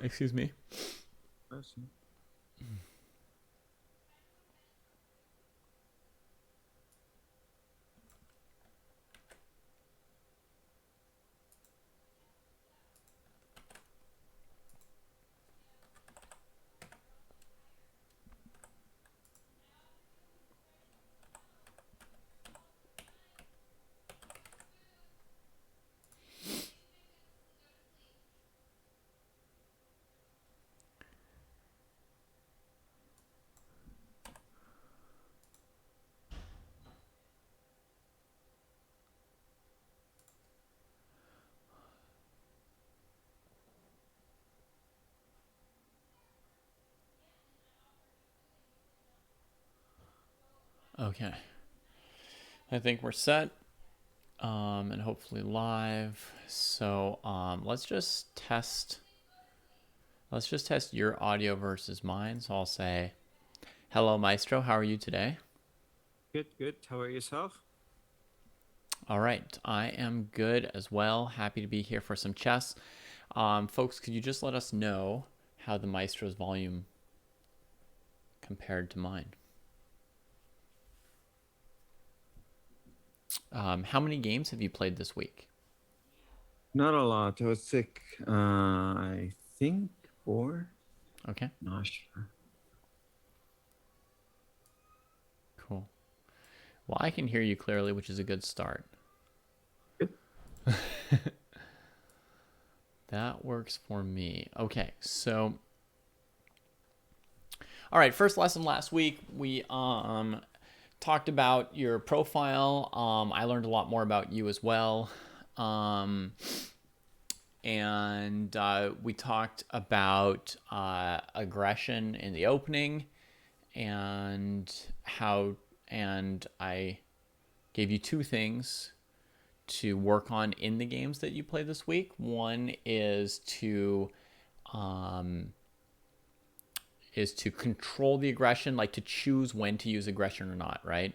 Excuse me. Awesome. Okay. I think we're set. And hopefully live. So let's just test. Let's just test your audio versus mine. So I'll say, "Hello, Maestro. How are you today?" Good, good. How are yourself? All right, I am good as well. Happy to be here for some chess. Folks, could you just let us know how the Maestro's volume compared to mine? How many games have you played this week? Not a lot. I was sick. I think 4. Okay, Not sure. cool. Well, I can hear you clearly, which is a good start. Good. That works for me. Okay, so all right, first lesson last week we talked about your profile. I learned a lot more about you as well. And we talked about aggression in the opening and how, and I gave you two things to work on in the games that you play this week. One um, is to control the aggression, like to choose when to use aggression or not, right?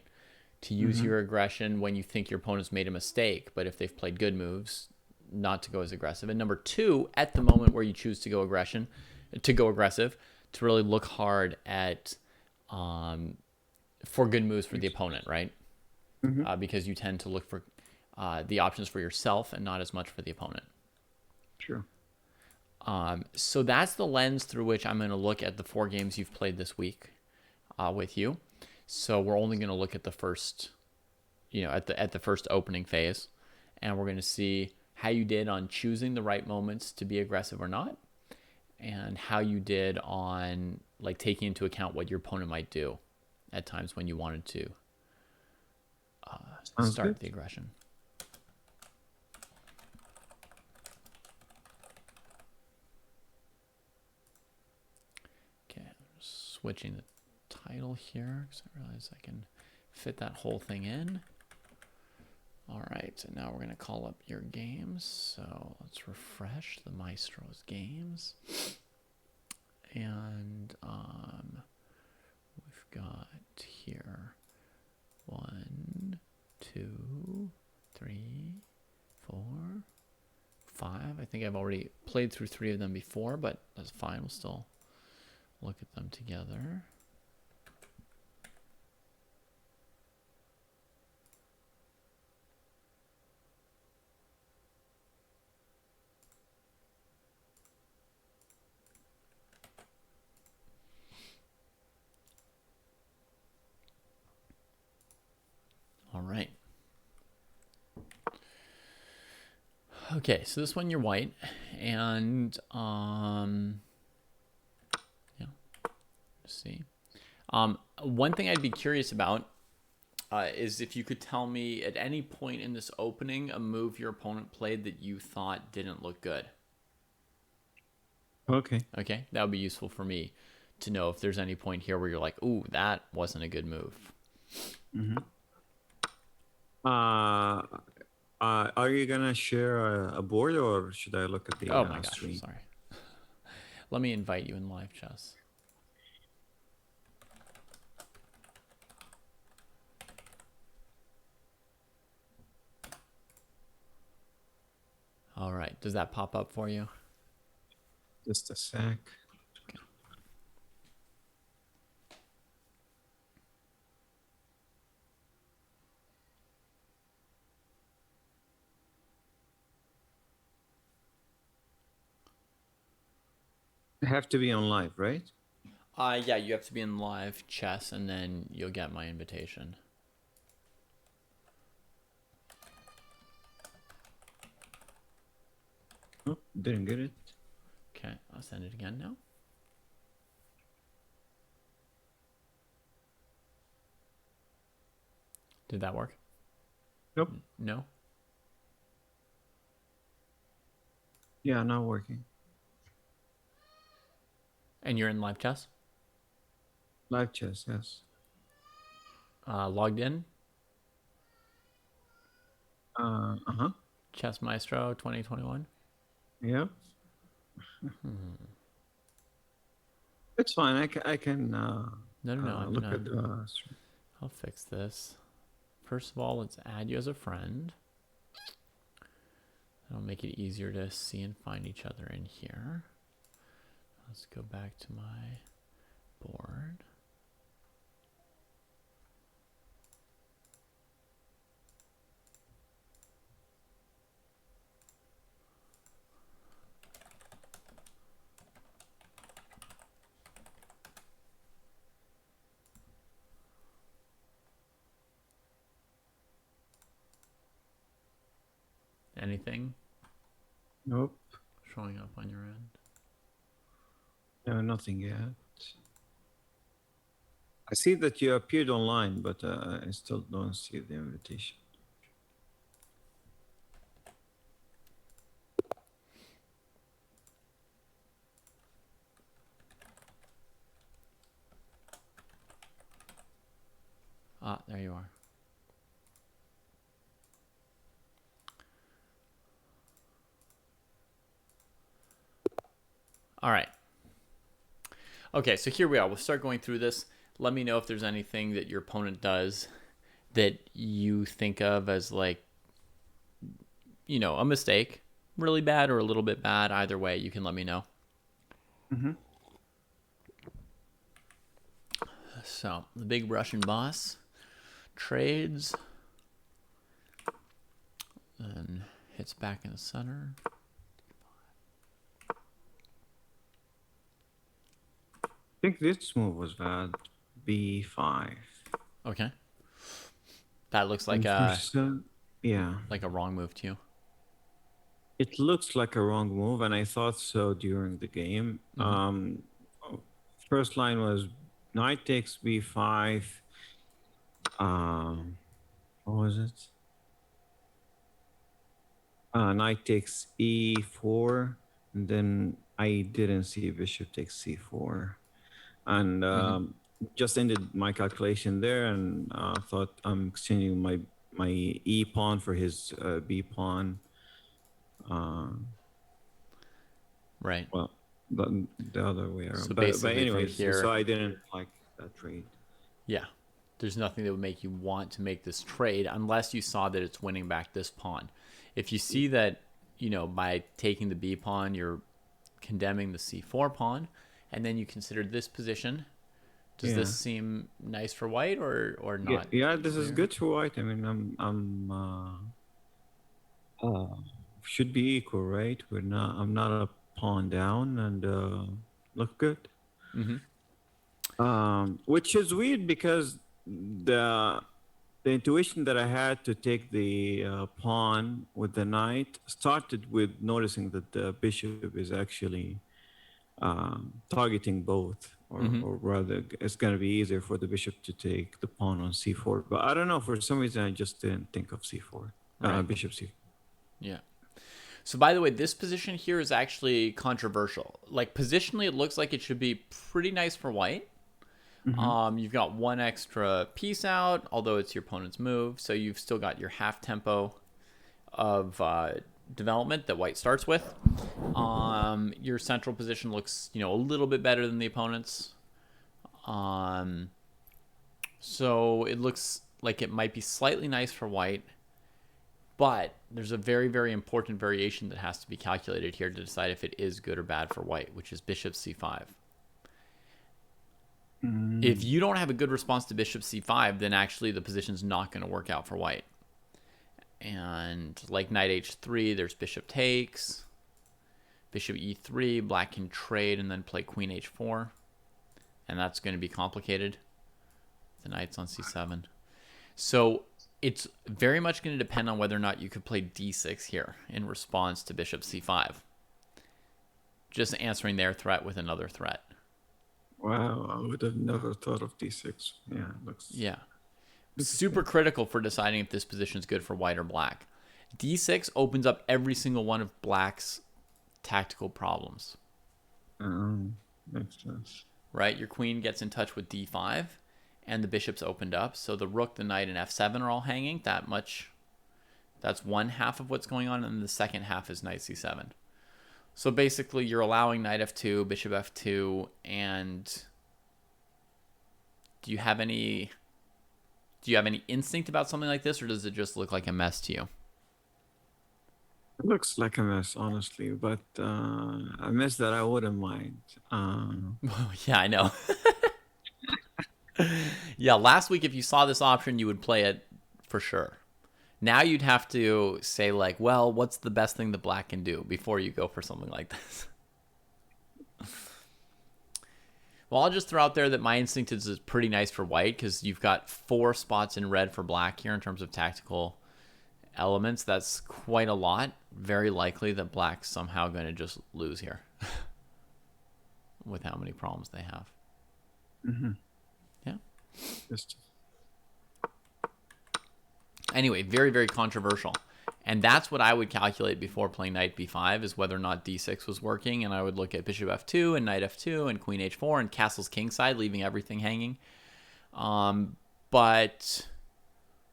To use Mm-hmm. your aggression when you think your opponent's made a mistake, but if they've played good moves, not to go as aggressive. And number two, at the moment where you choose to go aggressive, to really look hard at for good moves for the opponent, right? Mm-hmm. Because you tend to look for the options for yourself and not as much for the opponent. Sure. So that's the lens through which I'm going to look at the 4 games you've played this week with you. So we're only going to look at the first, at the first opening phase, and we're going to see how you did on choosing the right moments to be aggressive or not, and how you did on like taking into account what your opponent might do at times when you wanted to Sounds good. start the aggression. Okay, switching the title here because I realize I can fit that whole thing in. All right, and now we're going to call up your games. So let's refresh the Maestro's games. And we've got here 1, 2, 3, 4, 5. I think I've already played through 3 of them before, but that's fine. We'll still look at them together. All right. Okay, so this one you're white, and yeah, let's see. One thing I'd be curious about is if you could tell me at any point in this opening a move your opponent played that you thought didn't look good. Okay. Okay, that would be useful for me to know if there's any point here where you're like, "Ooh, that wasn't a good move." Mm-hmm. Uh, are you gonna share a board or should I look at the Oh my gosh, stream? sorry. Let me invite you in live chess. All right, does that pop up for you? Just a sec. I have to be on live, right? Yeah, you have to be in live chess, and then you'll get my invitation. Oh, didn't get it. Okay, I'll send it again now. Did that work? Nope. No? Yeah, not working. And you're in live chess? Live chess, yes. Logged in? Uh-huh. Chess Maestro 2021? Yeah. It's fine. I can No, I'm look gonna... at the I'll fix this. First of all, let's add you as a friend. That'll make it easier to see and find each other in here. Let's go back to my board. Anything Nope. showing up on your end? No, nothing yet. I see that you appeared online, but I still don't see the invitation. Ah, there you are. All right. Okay, so here we are. We'll start going through this. Let me know if there's anything that your opponent does that you think of as like, a mistake. Really bad or a little bit bad. Either way, you can let me know. Mm-hmm. So, the big Russian boss trades. Then hits back in the center. I think this move was bad. B5. Okay. That looks like And a yeah. wrong move to you. It looks like a wrong move, and I thought so during the game. First line was knight takes b5. What was it? Knight takes e4, and then I didn't see bishop takes c4, and just ended my calculation there, and thought I'm exchanging my e pawn for his b pawn. Right. Well, the other way around. So But basically from anyways, here, so I didn't like that trade. yeah, there's nothing that would make you want to make this trade unless you saw that it's winning back this pawn. If you see that, by taking the b pawn, you're condemning the c4 pawn, and then you consider this position, does Yeah. this seem nice for white or Yeah, not? yeah, this is clear? good for white. I mean, should be equal, right? I'm not a pawn down, and look good. Which is weird because the intuition that I had to take the pawn with the knight started with noticing that the bishop is actually targeting both, or rather, it's going to be easier for the bishop to take the pawn on c4. But I don't know, for some reason, I just didn't think of c4, Right. bishop c4. Yeah. So by the way, this position here is actually controversial. Like positionally, it looks like it should be pretty nice for white. You've got one extra piece out, although it's your opponent's move, so you've still got your half tempo of development that white starts with. Your central position looks, a little bit better than the opponent's. So it looks like it might be slightly nice for white. But there's a very, very important variation that has to be calculated here to decide if it is good or bad for white, which is bishop c5. If Mm. you don't have a good response to bishop c5, then actually the position's not going to work out for white. And like knight h3, there's bishop takes, bishop e3, black can trade and then play queen h4. And that's going to be complicated. The knight's on c7. So it's very much going to depend on whether or not you could play d6 here in response to bishop c5. Just answering their threat with another threat. Wow, I would have never thought of d6. Yeah, looks Yeah. Super critical for deciding if this position is good for white or black. d6 opens up every single one of black's tactical problems. makes sense. Right? Your queen gets in touch with d5 and the bishop's opened up. So the rook, the knight, and f7 are all hanging. That's one half of what's going on, and the second half is knight c7. So basically, you're allowing knight f2, bishop f2, and do you have any instinct about something like this, or does it just look like a mess to you? It looks like a mess, honestly, but a mess that I wouldn't mind. Yeah, I know. Yeah, last week if you saw this option, you would play it for sure. Now you'd have to say like, well, what's the best thing that black can do before you go for something like this? Well, I'll just throw out there that my instinct is pretty nice for white because you've got 4 spots in red for black here in terms of tactical elements. That's quite a lot. Very likely that black's somehow going to just lose here with how many problems they have. Mm-hmm. Yeah. Just Anyway, very, very controversial. And that's what I would calculate before playing knight b5 is whether or not d6 was working. And I would look at bishop f2 and knight f2 and queen h4 and castles kingside, leaving everything hanging. But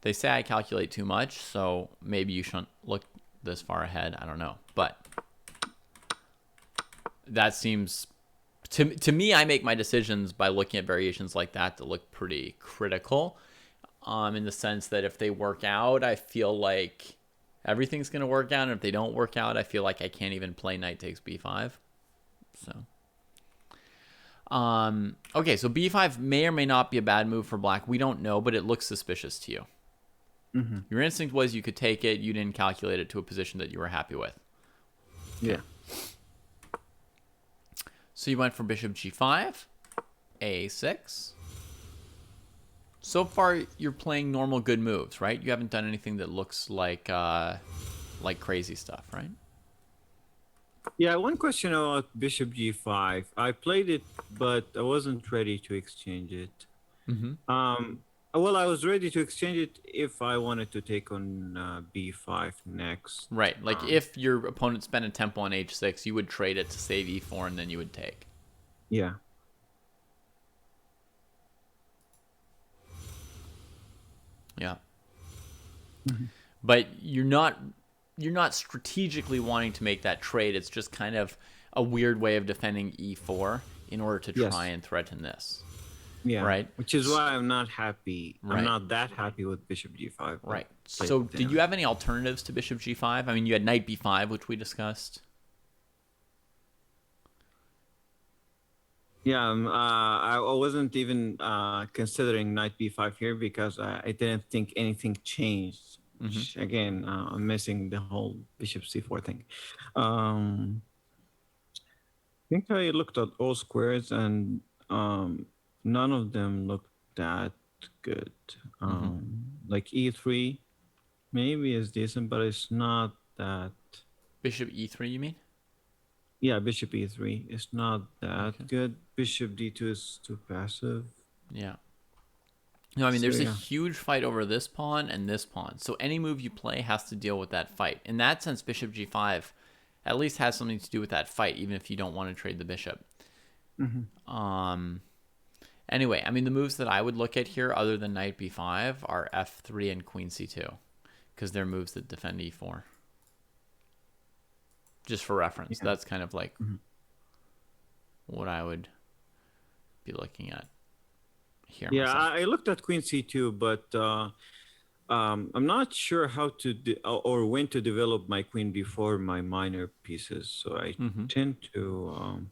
they say I calculate too much, so maybe you shouldn't look this far ahead. I don't know. But that seems... To me, I make my decisions by looking at variations like that look pretty critical. In the sense that if they work out, I feel like everything's going to work out. And if they don't work out, I feel like I can't even play knight takes b5. So, okay, so b5 may or may not be a bad move for black. We don't know, but it looks suspicious to you. mm-hmm. Your instinct was you could take it. You didn't calculate it to a position that you were happy with. Yeah. So you went for bishop g5, a6. So far, you're playing normal good moves, right? You haven't done anything that looks like crazy stuff, right? Yeah, one question about bishop g5. I played it, but I wasn't ready to exchange it. Mm-hmm. Well, I was ready to exchange it if I wanted to take on b5 next. Right. Like if your opponent spent a tempo on h6, you would trade it to save e4, and then you would take. Yeah. Yeah. Mm-hmm. But you're not strategically wanting to make that trade. It's just kind of a weird way of defending e4 in order to try and threaten this. Yeah. Right. Which is why I'm not happy. Right. I'm not that happy with bishop g5. Right. So did you have any alternatives to bishop g5? I mean, you had knight b5, which we discussed. Yeah, I wasn't even considering knight b5 here because I didn't think anything changed. Which, again, I'm missing the whole bishop c4 thing. I think I looked at all squares and none of them looked that good. Like e3 maybe is decent, but it's not that. Bishop e3, you mean? Yeah, bishop e3 is not that good. Bishop d2 is too passive. Yeah. No, I mean, there's a huge fight over this pawn and this pawn. So any move you play has to deal with that fight. In that sense, bishop g5 at least has something to do with that fight, even if you don't want to trade the bishop. Anyway, I mean, the moves that I would look at here, other than knight b5, are f3 and queen c2, because they're moves that defend e4. Just for reference, that's kind of like what I would be looking at here. Yeah, myself. I looked at queen c2, but I'm not sure how to or when to develop my queen before my minor pieces, so I Mm-hmm. tend to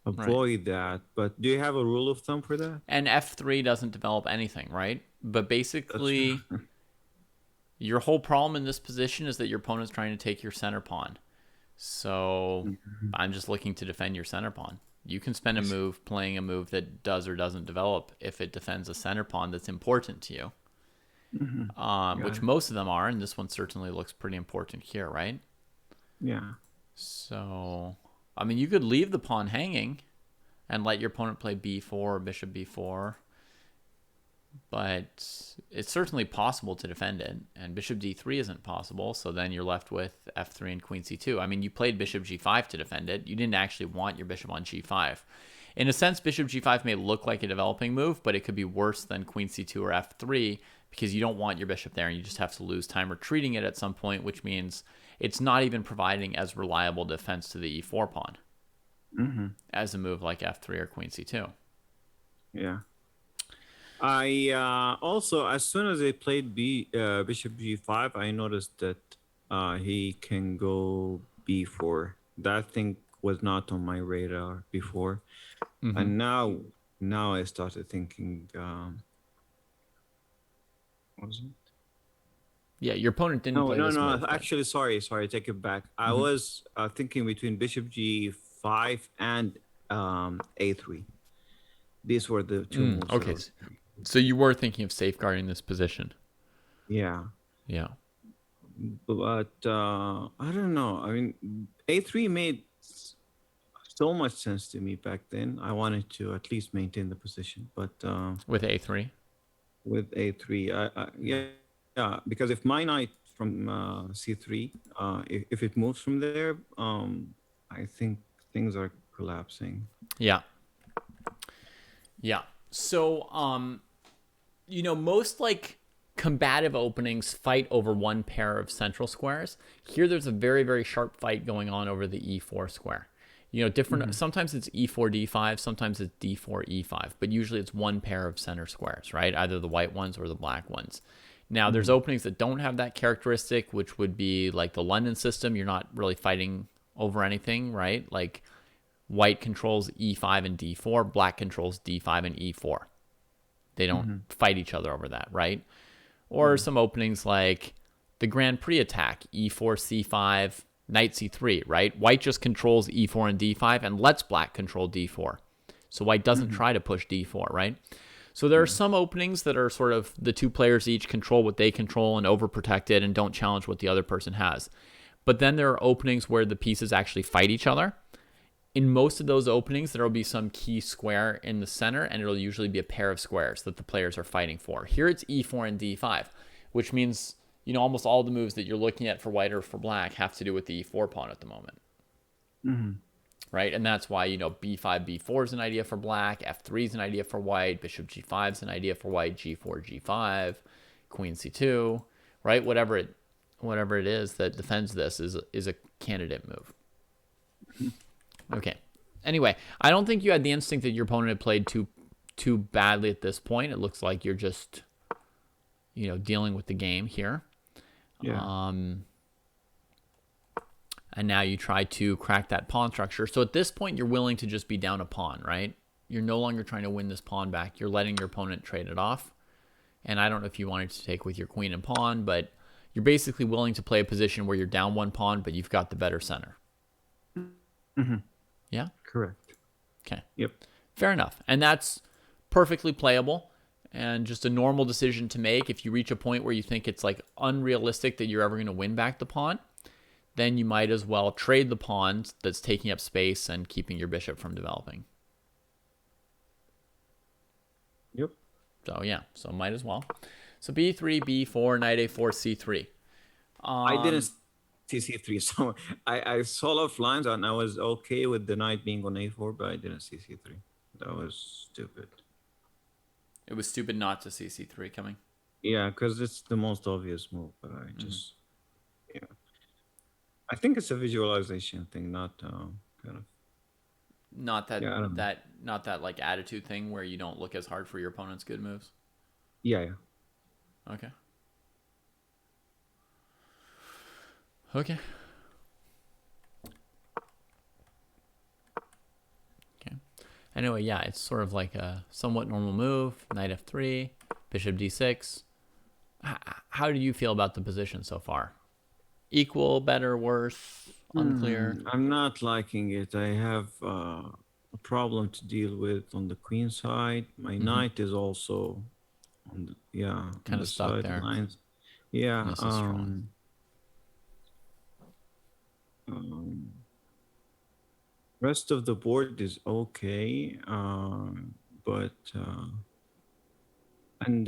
Right. avoid that. But do you have a rule of thumb for that? And F3 doesn't develop anything, right? But That's true. basically, your whole problem in this position is that your opponent's trying to take your center pawn. So Mhm. I'm just looking to defend your center pawn. You can spend a I see. move playing a move that does or doesn't develop if it defends a center pawn that's important to you, Mhm. Got which it. most of them are, and this one certainly looks pretty important here, right? Yeah. So, I mean, you could leave the pawn hanging and let your opponent play b4 or bishop b4, but it's certainly possible to defend it. And bishop d3 isn't possible, so then you're left with f3 and queen c2. I mean, you played bishop g5 to defend it. You didn't actually want your bishop on g5. In a sense, bishop g5 may look like a developing move, but it could be worse than queen c2 or f3 because you don't want your bishop there and you just have to lose time retreating it at some point, which means it's not even providing as reliable defense to the e4 pawn Hmm. as a move like f3 or queen c2. Yeah. I also, as soon as I played bishop g5, I noticed that he can go b4. That thing was not on my radar before, Mm-hmm. and now I started thinking, what was it? Yeah, your opponent didn't No, play no, this no. move, but Actually, sorry, take it back. I mm-hmm. was thinking between bishop g5 and a3. These were the two moves that I Okay. was. So you were thinking of safeguarding this position. Yeah. Yeah. But I don't know. I mean, A3 made so much sense to me back then. I wanted to at least maintain the position, but With a3. with A3, yeah, yeah, because if my knight from C3, if it moves from there, I think things are collapsing. Yeah. Yeah. So most like combative openings fight over one pair of central squares. Here there's a very, very sharp fight going on over the e4 square. Different Hmm. sometimes it's e4 d5, sometimes it's d4 e5, but usually it's one pair of center squares, right? Either the white ones or the black ones. Now there's Hmm. openings that don't have that characteristic, which would be like the London system. You're not really fighting over anything, right? Like white controls e5 and d4, black controls d5 and e4. They don't Hmm. fight each other over that, right? Or Yeah. some openings like the Grand Prix attack, e4, c5, knight c3, right? White just controls e4 and d5 and lets black control d4. So white doesn't Hmm. try to push d4, right? So there are Yeah. some openings that are sort of the two players each control what they control and overprotect it and don't challenge what the other person has. But then there are openings where the pieces actually fight each other. In most of those openings, there will be some key square in the center, and it'll usually be a pair of squares that the players are fighting for. Here it's e4 and d5, which means almost all the moves that you're looking at for white or for black have to do with the e4 pawn at the moment, Hmm. right? And that's why b5 b4 is an idea for black, f3 is an idea for white, bishop g5 is an idea for white, g4 g5, queen c2, right? Whatever it is that defends this is a candidate move. Okay. Anyway, I don't think you had the instinct that your opponent had played too badly at this point. It looks like you're just dealing with the game here. Yeah. Um, and now you try to crack that pawn structure. So at this point, you're willing to just be down a pawn, right? You're no longer trying to win this pawn back. You're letting your opponent trade it off. And I don't know if you wanted to take with your queen and pawn, but you're basically willing to play a position where you're down one pawn, but you've got the better center. Hmm. Yeah? Correct. Okay. Yep. Fair enough. And that's perfectly playable and just a normal decision to make. If you reach a point where you think it's like unrealistic that you're ever going to win back the pawn, then you might as well trade the pawn that's taking up space and keeping your bishop from developing. Yep. So yeah, so might as well. So b3, b4, knight a4, c3. I didn't Um, see C3, so I saw a lot of lines and I was okay with the knight being on A4, but I didn't see C3. That was stupid. it was stupid not to see c3 coming. Yeah, because it's the most obvious move, but I Mm-hmm. just, yeah. I think it's a visualization thing, not kind of, Not that yeah, I don't know. that not that like attitude thing where you don't look as hard for your opponent's good moves. Yeah, yeah. Okay. Okay. Okay. Anyway, yeah, it's sort of like a somewhat normal move. Knight f3, bishop d6. How do you feel about the position so far? Equal, better, worse, unclear? I'm not liking it. I have a problem to deal with on the queen side. My knight is also on the, yeah, on Kind of the stuck there. sidelines. Yeah. This is strong. Um, Rest of the board is okay, but and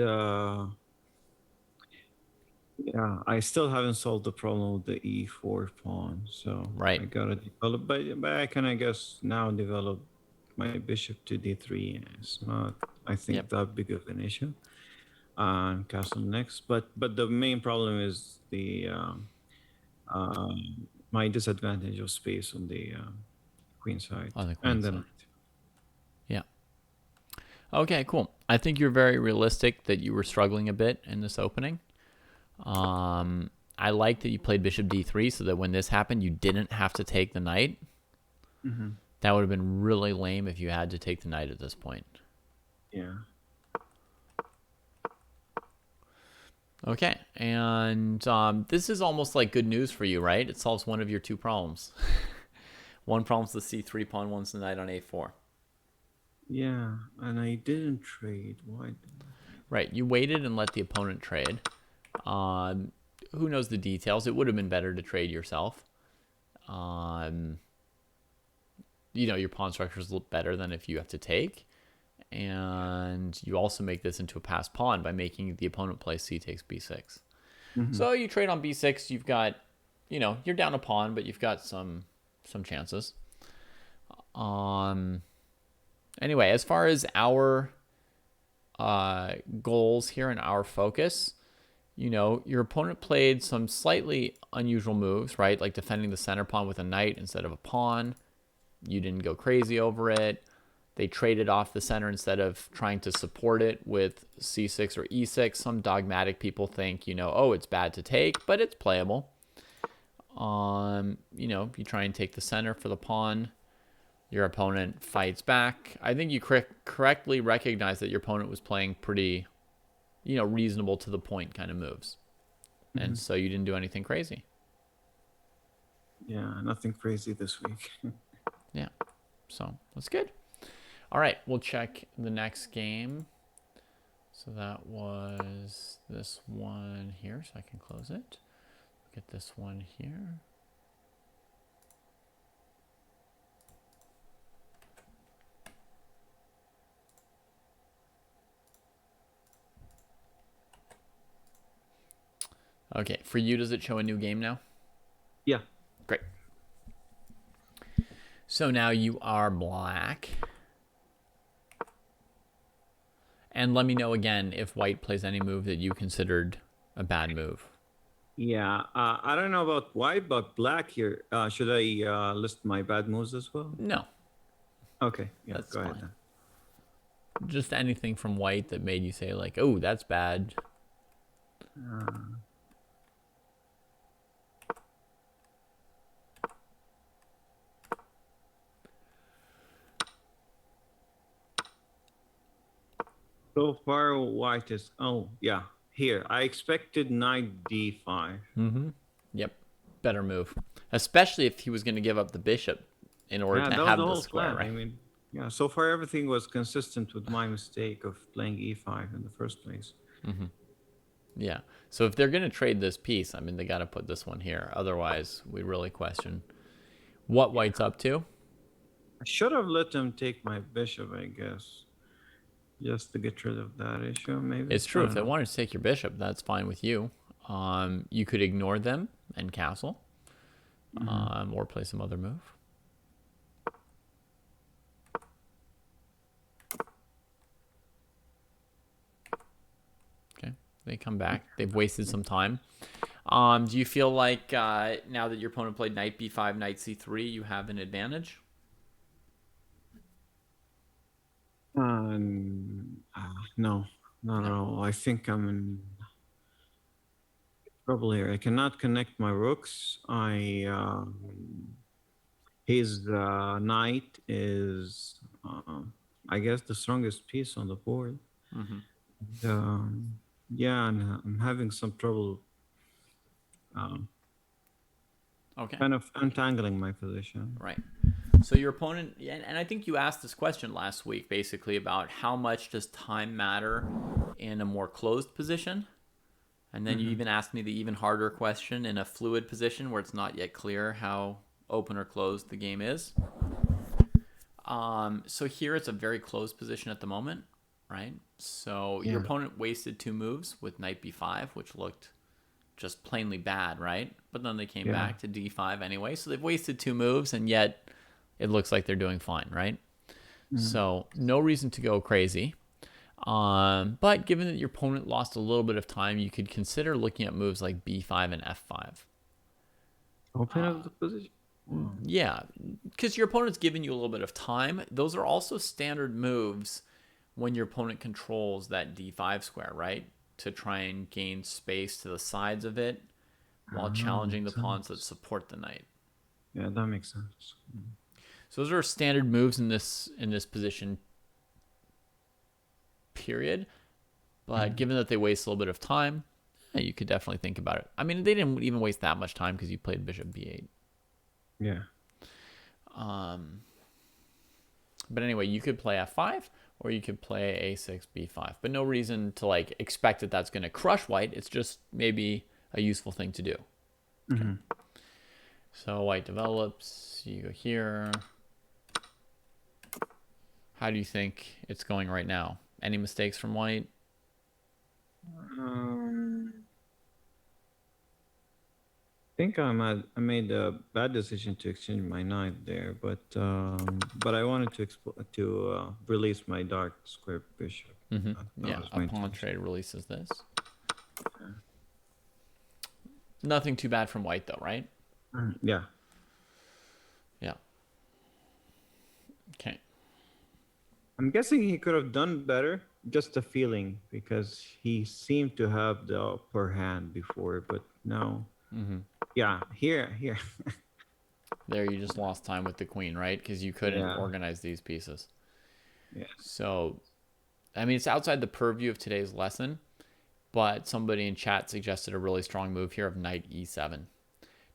yeah, I still haven't solved the problem with the e4 pawn. So Right. I gotta develop, but I can, I guess, now develop my bishop to d3. It's not, I think, Yep. that big of an issue. Castle next, but the main problem is the my disadvantage of space on the queen side On the queen and the side. knight. Yeah. Okay, cool. I think you're very realistic that you were struggling a bit in this opening. I like that you played bishop d3 so that when this happened, you didn't have to take the knight. Mm-hmm. That would have been really lame if you had to take the knight at this point. Yeah. Okay, and this is almost like good news for you, right? It solves one of your two problems. One problem's the c3 pawn, one's the knight on a4. Yeah, and I didn't trade. Why? Right, you waited and let the opponent trade. Who knows the details? It would have been better to trade yourself. Your pawn structures look better than if you have to take. And you also make this into a passed pawn by making the opponent play c takes b6. Mm-hmm. So you trade on b6. You've got, you're down a pawn, but you've got some chances. Anyway, as far as our goals here and our focus, your opponent played some slightly unusual moves, right? Like defending the center pawn with a knight instead of a pawn. You didn't go crazy over it. They traded off the center instead of trying to support it with c6 or e6. Some dogmatic people think, it's bad to take, but it's playable. You try and take the center for the pawn. Your opponent fights back. I think you correctly recognize that your opponent was playing pretty, reasonable to the point kind of moves. Mm-hmm. And so you didn't do anything crazy. Yeah, nothing crazy this week. Yeah, so that's good. All right, we'll check the next game. So that was this one here, so I can close it. Get this one here. Okay, for you, does it show a new game now? Yeah. Great. So now you are black. And let me know again if white plays any move that you considered a bad move. Yeah, I don't know about white, but black here. Should I list my bad moves as well? No. Okay, yeah, That's go ahead fine. then. Just anything from white that made you say like, oh, that's bad. So far, white is. Oh, yeah. Here, I expected knight d5. Mm-hmm. Yep. Better move. Especially if he was going to give up the bishop in order Yeah, to that was have the the whole square, plan. right? I mean, yeah. So far, everything was consistent with my mistake of playing e5 in the first place. Yeah. So if they're going to trade this piece, I mean, they got to put this one here. Otherwise, we really question what white's up to. I should have let him take my bishop, I guess, just to get rid of that issue. Maybe It's I true. If don't they know. wanted to take your bishop, that's fine with you. You could ignore them and castle, or play some other move. Okay, they come back. They've wasted some time. Do you feel like now that your opponent played knight b5, knight c3, you have an advantage? No, not at No. all. I think I'm in. trouble here. I cannot connect my rooks. His knight is, I guess, the strongest piece on the board. Mm-hmm. Um, yeah, and I'm having some trouble um, Okay. kind of untangling my position. Right. So your opponent, and I think you asked this question last week, basically about how much does time matter in a more closed position, and then you even asked me the even harder question in a fluid position where it's not yet clear how open or closed the game is. So here it's a very closed position at the moment, right? So your Yeah. opponent wasted 2 moves with knight b5, which looked just plainly bad, right? But then they came Yeah. back to d5 anyway. So they've wasted 2 moves, and yet it looks like they're doing fine, right? So no reason to go crazy. But given that your opponent lost a little bit of time, you could consider looking at moves like b5 and f5. Open up the position. Yeah, because your opponent's giving you a little bit of time. Those are also standard moves when your opponent controls that d5 square, right? To try and gain space to the sides of it while challenging the Makes pawns that sense. support the knight. Yeah, that makes sense. So those are standard moves in this position period. But given that they waste a little bit of time, you could definitely think about it. I mean, they didn't even waste that much time because you played bishop b8. Yeah. But anyway, you could play f5 or you could play a6, b5. But no reason to like expect that that's going to crush white. It's just maybe a useful thing to do. Okay. So white develops. You go here. How do you think it's going right now? Any mistakes from white? I think I made a bad decision to exchange my knight there, but I wanted to release my dark square bishop. Mm-hmm. That Yeah, was a my pawn intention. trade releases this. Nothing too bad from white though, right? Yeah. Yeah. Okay. I'm guessing he could have done better. Just a feeling because he seemed to have the upper hand before, but no. Yeah, here. There you just lost time with the queen, right? Because you couldn't Yeah. organize these pieces. Yeah. So, I mean, it's outside the purview of today's lesson, but somebody in chat suggested a really strong move here of knight e7,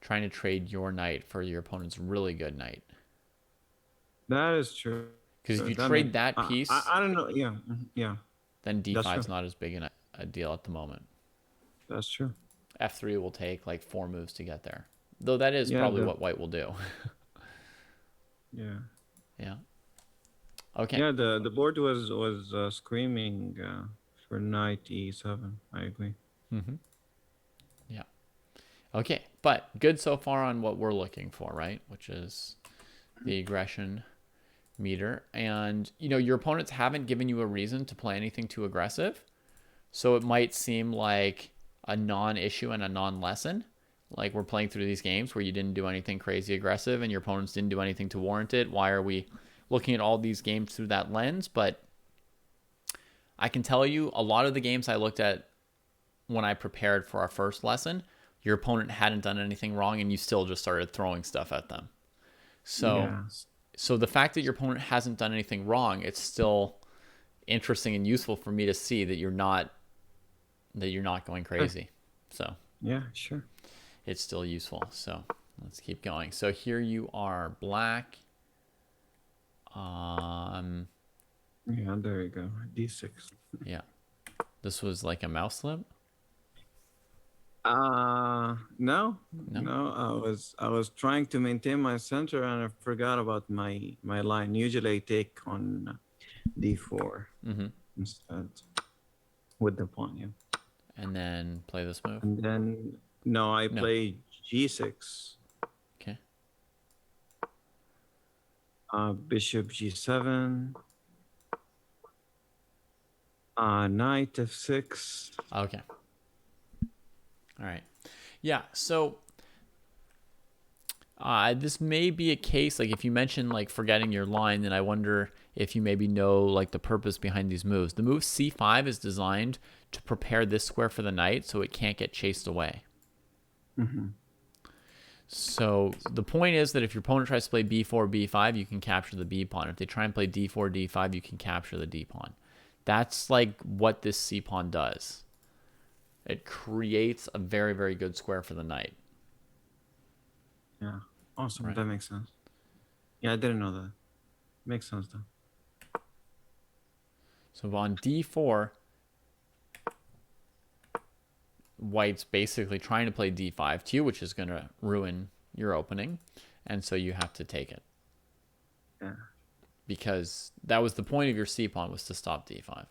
trying to trade your knight for your opponent's really good knight. That is true. Because if you That trade makes, that piece, I don't know. Yeah. Yeah. then That's d5 true. is not as big a deal at the moment. That's true. F3 will take like 4 moves to get there. Though that is Yeah. probably what white will do. Yeah. Yeah. Okay. Yeah. The board was screaming for knight e7. I agree. Yeah. Okay. But good so far on what we're looking for, right? Which is the aggression meter. And, you know, your opponents haven't given you a reason to play anything too aggressive. So it might seem like a non-issue and a non-lesson. Like we're playing through these games where you didn't do anything crazy aggressive and your opponents didn't do anything to warrant it. Why are we looking at all these games through that lens? But I can tell you a lot of the games I looked at when I prepared for our first lesson, your opponent hadn't done anything wrong and you still just started throwing stuff at them. So Yeah. so the fact that your opponent hasn't done anything wrong, it's still interesting and useful for me to see that you're not going crazy. So Yeah. Sure. it's still useful. So let's keep going. So here you are, black. Yeah. There you go. D6. Yeah. This was like a mouse slip. No, No? no. I was trying to maintain my center and I forgot about my line. Usually I take on d4 instead with the pawn. Yeah. And then play this move. And then no, I No. play g6. Okay. Bishop g7. Knight f6. Okay. All right. Yeah. So this may be a case, like if you mention like forgetting your line, then I wonder if you maybe know like the purpose behind these moves. The move c5 is designed to prepare this square for the knight so it can't get chased away. Mm-hmm. So the point is that if your opponent tries to play b4, b5, you can capture the b pawn. If they try and play d4, d5, you can capture the d pawn. That's like what this c pawn does. It creates a very, very good square for the knight. Yeah. Awesome. Right. That makes sense. Yeah, I didn't know that. Makes sense though. So on d4, white's basically trying to play d5 to you, which is going to ruin your opening. And so you have to take it. Yeah. Because that was the point of your c pawn, was to stop d5.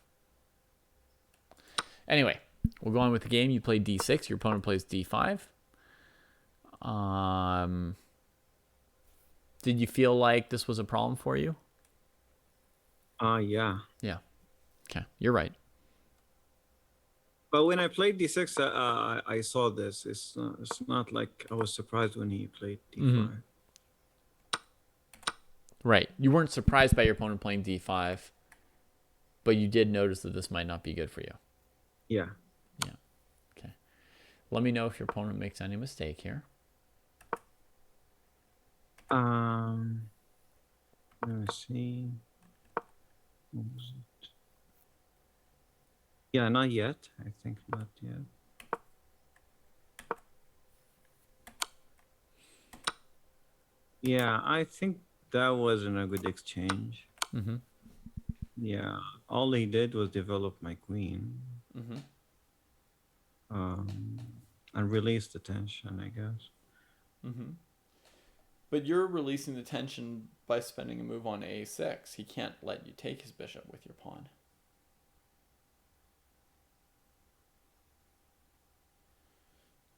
Anyway, we'll go on with the game. You play d6. Your opponent plays d5. Did you feel like this was a problem for you? Yeah. Yeah. Okay, you're right. But when I played d6, I saw this. It's not like I was surprised when he played d5. Right. You weren't surprised by your opponent playing d5, but you did notice that this might not be good for you. Yeah. Yeah. Okay. Let me know if your opponent makes any mistake here. Let me see. What was it? Yeah, not yet. I think not yet. Yeah, I think that wasn't a good exchange. Mm-hmm. Yeah, all he did was develop my queen. Mm-hmm. And release the tension, I guess. Mm-hmm. But you're releasing the tension by spending a move on a6. He can't let you take his bishop with your pawn.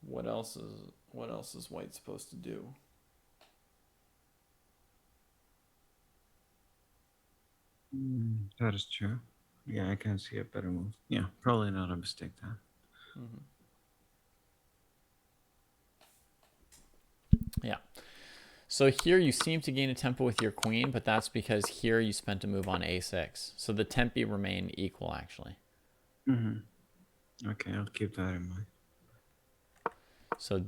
What else is white supposed to do? That is true. Yeah, I can see a better move. Yeah, probably not a mistake then. Mm-hmm. Yeah. So here you seem to gain a tempo with your queen, but that's because here you spent a move on a6. So the tempi remain equal, actually. Mm-hmm. Okay, I'll keep that in mind. So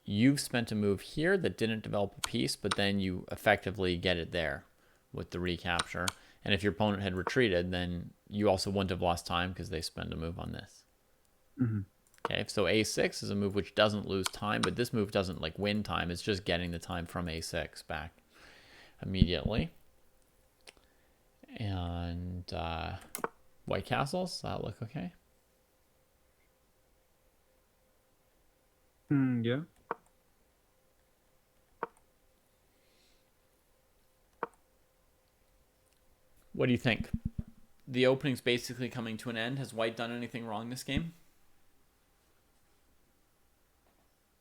you've spent a move here that didn't develop a piece, but then you effectively get it there with the recapture. And if your opponent had retreated, then you also wouldn't have lost time because they spend a move on this. Mm-hmm. Okay, so a6 is a move which doesn't lose time, but this move doesn't like win time. It's just getting the time from a6 back immediately. And white castles, that look okay? Yeah. What do you think? The opening's basically coming to an end. Has white done anything wrong this game?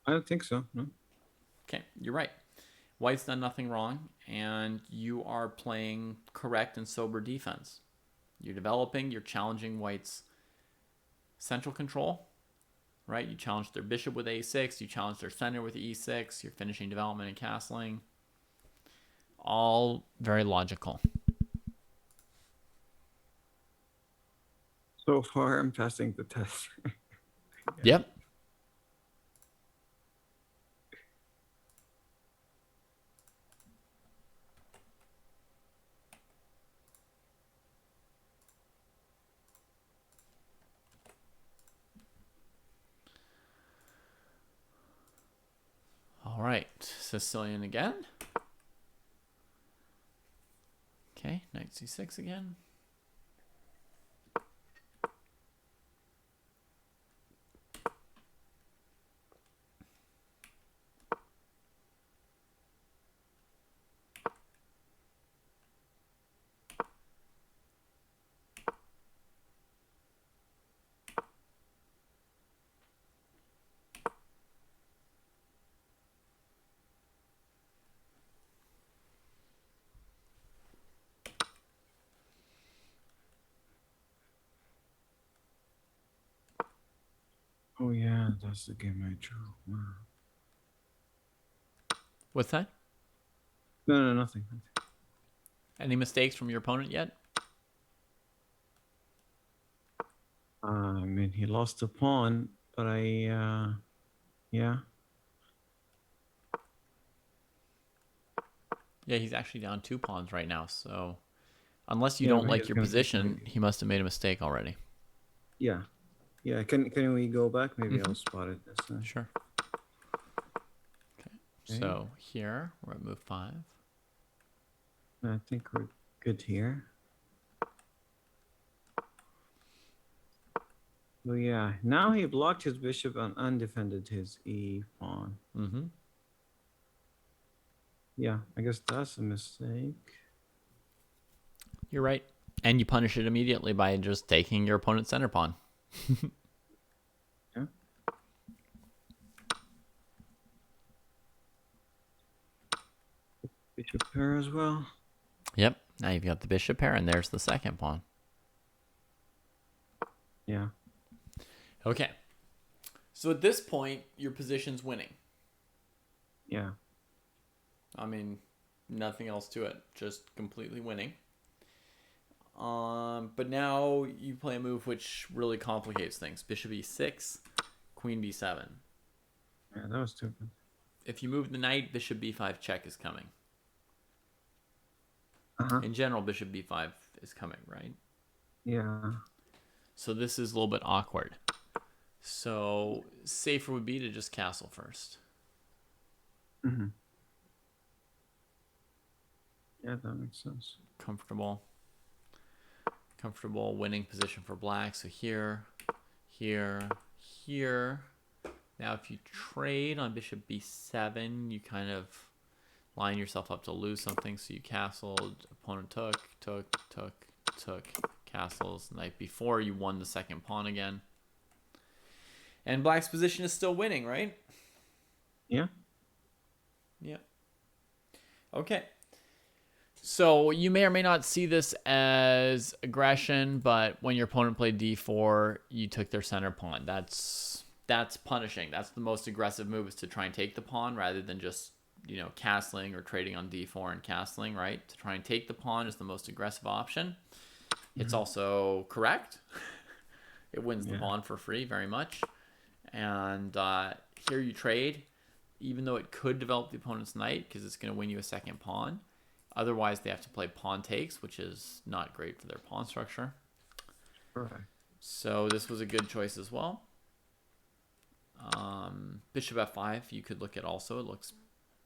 I don't think so. No. Okay, you're right. White's done nothing wrong, and you are playing correct and sober defense. You're developing, you're challenging white's central control, right? You challenge their bishop with a6, you challenge their center with e6, you're finishing development and castling. All very logical. So far, I'm passing the test. Yep. All right, Sicilian again. Okay, knight c6 again. Oh yeah, that's the game I drew. Wow. What's that? No, nothing. Any mistakes from your opponent yet? I mean, he lost a pawn, but I Yeah. Yeah, he's actually down 2 pawns right now. So unless you Yeah, don't but like he's your gonna take position, maybe. he must have made a mistake already. Yeah. Yeah. Can we go back? Maybe Mm-hmm. I'll spot it this time. Sure. Okay. Okay. So here we're at move 5. I think we're good here. So yeah, now he blocked his bishop and undefended his e pawn. Mm-hmm. Yeah, I guess that's a mistake. You're right. And you punish it immediately by just taking your opponent's center pawn. Yeah. Bishop pair as well. Yep. Now you've got the bishop pair, and there's the second pawn. Yeah. Okay. So at this point, your position's winning. Yeah. I mean, nothing else to it. Just completely winning. But now you play a move which really complicates things. Bishop e6, queen b7. Yeah, that was stupid. If you move the knight, bishop b5 check is coming. Uh-huh. In general, bishop b5 is coming, right? Yeah. So this is a little bit awkward. So safer would be to just castle first. Mm-hmm. Yeah, that makes sense. Comfortable winning position for black. So here, here, here. Now if you trade on bishop b7, you kind of line yourself up to lose something. So you castled, opponent took, castles. Night before, you won the second pawn again. And black's position is still winning, right? Yeah. Yeah. Okay. So you may or may not see this as aggression, but when your opponent played d4, you took their center pawn. That's punishing. That's the most aggressive move, is to try and take the pawn rather than just, castling or trading on d4 and castling, right? To try and take the pawn is the most aggressive option. It's also correct. It wins the pawn for free very much. And here you trade, even though it could develop the opponent's knight because it's going to win you a second pawn. Otherwise, they have to play pawn takes, which is not great for their pawn structure. Perfect. So this was a good choice as well. Bishop f5, you could look at also. It looks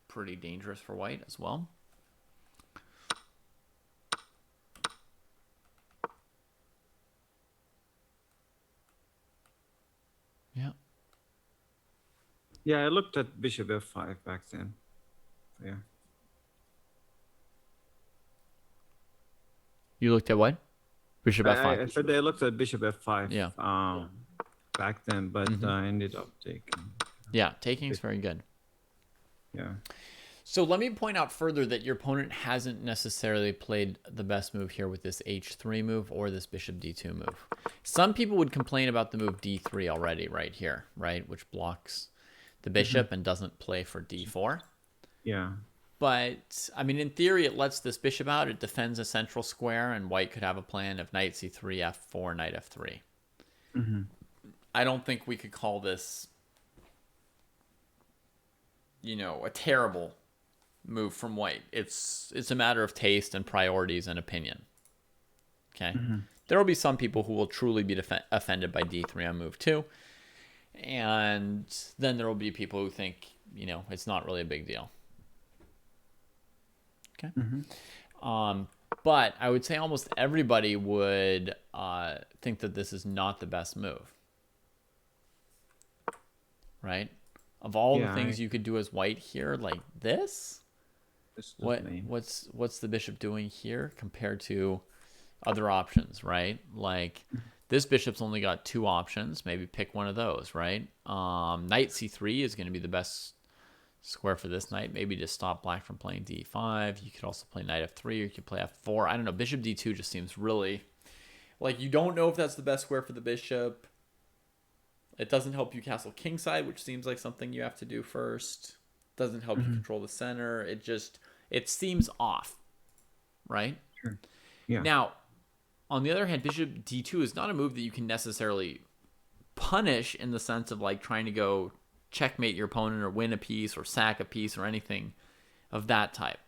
pretty dangerous for white as well. Yeah. Yeah, I looked at bishop f5 back then. Yeah. You looked at what? Bishop f5. I said I looked at bishop f5 Yeah. back then, but I ended up taking. Yeah, taking is very good. Yeah. So let me point out further that your opponent hasn't necessarily played the best move here with this h3 move or this bishop d2 move. Some people would complain about the move d3 already right here, right? Which blocks the bishop and doesn't play for d4. Yeah. But, I mean, in theory, it lets this bishop out. It defends a central square, and white could have a plan of knight c3, f4, knight f3. I don't think we could call this, a terrible move from white. It's a matter of taste and priorities and opinion. Okay? There will be some people who will truly be offended by d3 on move 2. And then there will be people who think, it's not really a big deal. Okay. But I would say almost everybody would think that this is not the best move. Right? Of all the things you could do as white here, like this, what's the bishop doing here compared to other options, right? Like this bishop's only got 2 options. Maybe pick one of those, right? Knight c3 is going to be the best square for this knight. Maybe to stop black from playing d5. You could also play knight f3, or you could play f4. I don't know. Bishop d2 just seems really like you don't know if that's the best square for the bishop. It doesn't help you castle kingside, which seems like something you have to do first. Doesn't help you control the center. It seems off, right? Sure. Yeah. Now, on the other hand, bishop d2 is not a move that you can necessarily punish in the sense of like trying to go checkmate your opponent or win a piece or sack a piece or anything of that type,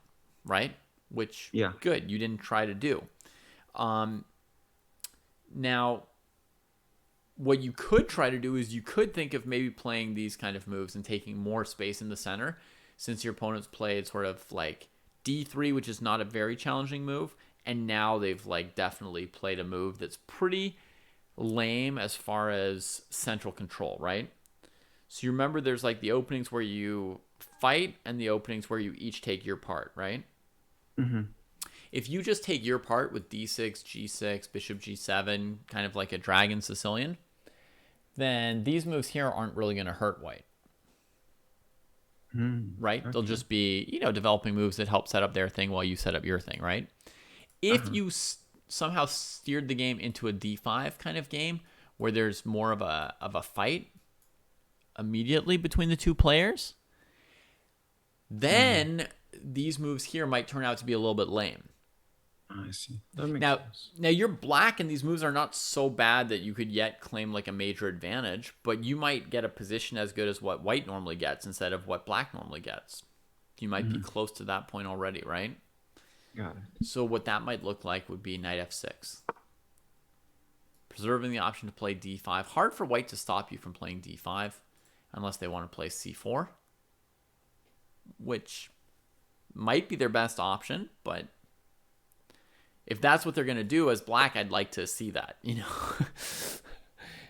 right? Which, Yeah. good, you didn't try to do. Now, what you could try to do is you could think of maybe playing these kind of moves and taking more space in the center, since your opponent's played sort of like D3, which is not a very challenging move, and now they've like definitely played a move that's pretty lame as far as central control, right? So you remember there's like the openings where you fight and the openings where you each take your part, right? Mm-hmm. If you just take your part with d6, g6, bishop g7, kind of like a dragon Sicilian, then these moves here aren't really going to hurt white, right? Okay. They'll just be, developing moves that help set up their thing while you set up your thing, right? If you somehow steered the game into a d5 kind of game where there's more of a fight immediately between the two players, then these moves here might turn out to be a little bit lame. I see. That makes sense. Now you're black and these moves are not so bad that you could yet claim like a major advantage, but you might get a position as good as what white normally gets instead of what black normally gets. You might be close to that point already, right? Got it. So what that might look like would be knight f6. Preserving the option to play d5. Hard for white to stop you from playing d5 unless they want to play c4, which might be their best option, but if that's what they're going to do as black, I'd like to see that,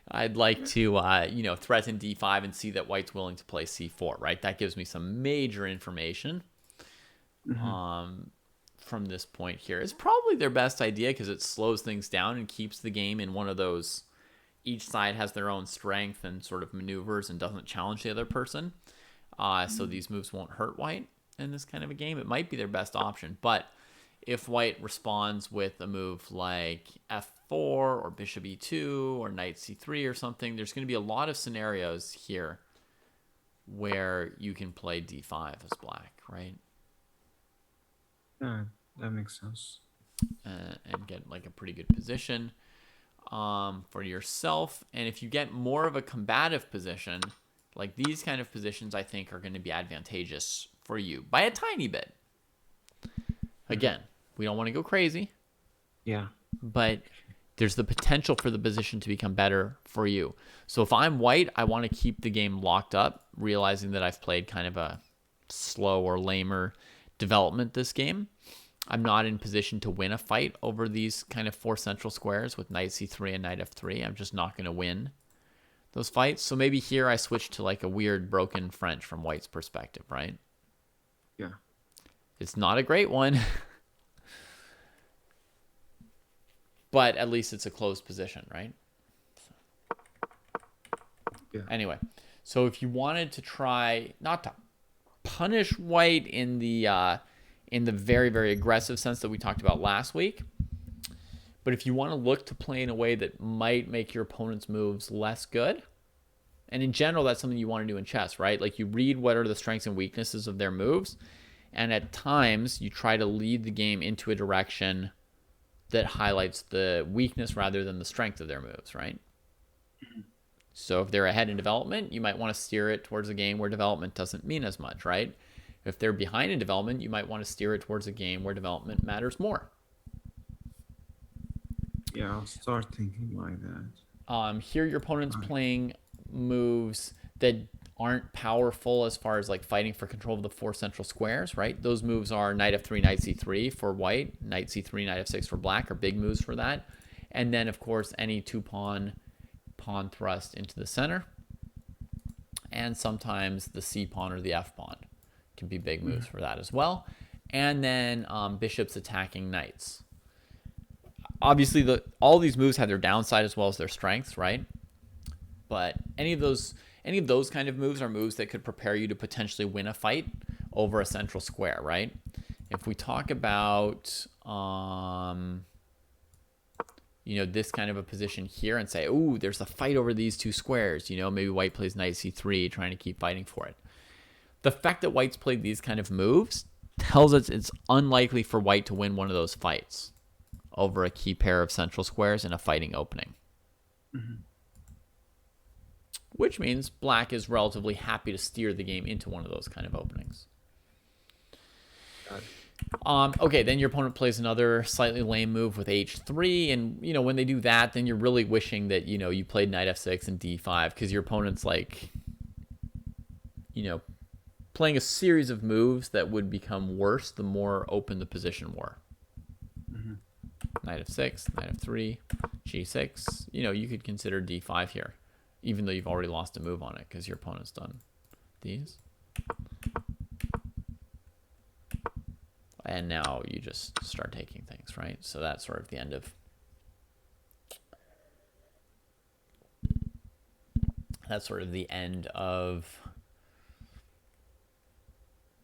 I'd like to, threaten d5 and see that white's willing to play c4, right? That gives me some major information from this point here. It's probably their best idea because it slows things down and keeps the game in one of those, each side has their own strength and sort of maneuvers and doesn't challenge the other person. So these moves won't hurt white in this kind of a game. It might be their best option, but if white responds with a move like f4 or bishop e2 or knight c3 or something, there's going to be a lot of scenarios here where you can play d5 as black, right? Yeah, that makes sense. And get like a pretty good position for yourself. And if you get more of a combative position, like these kind of positions, I think are going to be advantageous for you by a tiny bit. Again, we don't want to go crazy. Yeah. But there's the potential for the position to become better for you. So if I'm white, I want to keep the game locked up, realizing that I've played kind of a slow or lamer development this game. I'm not in position to win a fight over these kind of four central squares with knight c3 and knight f3. I'm just not going to win those fights. So maybe here I switch to like a weird broken French from white's perspective, right? Yeah. It's not a great one. But at least it's a closed position, right? Yeah. Anyway, so if you wanted to try not to punish white in the very, very aggressive sense that we talked about last week, but if you want to look to play in a way that might make your opponent's moves less good, and in general, that's something you want to do in chess, right? Like you read what are the strengths and weaknesses of their moves, and at times you try to lead the game into a direction that highlights the weakness rather than the strength of their moves, right? So if they're ahead in development, you might want to steer it towards a game where development doesn't mean as much, right? If they're behind in development, you might want to steer it towards a game where development matters more. Yeah, I'll start thinking like that. Here your opponent's playing moves that aren't powerful as far as like fighting for control of the four central squares, right? Those moves are knight f3, knight c3 for white, knight c3, knight f6 for black are big moves for that. And then of course any pawn thrust into the center. And sometimes the c pawn or the f pawn can be big moves for that as well. And then bishops attacking knights. Obviously all these moves have their downside as well as their strengths, right? But any of those kind of moves are moves that could prepare you to potentially win a fight over a central square, right? If we talk about, this kind of a position here and say, ooh, there's a fight over these two squares, maybe white plays knight c3 trying to keep fighting for it. The fact that white's played these kind of moves tells us it's unlikely for white to win one of those fights over a key pair of central squares in a fighting opening. which means black is relatively happy to steer the game into one of those kind of openings. Got it. Okay, then your opponent plays another slightly lame move with h3, and when they do that, then you're really wishing that you played knight f6 and d5, because your opponent's like playing a series of moves that would become worse the more open the position were. Knight f6, knight f3, g6. You could consider d5 here, even though you've already lost a move on it because your opponent's done these. And now you just start taking things, right? So that's sort of the end of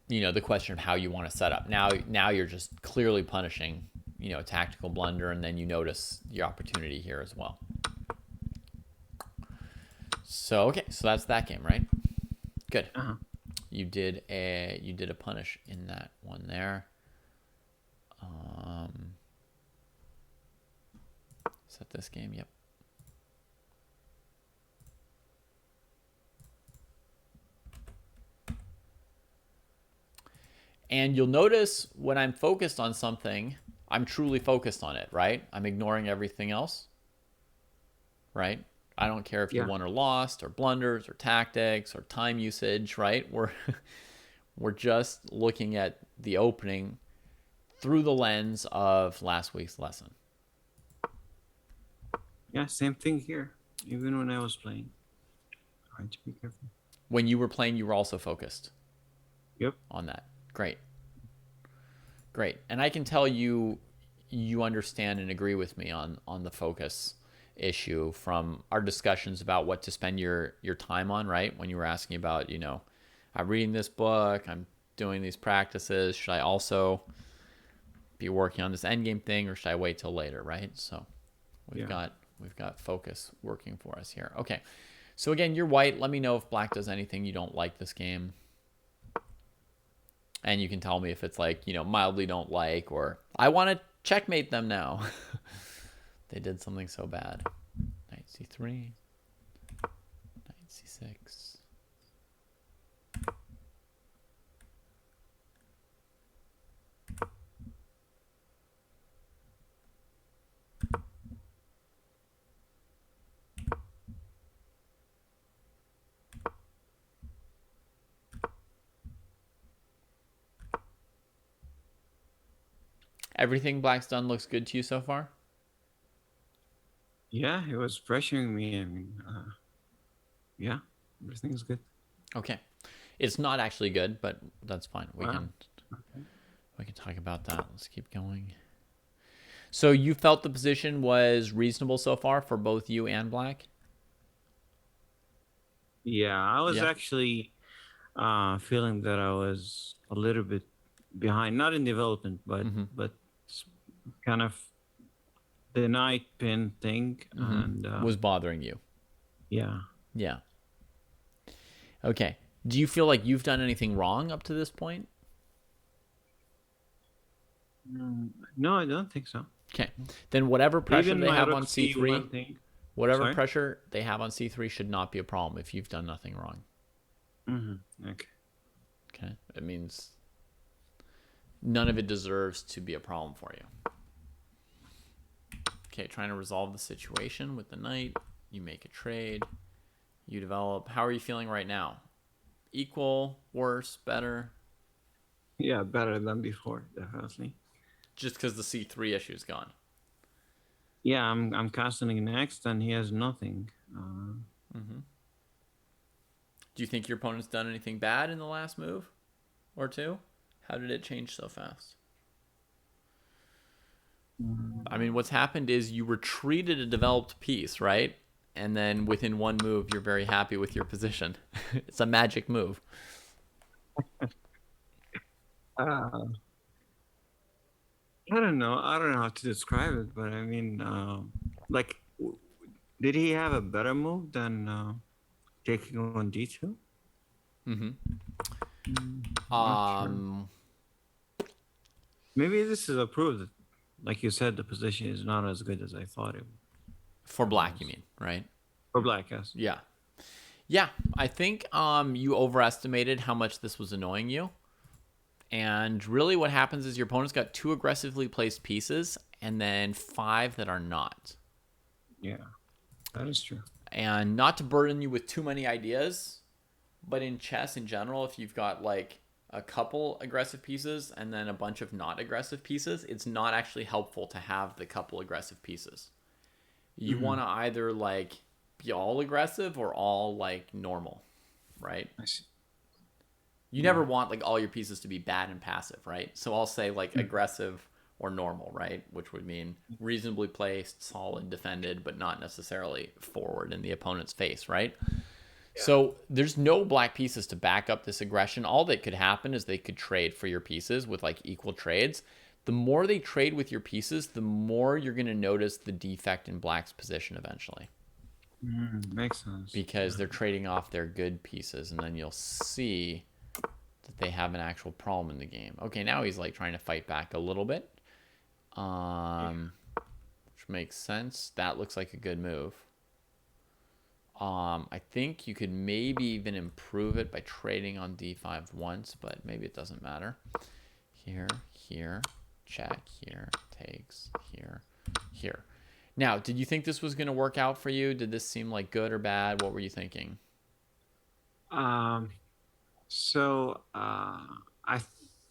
the question of how you want to set up. Now you're just clearly punishing, a tactical blunder, and then you notice your opportunity here as well. So okay, so that's that game, right? Good. You did a punish in that one there. Is that this game? Yep. And you'll notice when I'm focused on something, I'm truly focused on it, right? I'm ignoring everything else, right? I don't care if you won or lost, or blunders, or tactics, or time usage, right? We're just looking at the opening through the lens of last week's lesson. Yeah, same thing here. Even when I was playing, trying to be careful. When you were playing, you were also focused. Yep. On that. Great. And I can tell you understand and agree with me on the focus issue from our discussions about what to spend your time on, right? When you were asking about, I'm reading this book, I'm doing these practices, should I also be working on this endgame thing, or should I wait till later, right? So we've got focus working for us here. Okay. So again, you're white. Let me know if black does anything you don't like this game. And you can tell me if it's like, mildly don't like, or I want to checkmate them now. They did something so bad. Knight c3, knight c6. Everything black's done looks good to you so far? Yeah, it was pressuring me. I mean, yeah, everything's good. Okay. It's not actually good, but that's fine. We can talk about that. Let's keep going. So you felt the position was reasonable so far for both you and black? Yeah, I was actually feeling that I was a little bit behind, not in development, but kind of the night pin thing, and was bothering you. Yeah. Okay. Do you feel like you've done anything wrong up to this point? No, I don't think so. Okay. Then whatever pressure Even they my have rook on c3, C1 whatever pressure they have on c3 should not be a problem if you've done nothing wrong. Okay. It means none of it deserves to be a problem for you. Okay, trying to resolve the situation with the knight. You make a trade. You develop. How are you feeling right now? Equal, worse, better? Yeah, better than before, definitely. Just because the c3 issue is gone. Yeah, I'm castling next, and he has nothing. Do you think your opponent's done anything bad in the last move or two? How did it change so fast? I mean, what's happened is you retreated a developed piece, right? And then within one move, you're very happy with your position. It's a magic move. I don't know. I don't know how to describe it, but I mean, did he have a better move than taking on d2? Maybe this is a proof that, like you said, the position is not as good as I thought it. For black, you mean, right? For black, yes. Yeah. Yeah, I think you overestimated how much this was annoying you. And really what happens is your opponent's got 2 aggressively placed pieces and then 5 that are not. Yeah, that is true. And not to burden you with too many ideas, but in chess in general, if you've got like a couple aggressive pieces and then a bunch of not aggressive pieces, it's not actually helpful to have the couple aggressive pieces. You Mm-hmm. want to either like be all aggressive or all like normal, right? I see. You Yeah. never want like all your pieces to be bad and passive, right? So I'll say like aggressive or normal, right? Which would mean reasonably placed, solid, defended, but not necessarily forward in the opponent's face, right? So there's no black pieces to back up this aggression. All that could happen is they could trade for your pieces with like equal trades. The more they trade with your pieces, the more you're going to notice the defect in black's position eventually, Makes sense. because they're trading off their good pieces, and then you'll see that they have an actual problem in the game. Okay, now he's like trying to fight back a little bit, which makes sense. That looks like a good move. I think you could maybe even improve it by trading on d5 once, but maybe it doesn't matter. Here, here, check, here, takes, here, here. Now, did you think this was going to work out for you? Did this seem like good or bad? What were you thinking? Um, I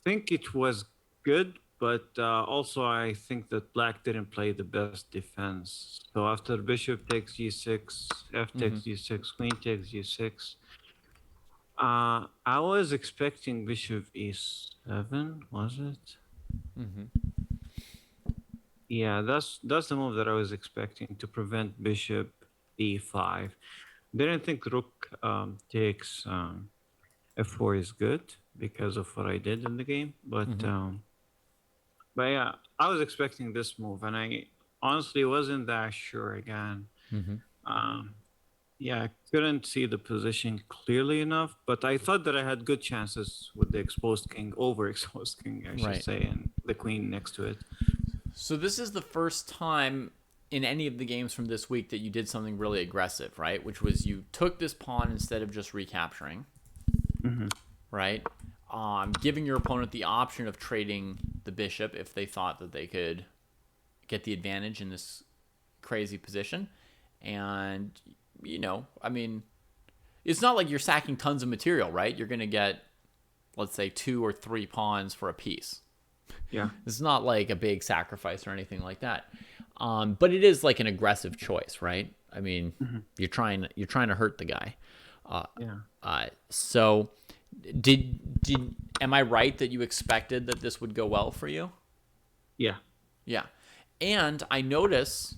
think it was good, but also I think that black didn't play the best defense. So after bishop takes g6, f takes g6, queen takes g6. I was expecting bishop e7, was it? Yeah, that's the move that I was expecting to prevent bishop e5. Didn't think rook takes f4 is good because of what I did in the game, but yeah, I was expecting this move, and I honestly wasn't that sure again. Um, yeah, I couldn't see the position clearly enough, but I thought that I had good chances with the exposed king, overexposed king, I should Right. say, and the queen next to it. So this is the first time in any of the games from this week that you did something really aggressive, right? Which was you took this pawn instead of just recapturing, right? Giving your opponent the option of trading the bishop if they thought that they could get the advantage in this crazy position. And, you know, I mean, it's not like you're sacking tons of material, right? You're going to get, let's say, 2 or 3 pawns for a piece. Yeah. It's not like a big sacrifice or anything like that. But it is like an aggressive choice, right? I mean, you're trying to hurt the guy. Yeah. So did am I right that you expected that this would go well for you? Yeah. Yeah. And I notice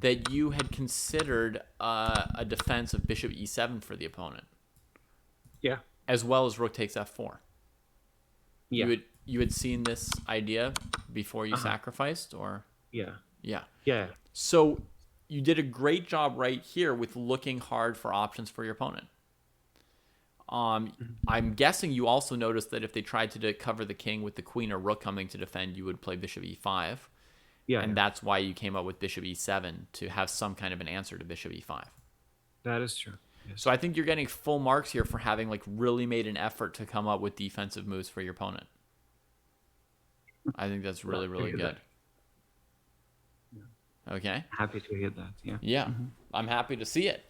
that you had considered a defense of bishop e7 for the opponent, Yeah. as well as rook takes f4. Yeah. You had seen this idea before you sacrificed, or Yeah. yeah. Yeah. So you did a great job right here with looking hard for options for your opponent. I'm guessing you also noticed that if they tried to cover the king with the queen or rook coming to defend, you would play bishop e5. Yeah. And that's why you came up with bishop e7 to have some kind of an answer to bishop e5. That is true. Yes. So I think you're getting full marks here for having like really made an effort to come up with defensive moves for your opponent. I think that's really, really good. Okay. Happy to hear that. Yeah. Yeah, I'm happy to see it.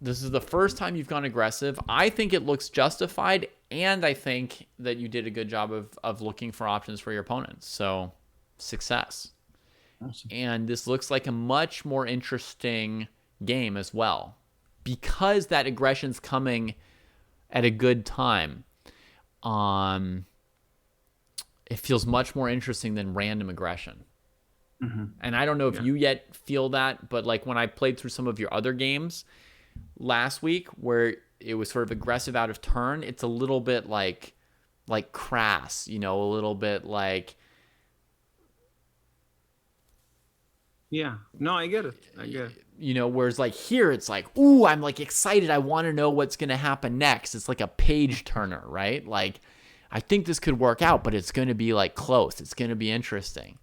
This is the first time you've gone aggressive. I think it looks justified, and I think that you did a good job of looking for options for your opponents. So, success. Awesome. And this looks like a much more interesting game as well, because that aggression's coming at a good time. It feels much more interesting than random aggression. And I don't know if you yet feel that, but like when I played through some of your other games last week where it was sort of aggressive out of turn, it's a little bit like crass, you know, a little bit like... Yeah. No, I get it. I get it. You know, whereas like here, it's like, ooh, I'm like excited. I want to know what's going to happen next. It's like a page turner, right? Like, I think this could work out, but it's going to be like close. It's going to be interesting.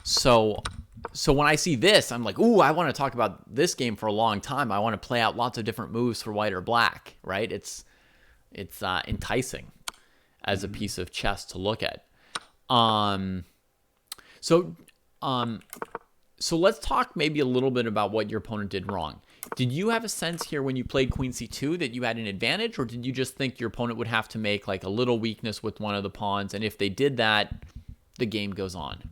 So So when I see this, I'm like, ooh, I want to talk about this game for a long time. I want to play out lots of different moves for white or black, right? It's enticing as a piece of chess to look at. Um, so um, so let's talk maybe a little bit about what your opponent did wrong. Did you have a sense here when you played Queen C2 that you had an advantage, or did you just think your opponent would have to make like a little weakness with one of the pawns, and if they did that, the game goes on?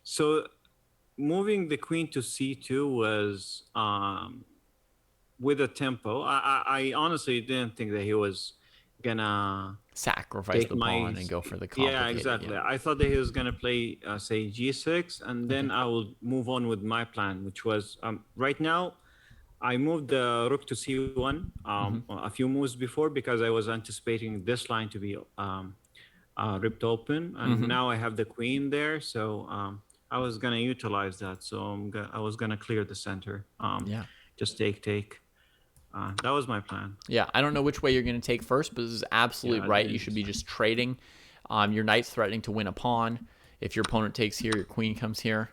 So moving the queen to c2 was with a tempo. I honestly didn't think that he was gonna Sacrifice take the my pawn and go for the yeah, complicated. exactly. I thought that he was gonna play say g6, and then I will move on with my plan, which was right now I moved the rook to c1 a few moves before because I was anticipating this line to be ripped open, and now I have the queen there, so I was gonna utilize that. So I was gonna clear the center, Yeah. just take. That was my plan. Yeah, I don't know which way you're going to take first, but this is absolutely Yeah, right. You should be just trading. Your knight's threatening to win a pawn. If your opponent takes here, your queen comes here,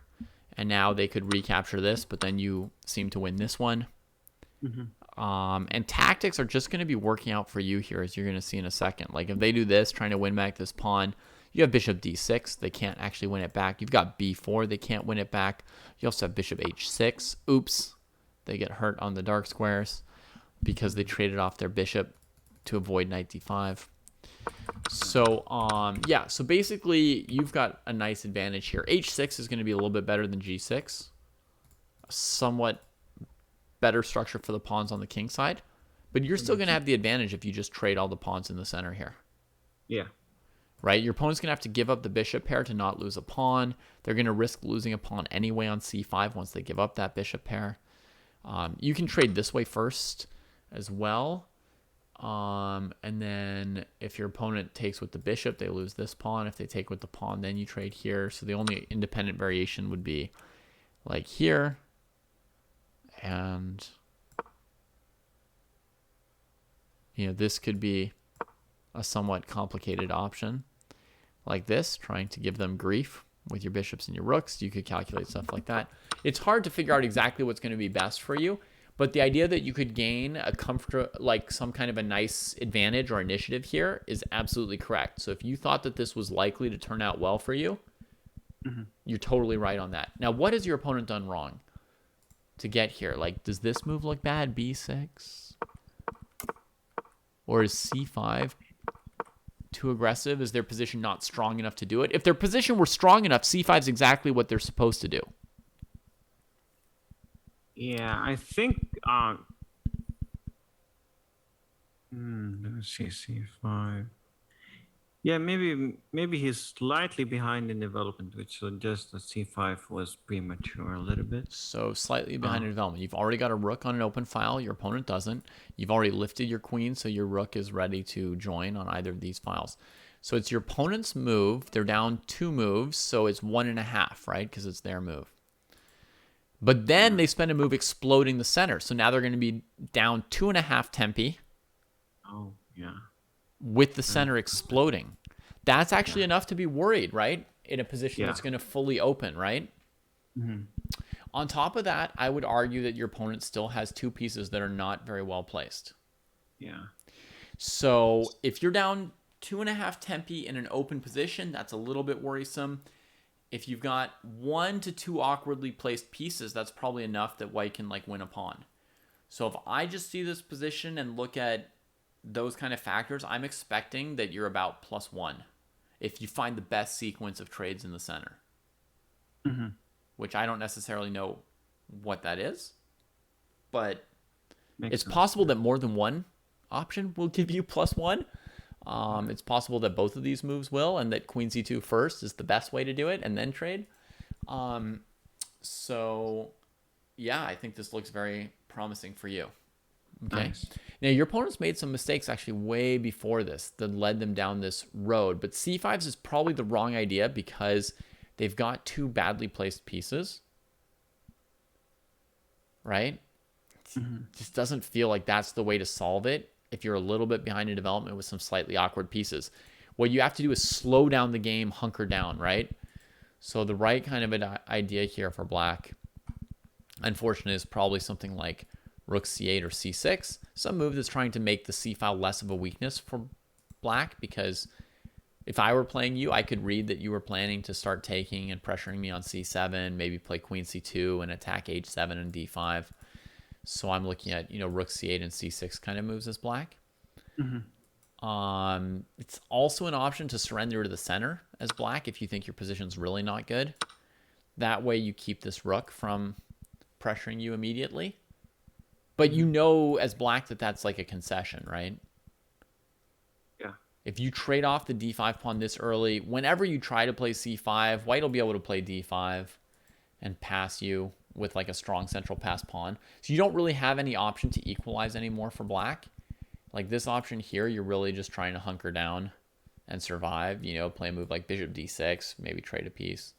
and now they could recapture this, but then you seem to win this one. And tactics are just going to be working out for you here, as you're going to see in a second. Like if they do this, trying to win back this pawn, you have bishop d6. They can't actually win it back. You've got b4. They can't win it back. You also have bishop h6. Oops. They get hurt on the dark squares because they traded off their bishop to avoid knight d5. So, yeah. So basically, you've got a nice advantage here. h6 is going to be a little bit better than g6. A somewhat better structure for the pawns on the king side. But you're still going to have the advantage if you just trade all the pawns in the center here. Yeah. Right? Your opponent's going to have to give up the bishop pair to not lose a pawn. They're going to risk losing a pawn anyway on c5 once they give up that bishop pair. You can trade this way first as well. And then if your opponent takes with the bishop, they lose this pawn. If they take with the pawn, then you trade here. So the only independent variation would be like here. And, this could be a somewhat complicated option like this, trying to give them grief with your bishops and your rooks. You could calculate stuff like that. It's hard to figure out exactly what's going to be best for you, but the idea that you could gain a like some kind of a nice advantage or initiative here is absolutely correct. So if you thought that this was likely to turn out well for you, you're totally right on that. Now, what has your opponent done wrong to get here? Like, does this move look bad? B6? Or is c5 too aggressive? Is their position not strong enough to do it? If their position were strong enough, c5 is exactly what they're supposed to do. Yeah, I think. Let's see, c5. Yeah, maybe he's slightly behind in development, which suggests that c5 was premature a little bit. So slightly behind in development. You've already got a rook on an open file. Your opponent doesn't. You've already lifted your queen, so your rook is ready to join on either of these files. So it's your opponent's move. They're down 2 moves, so it's 1.5, right? Because it's their move. But then they spend a move exploding the center. So now they're going to be down 2.5 tempi. Oh, yeah. With the center exploding. That's actually enough to be worried, right? In a position that's going to fully open, right? On top of that, I would argue that your opponent still has 2 pieces that are not very well placed. Yeah. So if you're down 2.5 tempi in an open position, that's a little bit worrisome. If you've got 1 to 2 awkwardly placed pieces, that's probably enough that white can like win a pawn. So if I just see this position and look at those kind of factors, I'm expecting that you're about +1 if you find the best sequence of trades in the center. Which I don't necessarily know what that is, but it's possible that more than one option will give you +1. It's possible that both of these moves will, and that queen c2 first is the best way to do it, and then trade. So, yeah, I think this looks very promising for you. Okay. Nice. Now, your opponent's made some mistakes actually way before this that led them down this road, but c5 is probably the wrong idea because they've got 2 badly placed pieces, right? Just doesn't feel like that's the way to solve it if you're a little bit behind in development with some slightly awkward pieces. what you have to do is slow down the game, hunker down, right? So the right kind of an idea here for black, unfortunately, is probably something like rook c8 or c6, some move that's trying to make the c file less of a weakness for black, because if I were playing you, I could read that you were planning to start taking and pressuring me on c7, maybe play queen c2 and attack h7 and d5. So I'm looking at, rook c8 and c6 kind of moves as black. It's also an option to surrender to the center as black if you think your position's really not good. That way you keep this rook from pressuring you immediately. But as black that that's like a concession, right? Yeah. If you trade off the d5 pawn this early, whenever you try to play c5, white will be able to play d5 and pass you with like a strong central pass pawn. So you don't really have any option to equalize anymore for black. Like this option here, you're really just trying to hunker down and survive, play a move like bishop d6, maybe trade a piece.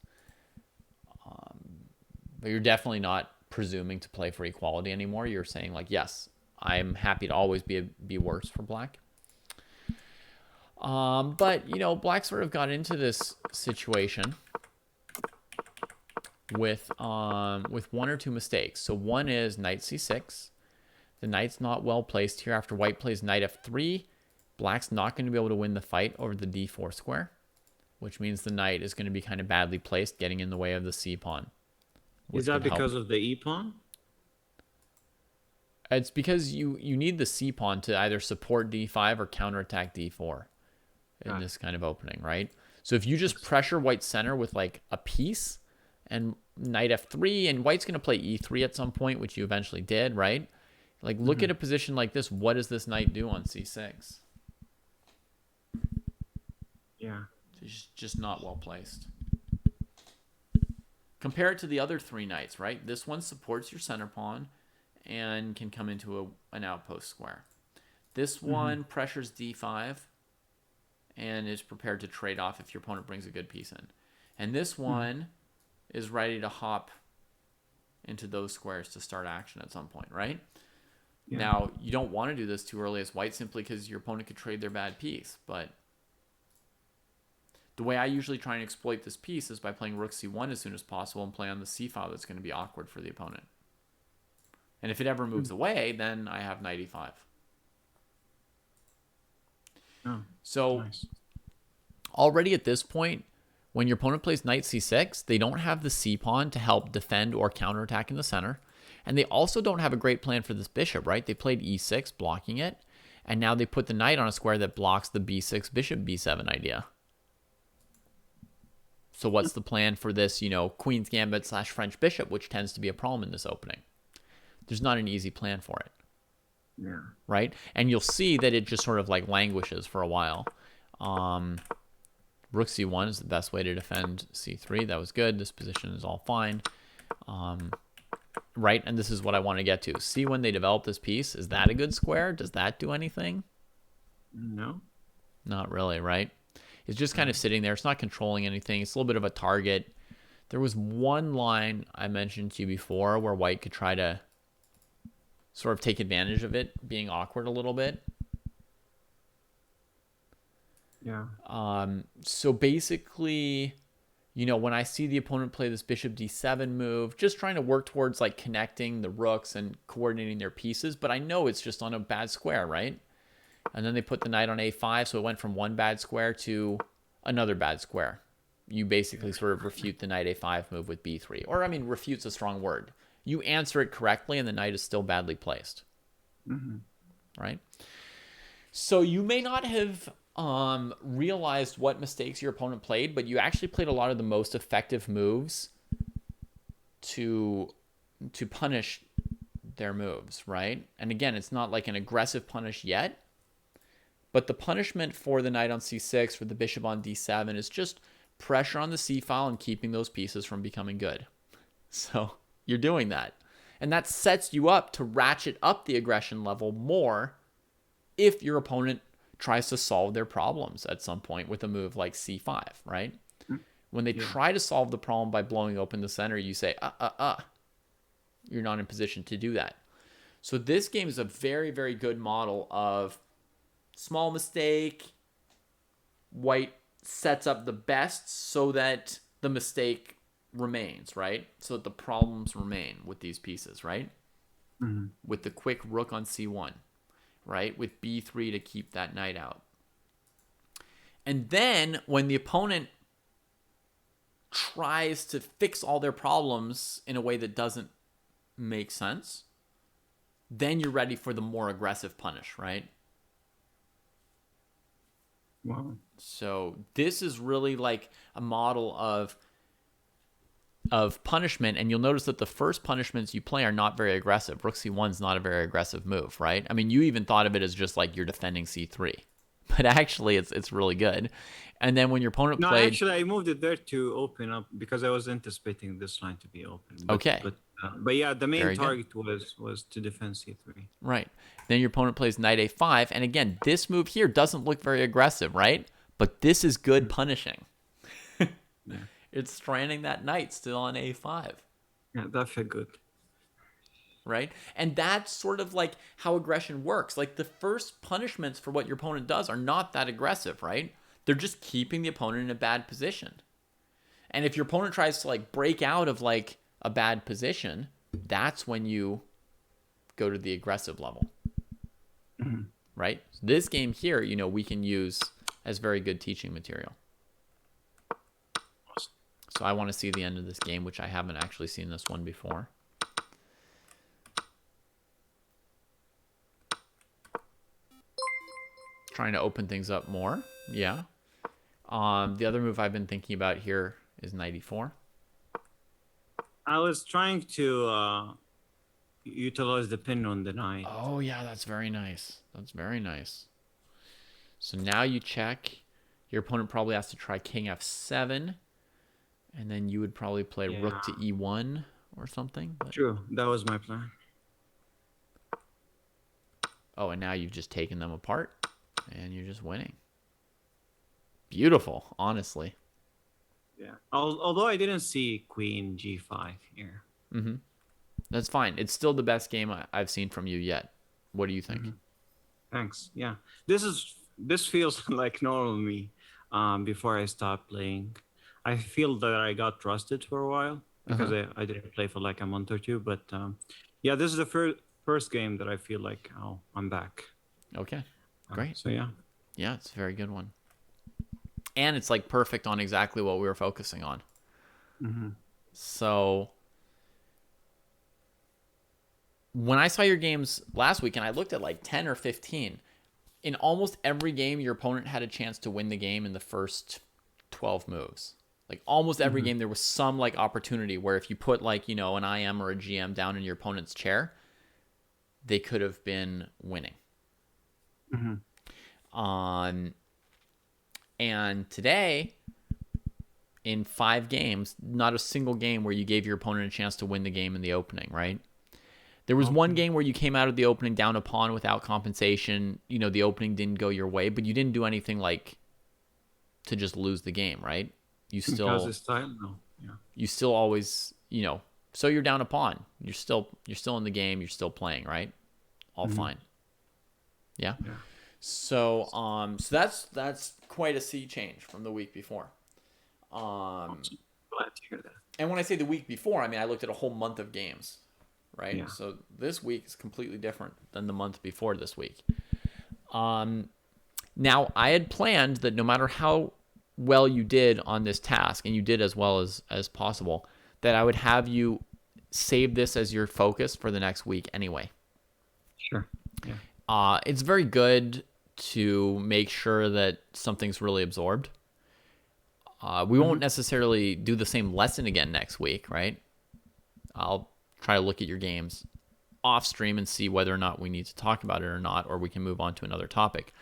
But you're definitely not presuming to play for equality anymore. You're saying like, yes, I'm happy to always be worse for black. But, black sort of got into this situation with one or two mistakes. So one is knight c6. The knight's not well placed here. After white plays knight f3, black's not going to be able to win the fight over the d4 square, which means the knight is going to be kind of badly placed, getting in the way of the c pawn. Is that because of the e pawn? It's because you need the c pawn to either support d5 or counterattack d4 in this kind of opening, right? So if you just pressure white's center with like a piece and knight f3, and white's going to play e3 at some point, which you eventually did, right? Like, look at a position like this. What does this knight do on c6? Yeah. It's just not well placed. Compare it to the other three knights, right? This one supports your center pawn and can come into an outpost square. This one pressures d5 and is prepared to trade off if your opponent brings a good piece in. And this one is ready to hop into those squares to start action at some point, right? Yeah. Now, you don't want to do this too early as white simply because your opponent could trade their bad piece. But the way I usually try and exploit this piece is by playing rook c1 as soon as possible and play on the c file that's going to be awkward for the opponent. And if it ever moves away, then I have knight e5. Oh, so nice. Already at this point, when your opponent plays knight c6, they don't have the c pawn to help defend or counterattack in the center. And they also don't have a great plan for this bishop, right? They played e6, blocking it. And now they put the knight on a square that blocks the b6, bishop b7 idea. So what's the plan for this, Queen's Gambit / French bishop, which tends to be a problem in this opening? There's not an easy plan for it. Yeah. Right? And you'll see that it just sort of like languishes for a while. Rook c1 is the best way to defend c3. That was good. This position is all fine. Right? And this is what I want to get to. See when they develop this piece, is that a good square? Does that do anything? No. Not really, right? It's just kind of sitting there. It's not controlling anything. It's a little bit of a target. There was one line I mentioned to you before where white could try to sort of take advantage of it being awkward a little bit. Yeah. So basically, when I see the opponent play this bishop d7 move, just trying to work towards like connecting the rooks and coordinating their pieces, but I know it's just on a bad square, right? And then they put the knight on a5, so it went from one bad square to another bad square. You basically sort of refute the knight a5 move with b3. Or, refute's a strong word. You answer it correctly, and the knight is still badly placed. Right? So you may not have realized what mistakes your opponent played, but you actually played a lot of the most effective moves to punish their moves, right? And again, it's not like an aggressive punish yet, but the punishment for the knight on c6, for the bishop on d7, is just pressure on the c file and keeping those pieces from becoming good. So you're doing that. And that sets you up to ratchet up the aggression level more if your opponent tries to solve their problems at some point with a move like c5, right? When they try to solve the problem by blowing open the center, you say, you're not in position to do that. So this game is a very, very good model of small mistake, white sets up the best so that the mistake remains, right? So that the problems remain with these pieces, right? Mm-hmm. With the quick rook on c1, right? With b3 to keep that knight out. And then when the opponent tries to fix all their problems in a way that doesn't make sense, then you're ready for the more aggressive punish, right? Wow. So this is really like a model of punishment, and you'll notice that the first punishments you play are not very aggressive. Rook c1 is not a very aggressive move, right? I mean, you even thought of it as just like you're defending c3, but actually it's really good. And then when your opponent No, played, actually, I moved it there to open up because I was anticipating this line to be open. Okay. But yeah, the main Very good. target was to defend c3. right, then your opponent plays knight a5, and again, this move here doesn't look very aggressive, right? But this is good punishing. Yeah. It's stranding that knight still on a5. Yeah, that felt good. Right? And that's sort of like how aggression works. Like the first punishments for what your opponent does are not that aggressive, right? They're just keeping the opponent in a bad position. And if your opponent tries to like break out of like a bad position, that's when you go to the aggressive level. Mm-hmm. Right? So this game here, you know, we can use as very good teaching material. So I want to see the end of this game, which I haven't actually seen this one before. Trying to open things up more. Yeah. The other move I've been thinking about here is knight e4. I was trying to utilize the pin on the knight. Oh, yeah, that's very nice. That's very nice. So now you check. Your opponent probably has to try king f7. And then you would probably play rook to e1 or something. But... True. That was my plan. Oh, and now you've just taken them apart. And you're just winning. Beautiful, honestly. Yeah. Although I didn't see queen g5 here. Mm-hmm. That's fine. It's still the best game I've seen from you yet. What do you think? Mm-hmm. Thanks. Yeah. This feels like normal me. Before I stopped playing, I feel that I got trusted for a while because I didn't play for like a month or two. But yeah, this is the first game that I feel like, oh, I'm back. Okay, great. So yeah. Yeah, it's a very good one. And it's like perfect on exactly what we were focusing on. Mm-hmm. So when I saw your games last week and I looked at like 10 or 15, in almost every game, your opponent had a chance to win the game in the first 12 moves. Like almost every game, there was some like opportunity where if you put like, you know, an IM or a GM down in your opponent's chair, they could have been winning. And today, in 5 games, not a single game where you gave your opponent a chance to win the game in the opening, right? There was one game where you came out of the opening down a pawn without compensation. You know, the opening didn't go your way, but you didn't do anything like to just lose the game, right? You still, you still always, you know, so you're down a pawn. You're still in the game. You're still playing, right? All fine. Yeah. So, so that's quite a sea change from the week before. Glad to hear that. And when I say the week before, I mean I looked at a whole month of games, right? Yeah. So this week is completely different than the month before this week. Now I had planned that no matter how well you did on this task, and you did as well as possible, that I would have you save this as your focus for the next week anyway. Sure. Yeah. It's very good to make sure that something's really absorbed. We won't necessarily do the same lesson again next week, right? I'll try to look at your games off stream and see whether or not we need to talk about it or not, or we can move on to another topic.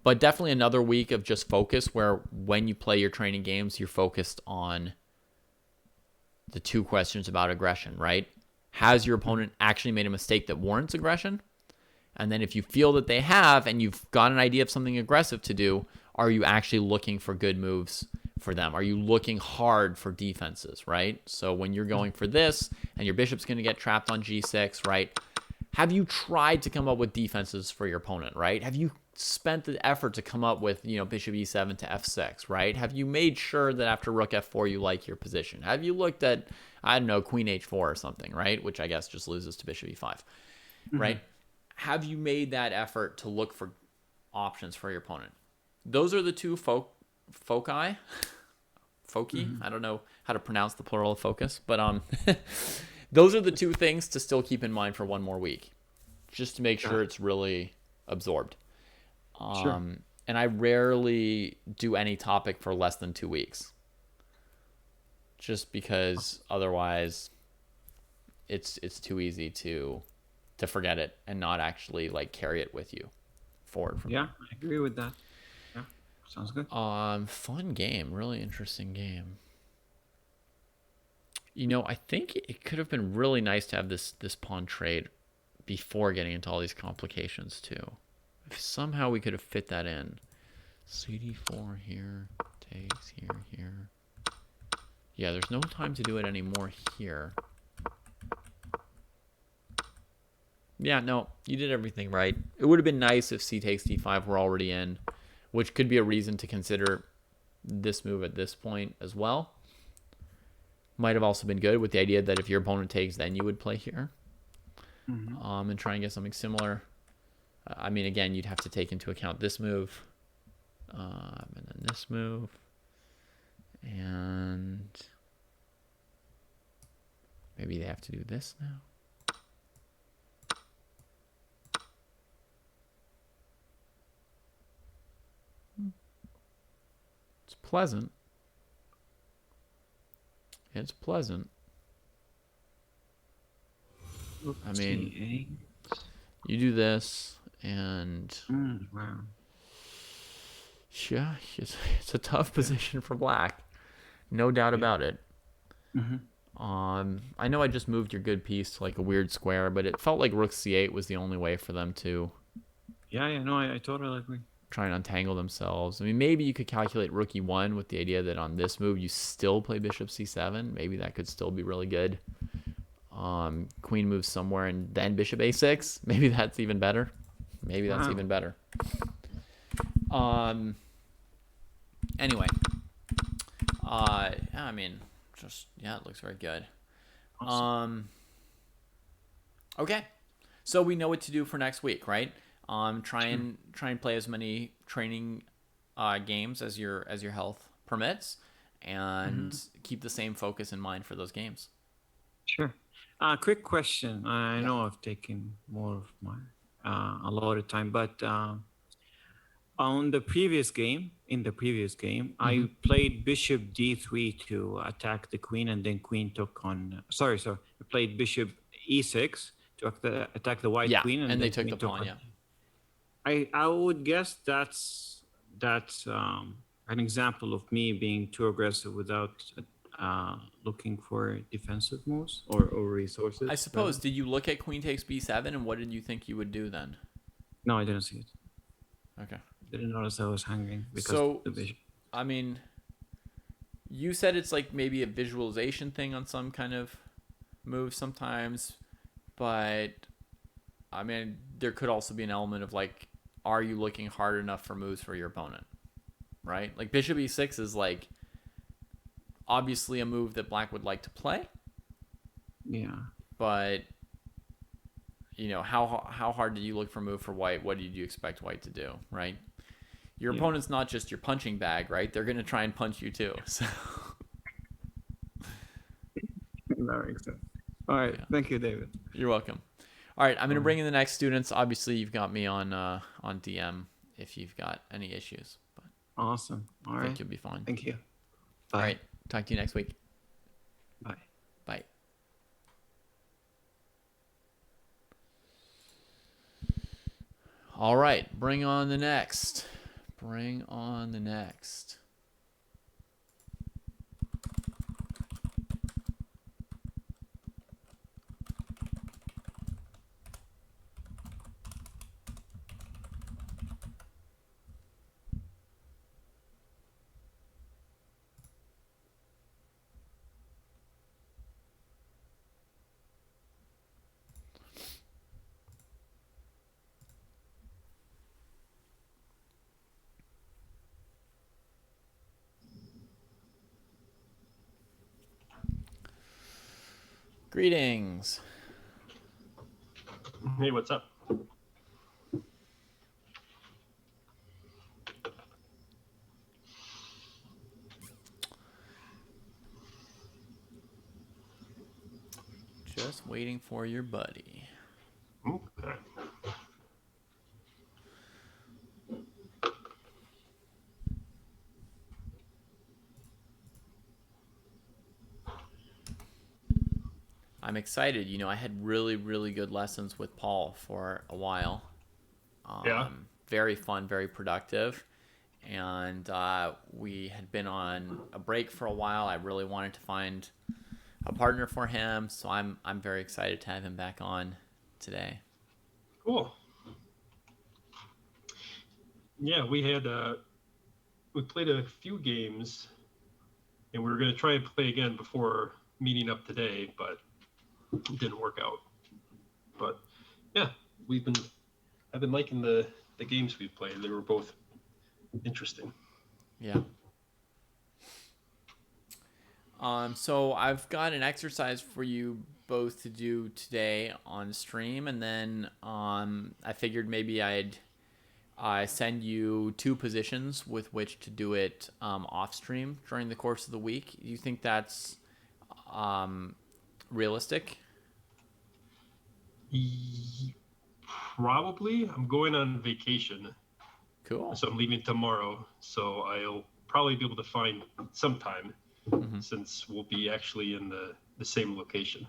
But definitely another week of just focus where when you play your training games, you're focused on the 2 questions about aggression, right? Has your opponent actually made a mistake that warrants aggression? And then if you feel that they have and you've got an idea of something aggressive to do, are you actually looking for good moves for them? Are you looking hard for defenses, right? So when you're going for this and your bishop's going to get trapped on g6, right? Have you tried to come up with defenses for your opponent, right? Have you spent the effort to come up with, bishop e7 to f6, right? Have you made sure that after rook f4 you like your position? Have you looked at, I don't know, queen h4 or something, right? Which I guess just loses to bishop e5, right? Have you made that effort to look for options for your opponent? Those are the two foci. I don't know how to pronounce the plural of focus, but those are the two things to still keep in mind for one more week, just to make sure it's really absorbed. Sure. And I rarely do any topic for less than 2 weeks, just because otherwise it's too easy to forget it and not actually like carry it with you forward from Yeah, I agree with that. Yeah, sounds good. Fun game, really interesting game. I think it could have been really nice to have this pawn trade before getting into all these complications too. If somehow we could have fit that in. CD4 here, takes here. Yeah, there's no time to do it anymore here. Yeah, no, you did everything right. It would have been nice if c takes d5 were already in, which could be a reason to consider this move at this point as well. Might have also been good with the idea that if your opponent takes, then you would play here. And try and get something similar. I mean, again, you'd have to take into account this move, and then this move, and maybe they have to do this now. It's pleasant. It's pleasant. I mean, you do this, and wow. Yeah, it's a tough position for black, no doubt about it. I know I just moved your good piece to like a weird square, but it felt like rook c8 was the only way for them to Yeah, no, I totally agree. try and untangle themselves. I mean, maybe you could calculate rook e1 with the idea that on this move you still play bishop c7. Maybe that could still be really good. Queen moves somewhere and then bishop a6. Maybe that's even better. Maybe that's even better. Anyway, I mean, just it looks very good. Awesome. Okay, so we know what to do for next week, right? Try and play as many training games as your health permits, and keep the same focus in mind for those games. Sure. Quick question. I know I've taken more of my allotted time, but in the previous game, I played bishop d3 to attack the queen, and then queen took on. Sorry. I played bishop e6 to attack the white queen, and they took the pawn. I would guess that's an example of me being too aggressive without looking for defensive moves or resources. I suppose. Did you look at queen takes b7, and what did you think you would do then? No, I didn't see it. Okay. Didn't notice I was hanging because so, the bishop. I mean, you said it's like maybe a visualization thing on some kind of move sometimes, but I mean, there could also be an element of like, are you looking hard enough for moves for your opponent, right? Like bishop e6 is like obviously a move that black would like to play. Yeah. But how hard did you look for a move for white? What did you expect white to do, right? Your opponent's not just your punching bag, right? They're going to try and punch you too. So That makes sense. All right. Thank you, David. You're welcome. All right, I'm going to bring in the next students. Obviously, you've got me on DM if you've got any issues. But awesome. All right. I think you'll be fine. Thank you. Bye. All right. Talk to you next week. Bye. Bye. All right. Bring on the next. Bring on the next. Greetings. Hey, what's up? Just waiting for your buddy. Okay. I'm excited. I had really, really good lessons with Paul for a while. Yeah. Very fun, very productive. And we had been on a break for a while. I really wanted to find a partner for him, so I'm very excited to have him back on today. Cool. Yeah, we played a few games, and we were going to try and play again before meeting up today, but it didn't work out. But yeah, I've been liking the games we've played. They were both interesting. Yeah. So I've got an exercise for you both to do today on stream, and then I figured maybe I'd send you 2 positions with which to do it off stream during the course of the week. Do you think that's realistic? Probably. I'm going on vacation, Cool. so I'm leaving tomorrow. So I'll probably be able to find some time, since we'll be actually in the same location,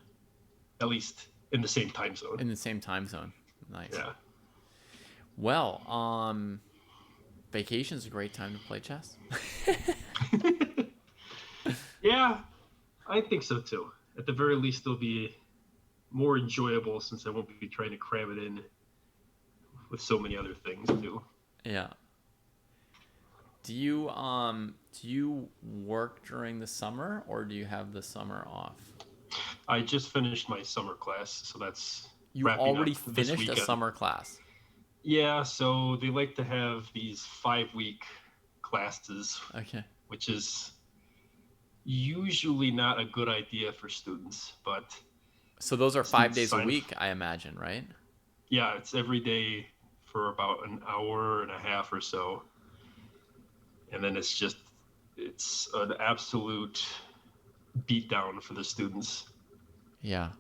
at least in the same time zone. In the same time zone. Nice. Yeah. Well, vacation's a great time to play chess. Yeah, I think so too. At the very least, it'll be more enjoyable since I won't be trying to cram it in with so many other things too. Yeah. Do you work during the summer, or do you have the summer off? I just finished my summer class, so that's You wrapping already up this finished a weekend. summer class. Yeah, so they like to have these 5-week classes, Okay. which is usually not a good idea for students, but So those are 5 Students days a sign- week, I imagine, right? yeah, it's every day for about an hour and a half or so. And then it's an absolute beatdown for the students. Yeah.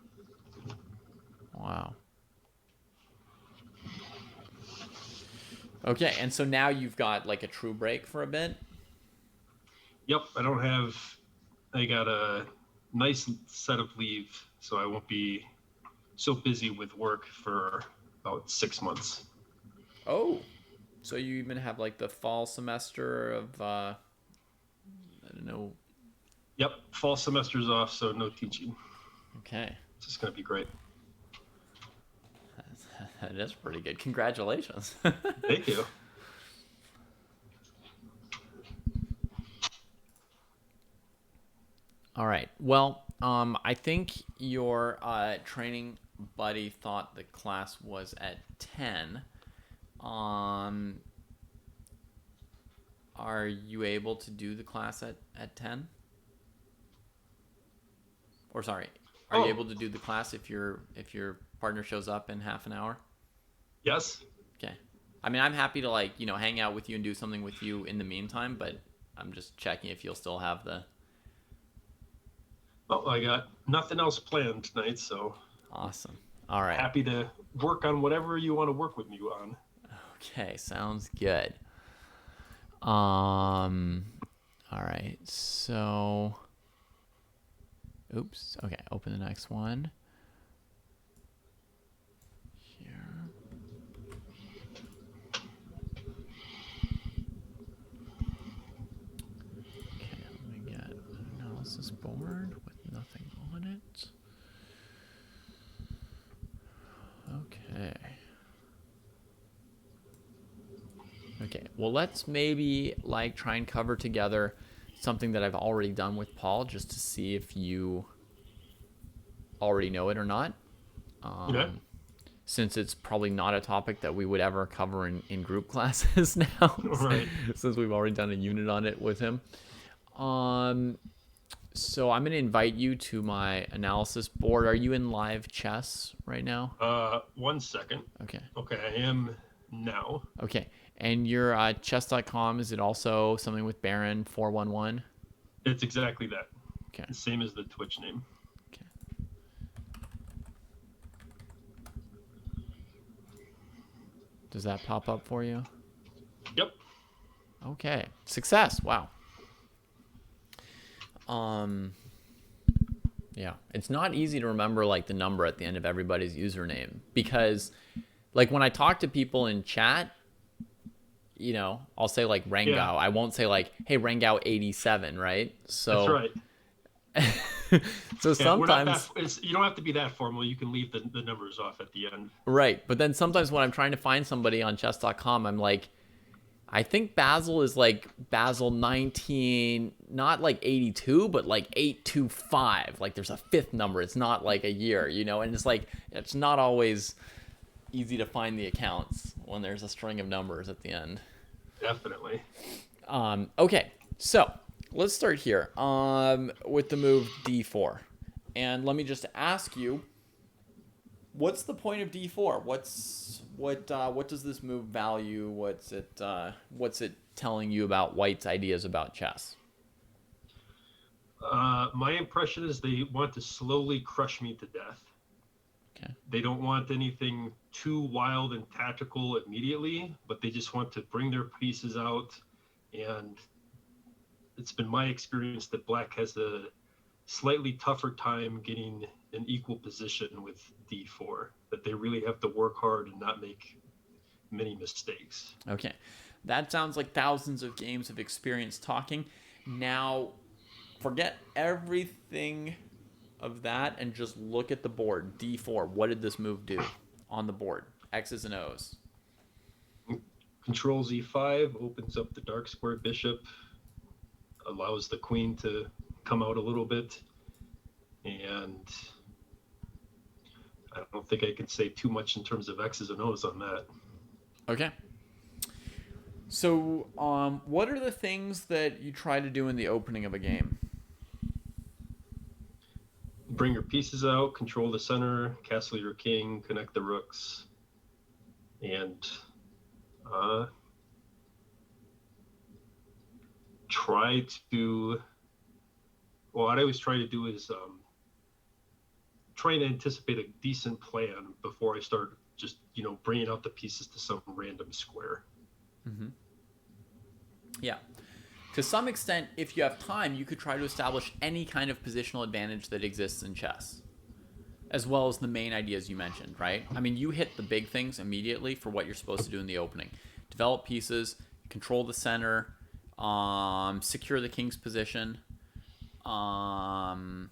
Wow. Okay, and so now you've got like a true break for a bit? Yep, I got a nice set of leave, so I won't be so busy with work for about 6 months. Oh. So you even have like the fall semester of I don't know. Yep, fall semester's off, so no teaching. Okay. It's just going to be great. That is pretty good. Congratulations. Thank you. All right. Well, I think your training buddy thought the class was at 10. Are you able to do the class at 10? Or sorry, are you Oh. able to do the class if your partner shows up in half an hour? Yes? Okay. I mean, I'm happy to hang out with you and do something with you in the meantime, but I'm just checking if you'll still have the. Oh, I got nothing else planned tonight, so Awesome. All right. happy to work on whatever you want to work with me on. Okay, sounds good. All right. So, oops. Okay, open the next one. Here. Okay, let me get an analysis board with nothing on it. Okay. Okay, well, let's maybe try and cover together something that I've already done with Paul, just to see if you already know it or not. Okay. Since it's probably not a topic that we would ever cover in group classes now, Right. since we've already done a unit on it with him. So I'm going to invite you to my analysis board. Are you in live chess right now? 1 second. Okay. Okay, I am now. Okay. And your chess.com, is it also something with Baron 411? It's exactly that. Okay. The same as the Twitch name. Okay. Does that pop up for you? Yep. Okay. Success. Wow. Yeah, it's not easy to remember like the number at the end of everybody's username, because like when I talk to people in chat, you know, I'll say like Rangao. Yeah. I won't say like, hey, Rangao 87, right? So That's right. so Yeah, we're not sometimes you don't have to be that formal. You can leave the numbers off at the end. right, but then sometimes when I'm trying to find somebody on chess.com, I'm like, I think Basil is like Basil 19, not like 82, but like 825. Like there's a fifth number. It's not like a year, you know, and it's like, it's not always easy to find the accounts when there's a string of numbers at the end. Definitely. Okay, so let's start here with the move d4. And let me just ask you, what's the point of d4? What does this move value? What's it telling you about White's ideas about chess? My impression is they want to slowly crush me to death. Okay. They don't want anything too wild and tactical immediately, but they just want to bring their pieces out. And it's been my experience that Black has a slightly tougher time getting an equal position with d4, that they really have to work hard and not make many mistakes. Okay. That sounds like thousands of games of experience talking. Now, forget everything of that and just look at the board. d4, what did this move do on the board? X's and O's. Control z5 opens up the dark square bishop, allows the queen to come out a little bit, and I don't think I can say too much in terms of X's and O's on that. Okay. So, what are the things that you try to do in the opening of a game? Bring your pieces out, control the center, castle your king, connect the rooks, and try to, well, what I always try to do is try to anticipate a decent plan before I start just, bringing out the pieces to some random square. Mm-hmm. Yeah. To some extent, if you have time, you could try to establish any kind of positional advantage that exists in chess, as well as the main ideas you mentioned, right? I mean, you hit the big things immediately for what you're supposed to do in the opening. Develop pieces, control the center, secure the king's position, and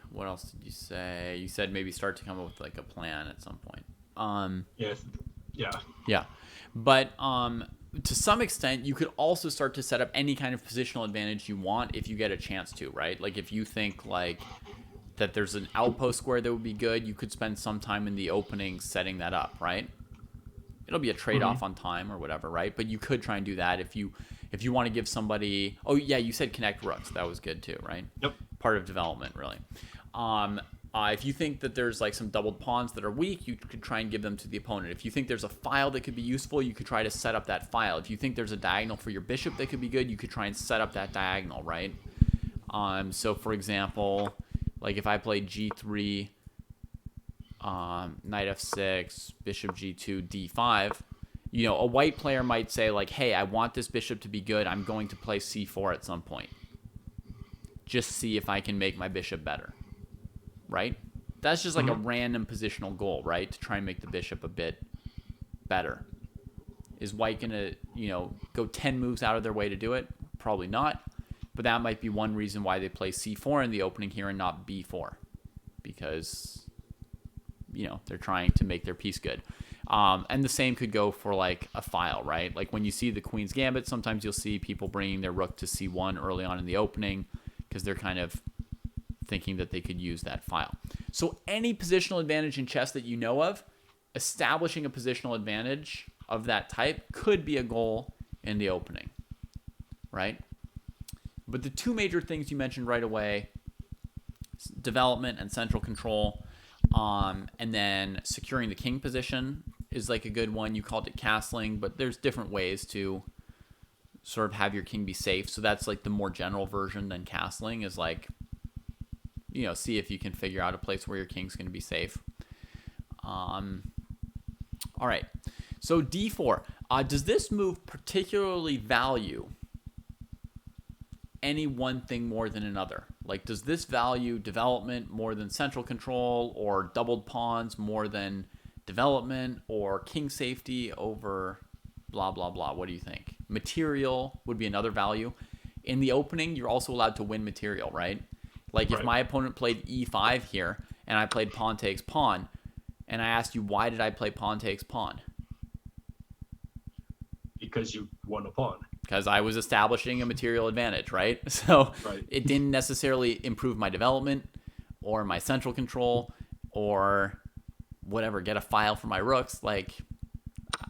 what else did you say? You said maybe start to come up with like a plan at some point. Yes. Yeah. Yeah. But to some extent, you could also start to set up any kind of positional advantage you want if you get a chance to, right? Like if you think like that there's an outpost square that would be good, you could spend some time in the opening setting that up, right? It'll be a trade-off on time or whatever, right? But you could try and do that if you want to give somebody. Oh yeah, you said connect rooks. That was good too, right? Yep. Part of development, really. If you think that there's like some doubled pawns that are weak, you could try and give them to the opponent. If you think there's a file that could be useful, you could try to set up that file. If you think there's a diagonal for your bishop that could be good, you could try and set up that diagonal, right? So for example, like if I played g3, knight f6, bishop g2, d5, a white player might say like, hey, I want this bishop to be good. I'm going to play c4 at some point. Just see if I can make my bishop better. Right? That's just like a random positional goal, right? To try and make the bishop a bit better. Is White going to, go 10 moves out of their way to do it? Probably not. But that might be one reason why they play c4 in the opening here and not b4. Because, they're trying to make their piece good. And the same could go for like a file, right? Like when you see the Queen's Gambit, sometimes you'll see people bringing their rook to c1 early on in the opening because they're kind of thinking that they could use that file. So any positional advantage in chess that you know of, establishing a positional advantage of that type could be a goal in the opening. right? But the two major things you mentioned right away, development and central control, and then securing the king position is like a good one. You called it castling, but there's different ways to sort of have your king be safe. So that's like the more general version than castling is like, see if you can figure out a place where your king's going to be safe. All right. So d4. Does this move particularly value any one thing more than another? Like, does this value development more than central control, or doubled pawns more than development, or king safety over blah, blah, blah? What do you think? Material would be another value. In the opening, you're also allowed to win material, right? Like, if my opponent played e5 here, and I played pawn takes pawn, and I asked you, why did I play pawn takes pawn? Because you won a pawn. Because I was establishing a material advantage, right? So it didn't necessarily improve my development or my central control or whatever, get a file for my rooks. Like,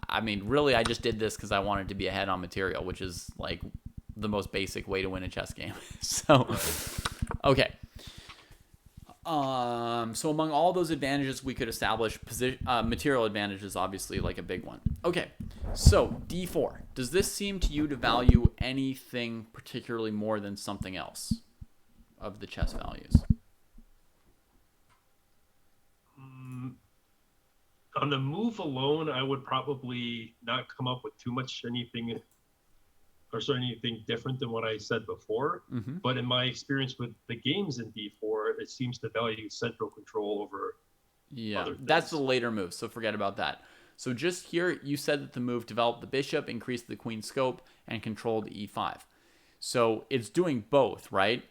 I mean, really, I just did this because I wanted to be ahead on material, which is like the most basic way to win a chess game. So, okay. So among all those advantages we could establish, material advantage is obviously like a big one. Okay, so d4. Does this seem to you to value anything particularly more than something else of the chess values? On the move alone, I would probably not come up with too much anything different than what I said before. Mm-hmm. But in my experience with the games in d4, it seems to value central control over other things. That's the later move, so forget about that. So just here, you said that the move developed the bishop, increased the queen's scope, and controlled e5. So it's doing both, right?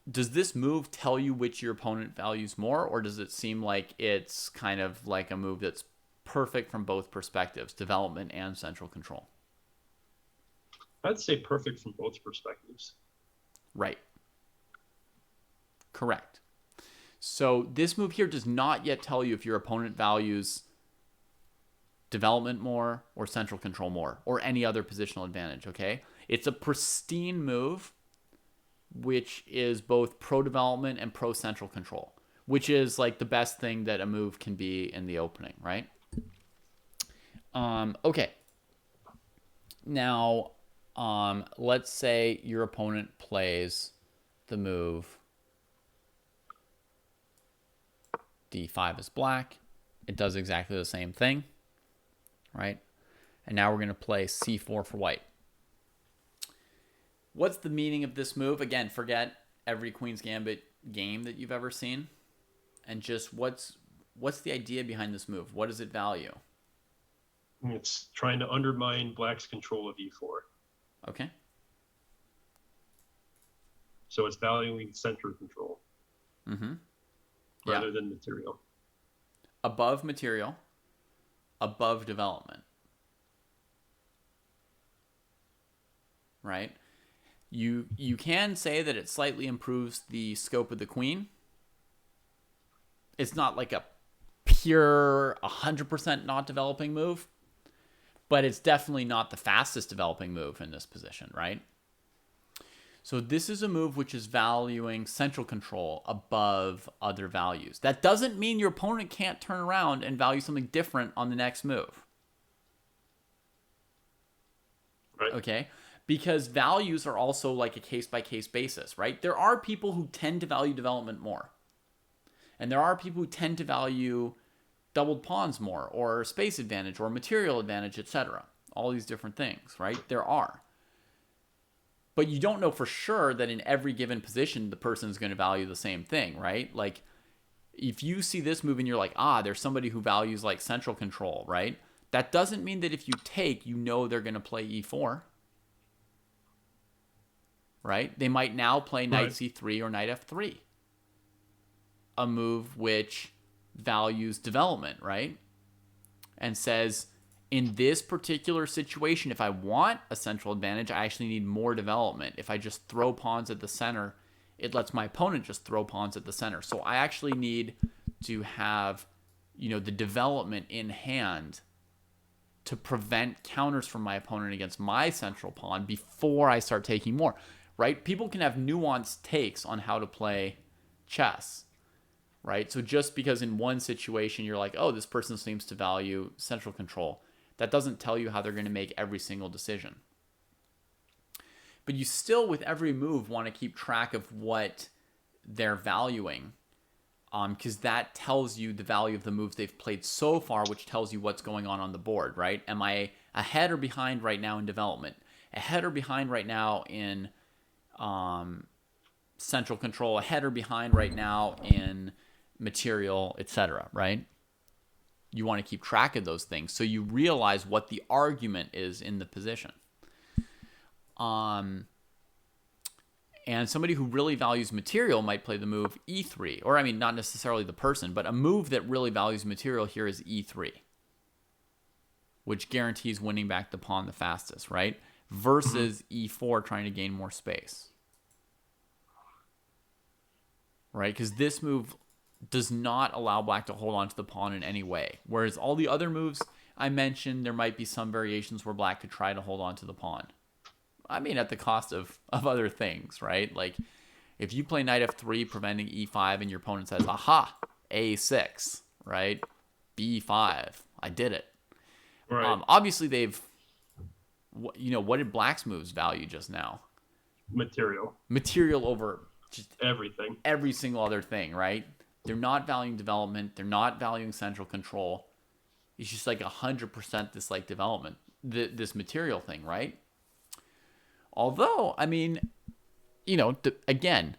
Does this move tell you which your opponent values more, or does it seem like it's kind of like a move that's perfect from both perspectives, development and central control? I'd say perfect from both perspectives. Right. Correct. So this move here does not yet tell you if your opponent values development more or central control more or any other positional advantage, okay? It's a pristine move which is both pro-development and pro-central control, which is like the best thing that a move can be in the opening, right? Okay. Now, let's say your opponent plays the move d5 is black. It does exactly the same thing, right? And now we're going to play c4 for white. What's the meaning of this move? Again, forget every Queen's Gambit game that you've ever seen. And just what's the idea behind this move? What does it value? It's trying to undermine black's control of e4. Okay. So it's valuing central control rather than material. Above material, above development. Right? You can say that it slightly improves the scope of the queen. It's not like a pure 100% not developing move, but it's definitely not the fastest developing move in this position, right? So this is a move which is valuing central control above other values. That doesn't mean your opponent can't turn around and value something different on the next move. Right. Okay? Because values are also like a case-by-case basis, right? There are people who tend to value development more. And there are people who tend to value doubled pawns more, or space advantage, or material advantage, etc. All these different things, right? There are. But you don't know for sure that in every given position, the person's going to value the same thing, right? Like, if you see this move and you're like, there's somebody who values like central control, right? That doesn't mean that if you take, you know they're going to play e4. Right? They might now play knight c3 or knight f3. A move which values development, right? And says, in this particular situation, if I want a central advantage, I actually need more development. If I just throw pawns at the center, it lets my opponent just throw pawns at the center. So I actually need to have, the development in hand to prevent counters from my opponent against my central pawn before I start taking more, right? People can have nuanced takes on how to play chess, right? So just because in one situation you're like, oh, this person seems to value central control, that doesn't tell you how they're going to make every single decision. But you still, with every move, want to keep track of what they're valuing, because that tells you the value of the moves they've played so far, which tells you what's going on the board, right? Am I ahead or behind right now in development? Ahead or behind right now in central control? Ahead or behind right now in material, etc., right? You want to keep track of those things so you realize what the argument is in the position. And somebody who really values material might play the move e3, or I mean, not necessarily the person, but a move that really values material here is e3, which guarantees winning back the pawn the fastest, right? Versus e4, trying to gain more space, right? Because this move does not allow black to hold on to the pawn in any way. Whereas all the other moves I mentioned, there might be some variations where black could try to hold on to the pawn. I mean, at the cost of other things, right? Like, if you play knight f3, preventing e5, and your opponent says, aha, a6, right? b5, I did it. Right. Obviously, they've, what did black's moves value just now? Material over just Everything. every single other thing, right? They're not valuing development. They're not valuing central control. It's just like 100% this like development, this material thing, right? Although, I mean, again,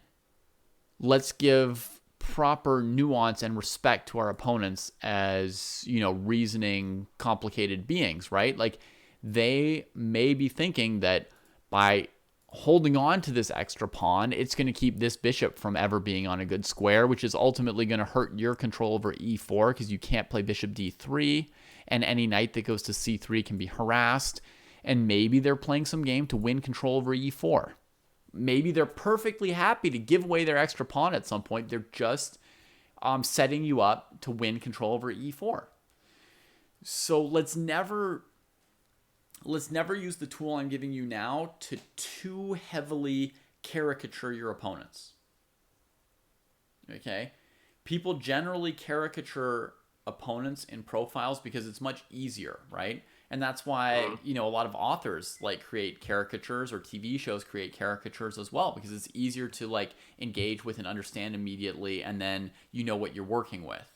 let's give proper nuance and respect to our opponents as, reasoning, complicated beings, right? Like, they may be thinking that by holding on to this extra pawn, it's going to keep this bishop from ever being on a good square, which is ultimately going to hurt your control over e4 because you can't play bishop d3, and any knight that goes to c3 can be harassed. And maybe they're playing some game to win control over e4. Maybe they're perfectly happy to give away their extra pawn at some point. They're just setting you up to win control over e4. So let's never use the tool I'm giving you now to too heavily caricature your opponents. Okay? People generally caricature opponents in profiles because it's much easier, right? And that's why, a lot of authors like create caricatures, or TV shows create caricatures as well, because it's easier to like engage with and understand immediately, and then you know what you're working with.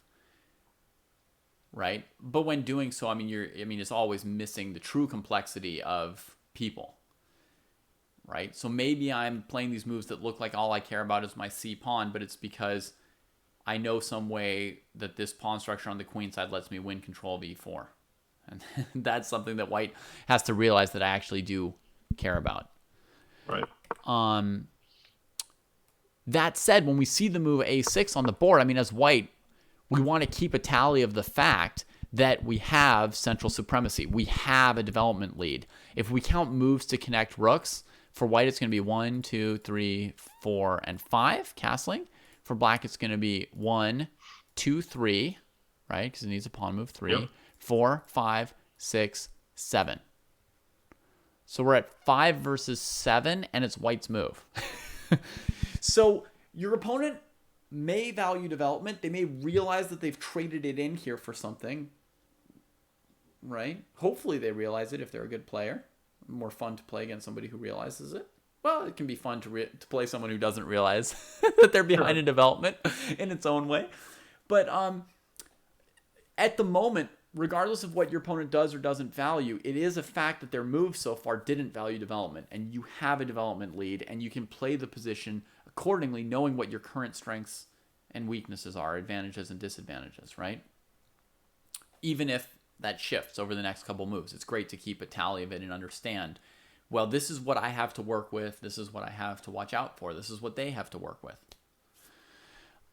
Right? But when doing so, it's always missing the true complexity of people. Right? So maybe I'm playing these moves that look like all I care about is my C pawn, but it's because I know some way that this pawn structure on the queen side lets me win control of e4. And that's something that white has to realize that I actually do care about. Right. That said, when we see the move a6 on the board, as white, we want to keep a tally of the fact that we have central supremacy. We have a development lead. If we count moves to connect rooks, for white it's going to be 1, 2, 3, 4, and 5, castling. For black it's going to be 1, 2, 3, right? Because it needs a pawn move 3. Yep. 4, 5, 6, 7. So we're at 5 versus 7, and it's white's move. So your opponent may value development. They may realize that they've traded it in here for something, right? Hopefully they realize it if they're a good player. More fun to play against somebody who realizes it. Well, it can be fun to play someone who doesn't realize that they're behind in development in its own way. But at the moment, regardless of what your opponent does or doesn't value, it is a fact that their moves so far didn't value development, and you have a development lead, and you can play the position accordingly, knowing what your current strengths and weaknesses are, advantages and disadvantages, right? Even if that shifts over the next couple moves, it's great to keep a tally of it and understand, well, this is what I have to work with, this is what I have to watch out for, this is what they have to work with.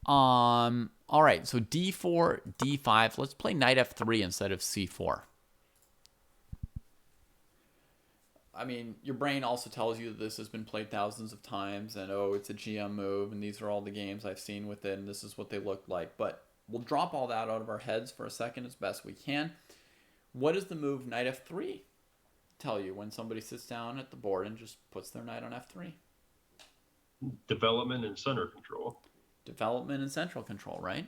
All right, so d4, d5. Let's play knight f3 instead of c4. Your brain also tells you that this has been played thousands of times, and it's a GM move, and these are all the games I've seen with it, and this is what they look like. But we'll drop all that out of our heads for a second as best we can. What does the move knight f3 tell you when somebody sits down at the board and just puts their knight on f3? Development and center control. Development and central control, right?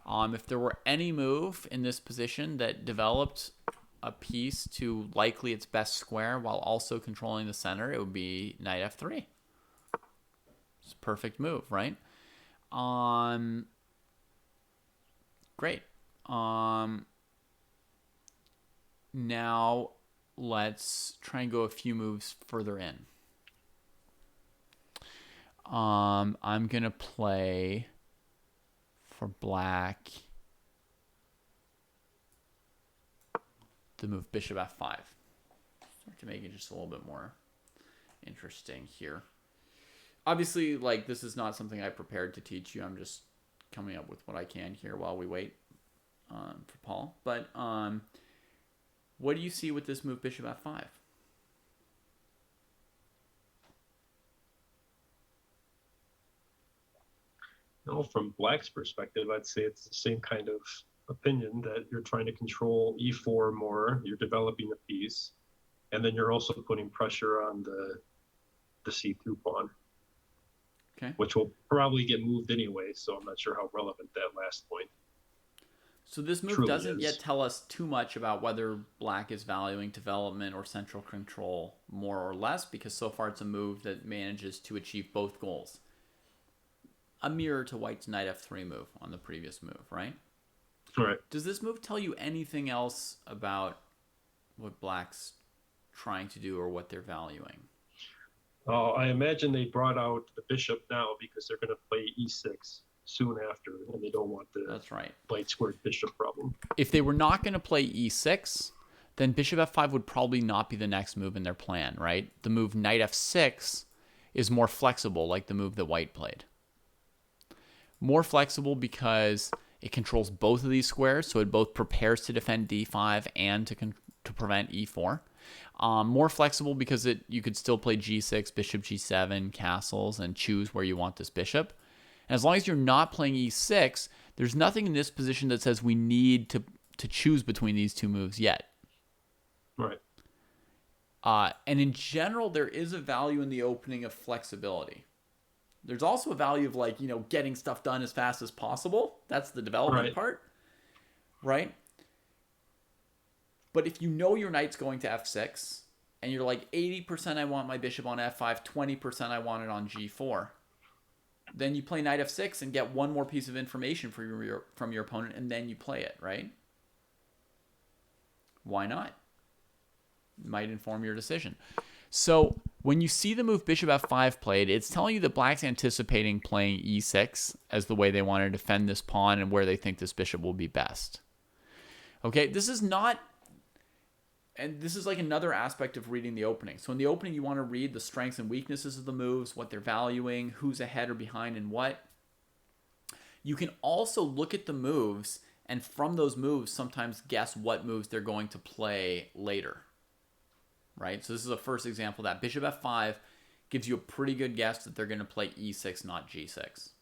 If there were any move in this position that developed a piece to likely its best square while also controlling the center, it would be knight f3. It's a perfect move, right? Great. Now let's try and go a few moves further in. I'm gonna play for black the move bishop f5. Start to make it just a little bit more interesting here. Obviously, like, this is not something I prepared to teach you. I'm just coming up with what I can here while we wait for Paul. But what do you see with this move bishop f5? Well, from black's perspective, I'd say it's the same kind of opinion that you're trying to control e4 more. You're developing a piece, and then you're also putting pressure on the c2 pawn, Okay. which will probably get moved anyway. So I'm not sure how relevant that last point. So this move Truly doesn't is. yet tell us too much about whether black is valuing development or central control more or less, because so far it's a move that manages to achieve both goals. A mirror to white's knight f3 move on the previous move, right? All right. Does this move tell you anything else about what black's trying to do or what they're valuing? I imagine they brought out the bishop now because they're going to play e6 soon after, and they don't want the That's right. light squared bishop problem. If they were not going to play e6, then bishop f5 would probably not be the next move in their plan, right? The move knight f6 is more flexible, like the move that white played. More flexible because it controls both of these squares, so it both prepares to defend d5 and to prevent e4. More flexible because you could still play g6, bishop g7, castles, and choose where you want this bishop. And as long as you're not playing e6, there's nothing in this position that says we need to choose between these two moves yet. Right. And in general, there is a value in the opening of flexibility. There's also a value of, like, getting stuff done as fast as possible. That's the development part, right? But if you know your knight's going to f6, and you're like, 80% I want my bishop on f5, 20% I want it on g4, then you play knight f6 and get one more piece of information from your opponent, and then you play it, right? Why not? It might inform your decision. So when you see the move bishop f5 played, it's telling you that black's anticipating playing e6 as the way they want to defend this pawn and where they think this bishop will be best. Okay, this is not... And this is like another aspect of reading the opening. So in the opening, you want to read the strengths and weaknesses of the moves, what they're valuing, who's ahead or behind and what. You can also look at the moves, and from those moves, sometimes guess what moves they're going to play later. Right? So this is a first example of that. Bishop f5 gives you a pretty good guess that they're going to play e6, not g6.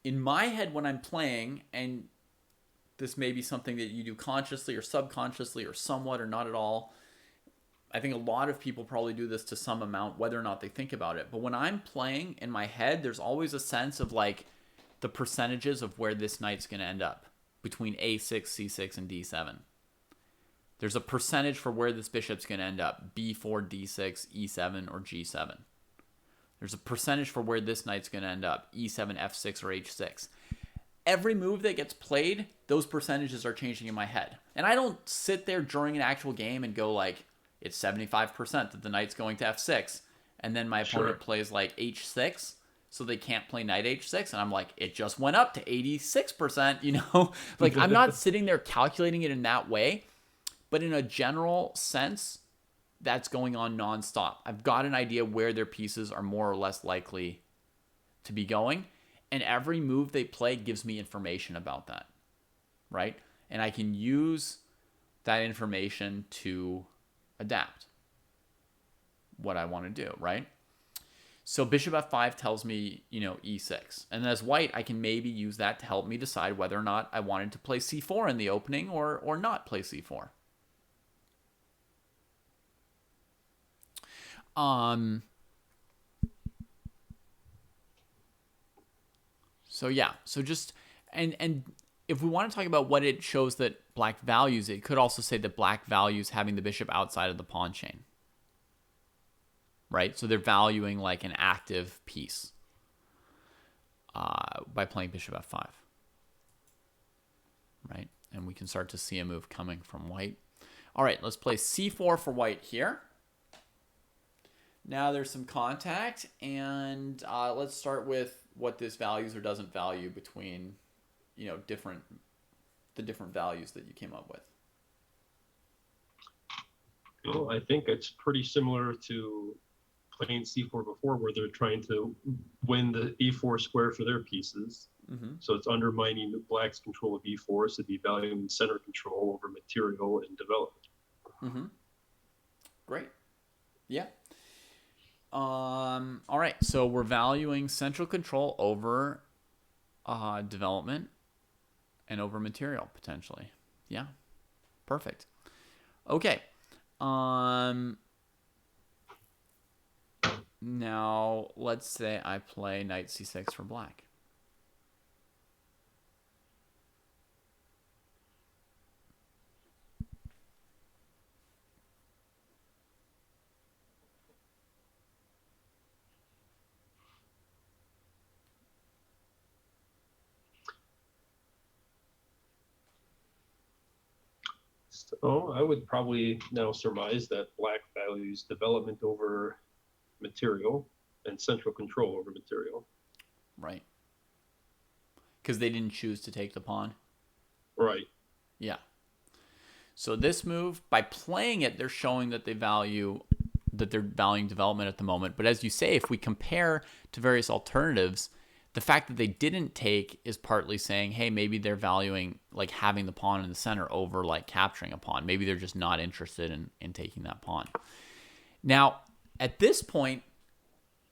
In my head, when I'm playing, and this may be something that you do consciously or subconsciously or somewhat or not at all. I think a lot of people probably do this to some amount, whether or not they think about it. But when I'm playing in my head, there's always a sense of, like, the percentages of where this knight's going to end up between a6, c6, and d7. There's a percentage for where this bishop's going to end up, b4, d6, e7, or g7. There's a percentage for where this knight's going to end up, e7, f6, or h6. Every move that gets played, those percentages are changing in my head. And I don't sit there during an actual game and go, like, it's 75% that the knight's going to f6. And then my opponent plays, like, h6, so they can't play knight h6. And I'm like, it just went up to 86%, Like, I'm not sitting there calculating it in that way. But in a general sense, that's going on nonstop. I've got an idea where their pieces are more or less likely to be going. And every move they play gives me information about that, right? And I can use that information to adapt what I want to do, right? So bishop f5 tells me, e6. And as white, I can maybe use that to help me decide whether or not I wanted to play c4 in the opening or not play c4. So yeah, so just and if we want to talk about what it shows that black values, it could also say that black values having the bishop outside of the pawn chain. Right? So they're valuing like an active piece by playing bishop f5. Right? And we can start to see a move coming from white. All right, let's play c4 for white here. Now there's some contact, and let's start with what this values or doesn't value between, the different values that you came up with. Well, I think it's pretty similar to playing c4 before, where they're trying to win the e4 square for their pieces. Mm-hmm. So it's undermining the black's control of e4, so devaluing center control over material and development. Mm-hmm. Great. Yeah. All right. So we're valuing central control over development and over material potentially. Yeah. Perfect. Okay. Now let's say I play knight c6 for black. So I would probably now surmise that black values development over material and central control over material. Right. Because they didn't choose to take the pawn. Right. Yeah. So this move, by playing it, they're showing that they're valuing development at the moment. But as you say, if we compare to various alternatives, the fact that they didn't take is partly saying, hey, maybe they're valuing like having the pawn in the center over like capturing a pawn. Maybe they're just not interested in taking that pawn. Now, at this point,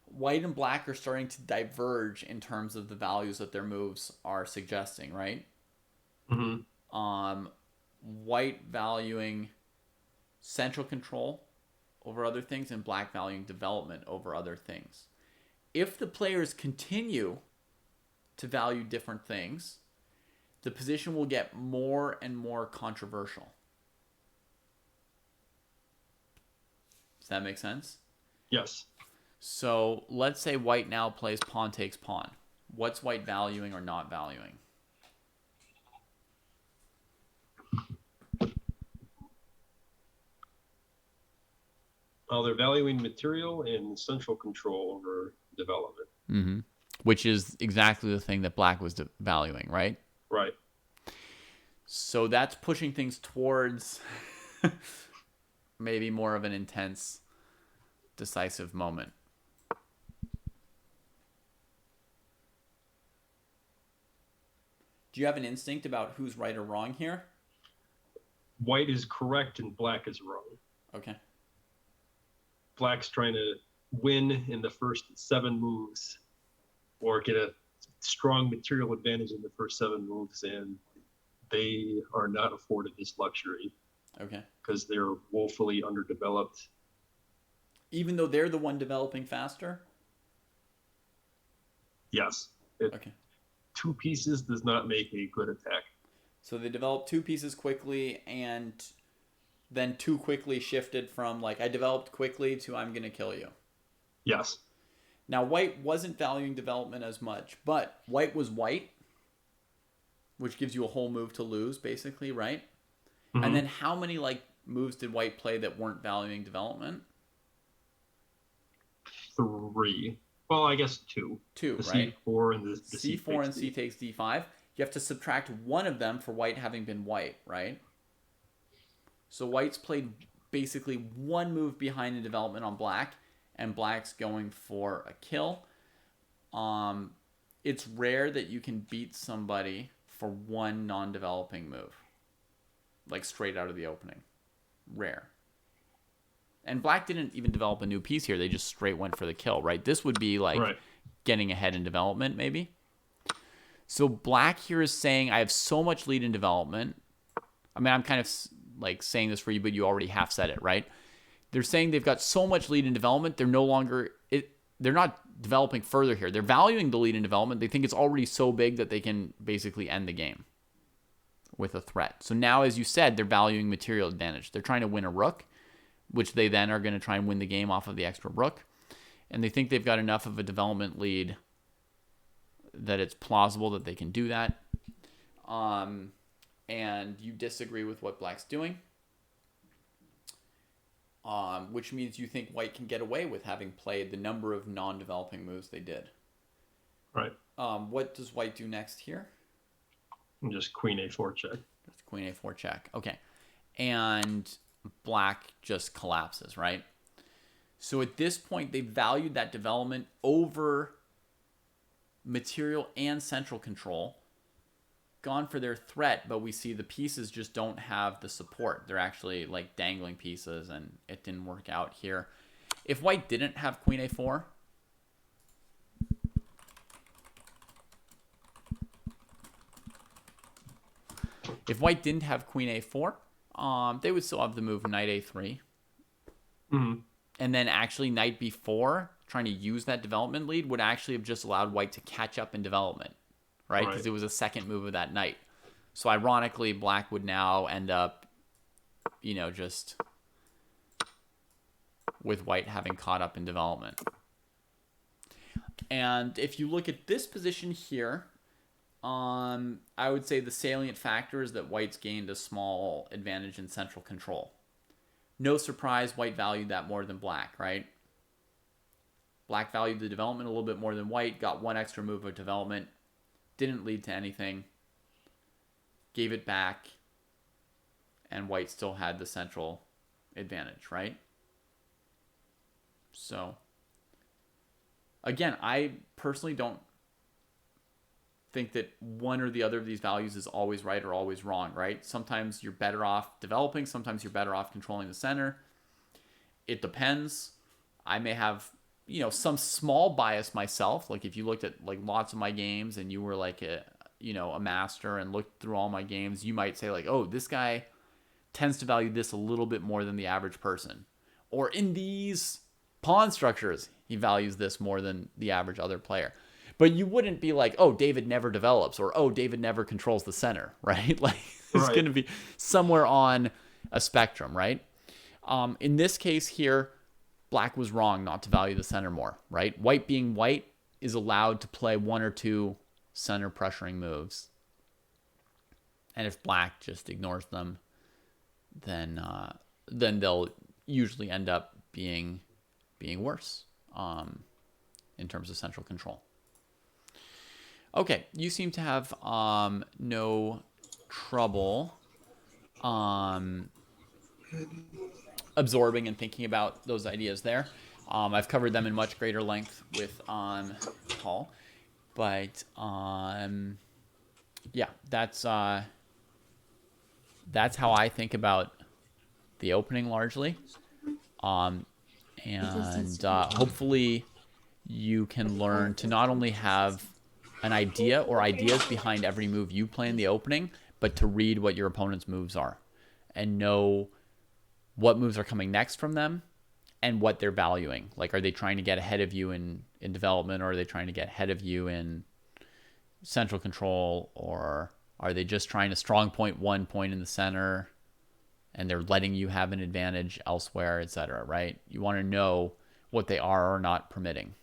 white and black are starting to diverge in terms of the values that their moves are suggesting, right? Mm-hmm. White valuing central control over other things and black valuing development over other things. If the players continue to value different things, the position will get more and more controversial. Does that make sense? Yes. So let's say white now plays pawn takes pawn. What's white valuing or not valuing? Well, they're valuing material and central control over development. Mm-hmm. Which is exactly the thing that black was valuing, right? Right. So that's pushing things towards maybe more of an intense, decisive moment. Do you have an instinct about who's right or wrong here? White is correct and black is wrong. Okay. Black's trying to win in the first 7 moves or get a strong material advantage in the first 7 moves, and they are not afforded this luxury. Okay. Because they're woefully underdeveloped. Even though they're the one developing faster? Yes. Okay. 2 pieces does not make a good attack. So they developed 2 pieces quickly, and then too quickly shifted from like I developed quickly to I'm going to kill you. Yes. Now white wasn't valuing development as much, but white was white, which gives you a whole move to lose basically, right? Mm-hmm. And then how many like moves did white play that weren't valuing development? 3. Well, I guess 2. 2, the right? C4 and the C4 and C takes D5. You have to subtract one of them for white having been white, right? So white's played basically one move behind in development on black, and black's going for a kill. It's rare that you can beat somebody for one non-developing move, like straight out of the opening. Rare. And black didn't even develop a new piece here. They just straight went for the kill, right? This would be like Right. getting ahead in development, maybe. So black here is saying, I have so much lead in development. I mean, I'm kind of like saying this for you, but you already half said it, right? They're saying they've got so much lead in development, they're no longer they're not developing further here. They're valuing the lead in development. They think it's already so big that they can basically end the game with a threat. So now, as you said, they're valuing material advantage. They're trying to win a rook, which they then are going to try and win the game off of the extra rook. And they think they've got enough of a development lead that it's plausible that they can do that. And you disagree with what black's doing. Which means you think white can get away with having played the number of non-developing moves they did. Right. What does white do next here? And just queen a4 check. That's queen a4 check. Okay. And black just collapses, right? So at this point, they valued that development over material and central control. Gone for their threat, but we see the pieces just don't have the support. They're actually like dangling pieces, and it didn't work out here. If white didn't have queen a4, they would still have the move knight a3. Mm-hmm. And then actually knight b4, trying to use that development lead, would actually have just allowed white to catch up in development, right? Because it was a second move of that knight. So ironically, black would now end up, just with white having caught up in development. And if you look at this position here, I would say the salient factor is that white's gained a small advantage in central control. No surprise, white valued that more than black, right? Black valued the development a little bit more than white, got one extra move of development, didn't lead to anything, gave it back, and white still had the central advantage, right? So, again, I personally don't think that one or the other of these values is always right or always wrong, right? Sometimes you're better off developing, sometimes you're better off controlling the center. It depends. I may have, some small bias myself. Like if you looked at like lots of my games and you were like a master and looked through all my games, you might say like, oh, this guy tends to value this a little bit more than the average person. Or in these pawn structures, he values this more than the average other player. But you wouldn't be like, oh, David never develops, or oh, David never controls the center, right? Like it's going to be somewhere on a spectrum, right? In this case here, black was wrong not to value the center more, right? White being white is allowed to play one or two center pressuring moves. And if black just ignores them, then they'll usually end up being worse in terms of central control. Okay, you seem to have no trouble absorbing and thinking about those ideas there. I've covered them in much greater length with Paul, but yeah, that's how I think about the opening largely, and hopefully you can learn to not only have an idea or ideas behind every move you play in the opening, but to read what your opponent's moves are and know what moves are coming next from them and what they're valuing. Like, are they trying to get ahead of you in development, or are they trying to get ahead of you in central control, or are they just trying to strong point one point in the center and they're letting you have an advantage elsewhere, etc., right? You want to know what they are or not permitting.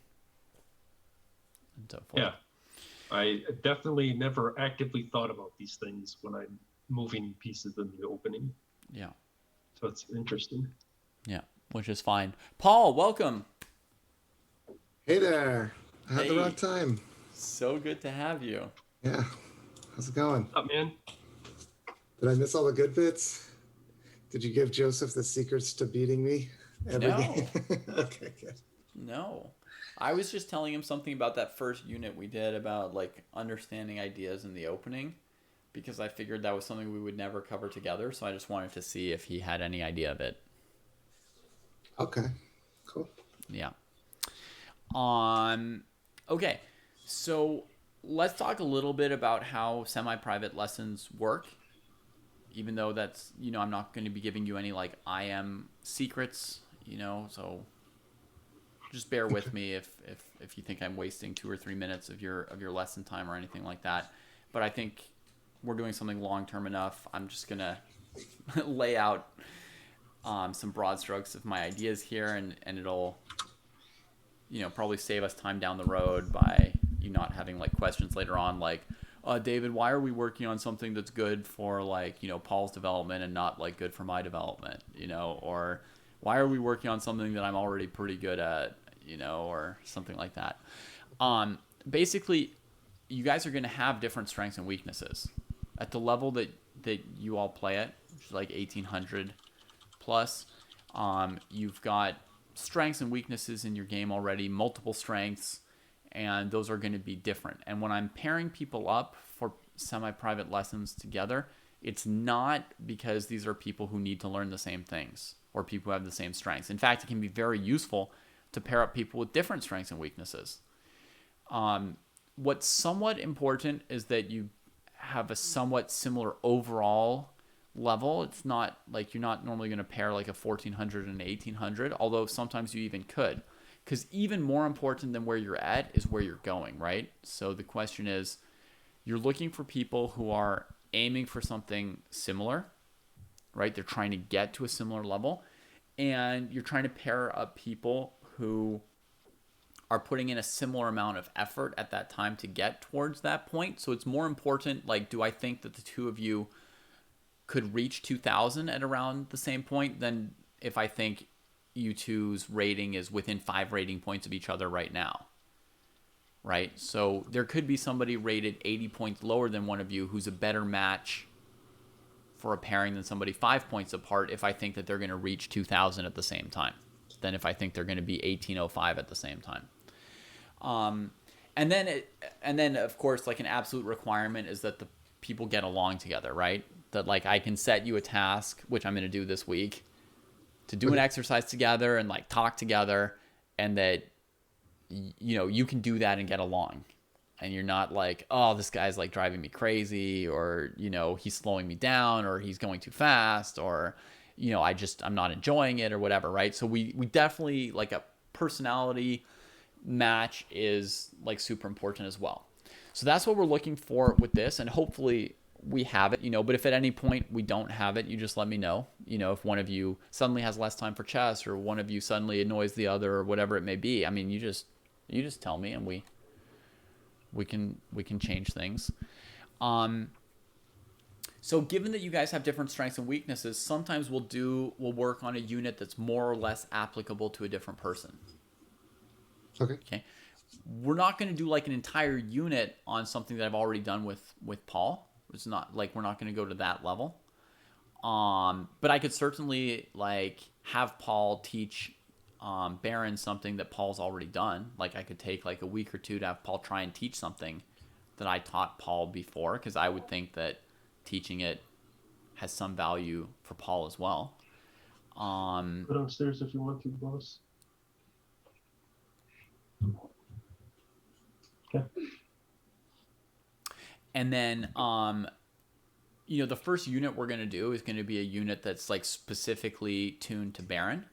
And so forth. Yeah. I definitely never actively thought about these things when I'm moving pieces in the opening. Yeah. So it's interesting. Yeah, which is fine. Paul, welcome. Hey there. I had Hey. the wrong time. So good to have you. Yeah. How's it going? What's up, man? Did I miss all the good bits? Did you give Joseph the secrets to beating me every No. game? Okay, good. No. I was just telling him something about that first unit we did about like understanding ideas in the opening, because I figured that was something we would never cover together, so I just wanted to see if he had any idea of it. Okay. Cool. Yeah. Okay. So let's talk a little bit about how semi-private lessons work. Even though that's, I'm not going to be giving you any like IM secrets, so just bear with me if you think I'm wasting 2 or 3 minutes of your lesson time or anything like that. But I think we're doing something long term enough. I'm just gonna lay out some broad strokes of my ideas here, and it'll probably save us time down the road by you not having like questions later on like, David, why are we working on something that's good for like Paul's development and not like good for my development, or why are we working on something that I'm already pretty good at, or something like that. Basically, you guys are going to have different strengths and weaknesses at the level that you all play at, which is like 1800 plus. You've got strengths and weaknesses in your game already, multiple strengths, and those are going to be different. And when I'm pairing people up for semi-private lessons together, it's not because these are people who need to learn the same things or people who have the same strengths. In fact, it can be very useful to pair up people with different strengths and weaknesses. What's somewhat important is that you have a somewhat similar overall level. It's not like you're not normally going to pair like a 1400 and an 1800, although sometimes you even could. Because even more important than where you're at is where you're going, right? So the question is, you're looking for people who are aiming for something similar, right? They're trying to get to a similar level. And you're trying to pair up people who are putting in a similar amount of effort at that time to get towards that point. So it's more important, like, do I think that the two of you could reach 2000 at around the same point than if I think you two's rating is within 5 rating points of each other right now, right? So there could be somebody rated 80 points lower than one of you who's a better match for a pairing than somebody 5 points apart if I think that they're going to reach 2000 at the same time than if I think they're going to be 1805 at the same time. And then of course, like an absolute requirement is that the people get along together, right? That like I can set you a task, which I'm going to do this week, to do an exercise together and like talk together, and that you can do that and get along, and you're not like, oh, this guy's like driving me crazy, or he's slowing me down, or he's going too fast, or I'm not enjoying it, or whatever, right? So we definitely, like, a personality match is like super important as well. So that's what we're looking for with this, and hopefully we have it, but if at any point we don't have it, you just let me know. If one of you suddenly has less time for chess, or one of you suddenly annoys the other, or whatever it may be. I mean, you just tell me, and we can change things. So given that you guys have different strengths and weaknesses, sometimes we'll work on a unit that's more or less applicable to a different person. Okay. We're not going to do like an entire unit on something that I've already done with Paul. It's not like we're not going to go to that level. But I could certainly like have Paul teach Baron something that Paul's already done. Like I could take like a week or two to have Paul try and teach something that I taught Paul before, because I would think that teaching it has some value for Paul as well. Go downstairs if you want to, boss. Okay. And then, the first unit we're going to do is going to be a unit that's like specifically tuned to Baron,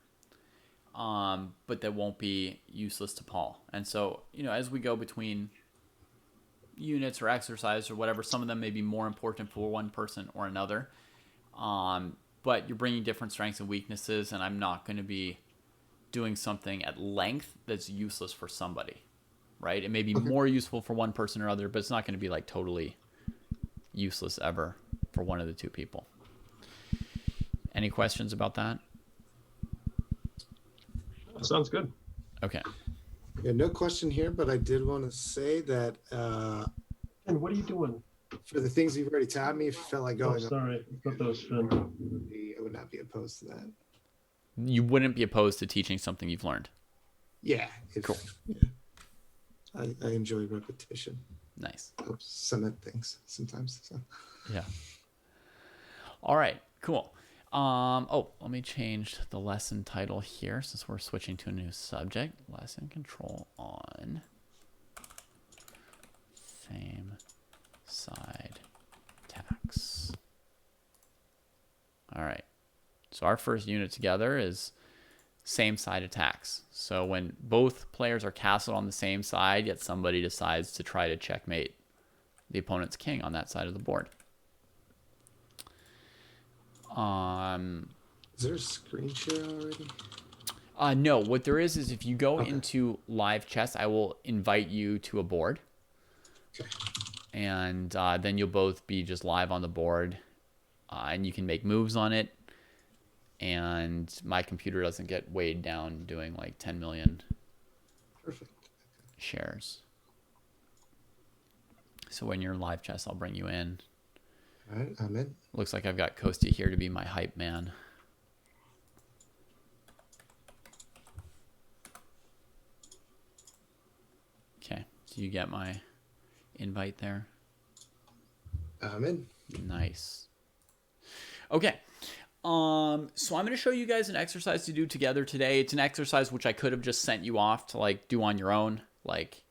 but that won't be useless to Paul. And so, as we go between units or exercise or whatever, some of them may be more important for one person or another. But you're bringing different strengths and weaknesses, and I'm not going to be doing something at length that's useless for somebody, right? It may be more useful for one person or other, but it's not going to be like totally useless ever for one of the two people. Any questions about that? Sounds good. Okay. Yeah, no question here, but I did want to say that And what are you doing? for the things you've already taught me, if you felt like going, Sorry. I thought that was Finn. I would not be opposed to that. You wouldn't be opposed to teaching something you've learned. Yeah. Cool. Yeah. I enjoy repetition. Nice. Cement things sometimes. So. Yeah. All right, cool. Oh, let me change the lesson title here since we're switching to a new subject. Lesson control on same side attacks. All right. So our first unit together is same side attacks. So when both players are castled on the same side, yet somebody decides to try to checkmate the opponent's king on that side of the board. Is there a screen share already? No, what there is if you go into live chess, I will invite you to a board. Okay. And then you'll both be just live on the board. And you can make moves on it. And my computer doesn't get weighed down doing like 10 million Perfect. shares. So when you're in live chess, I'll bring you in. All right, I'm in. Looks like I've got Kosti here to be my hype man. Okay, so you get my invite there. I'm in. Nice. Okay. So I'm going to show you guys an exercise to do together today. It's an exercise which I could have just sent you off to like do on your own, like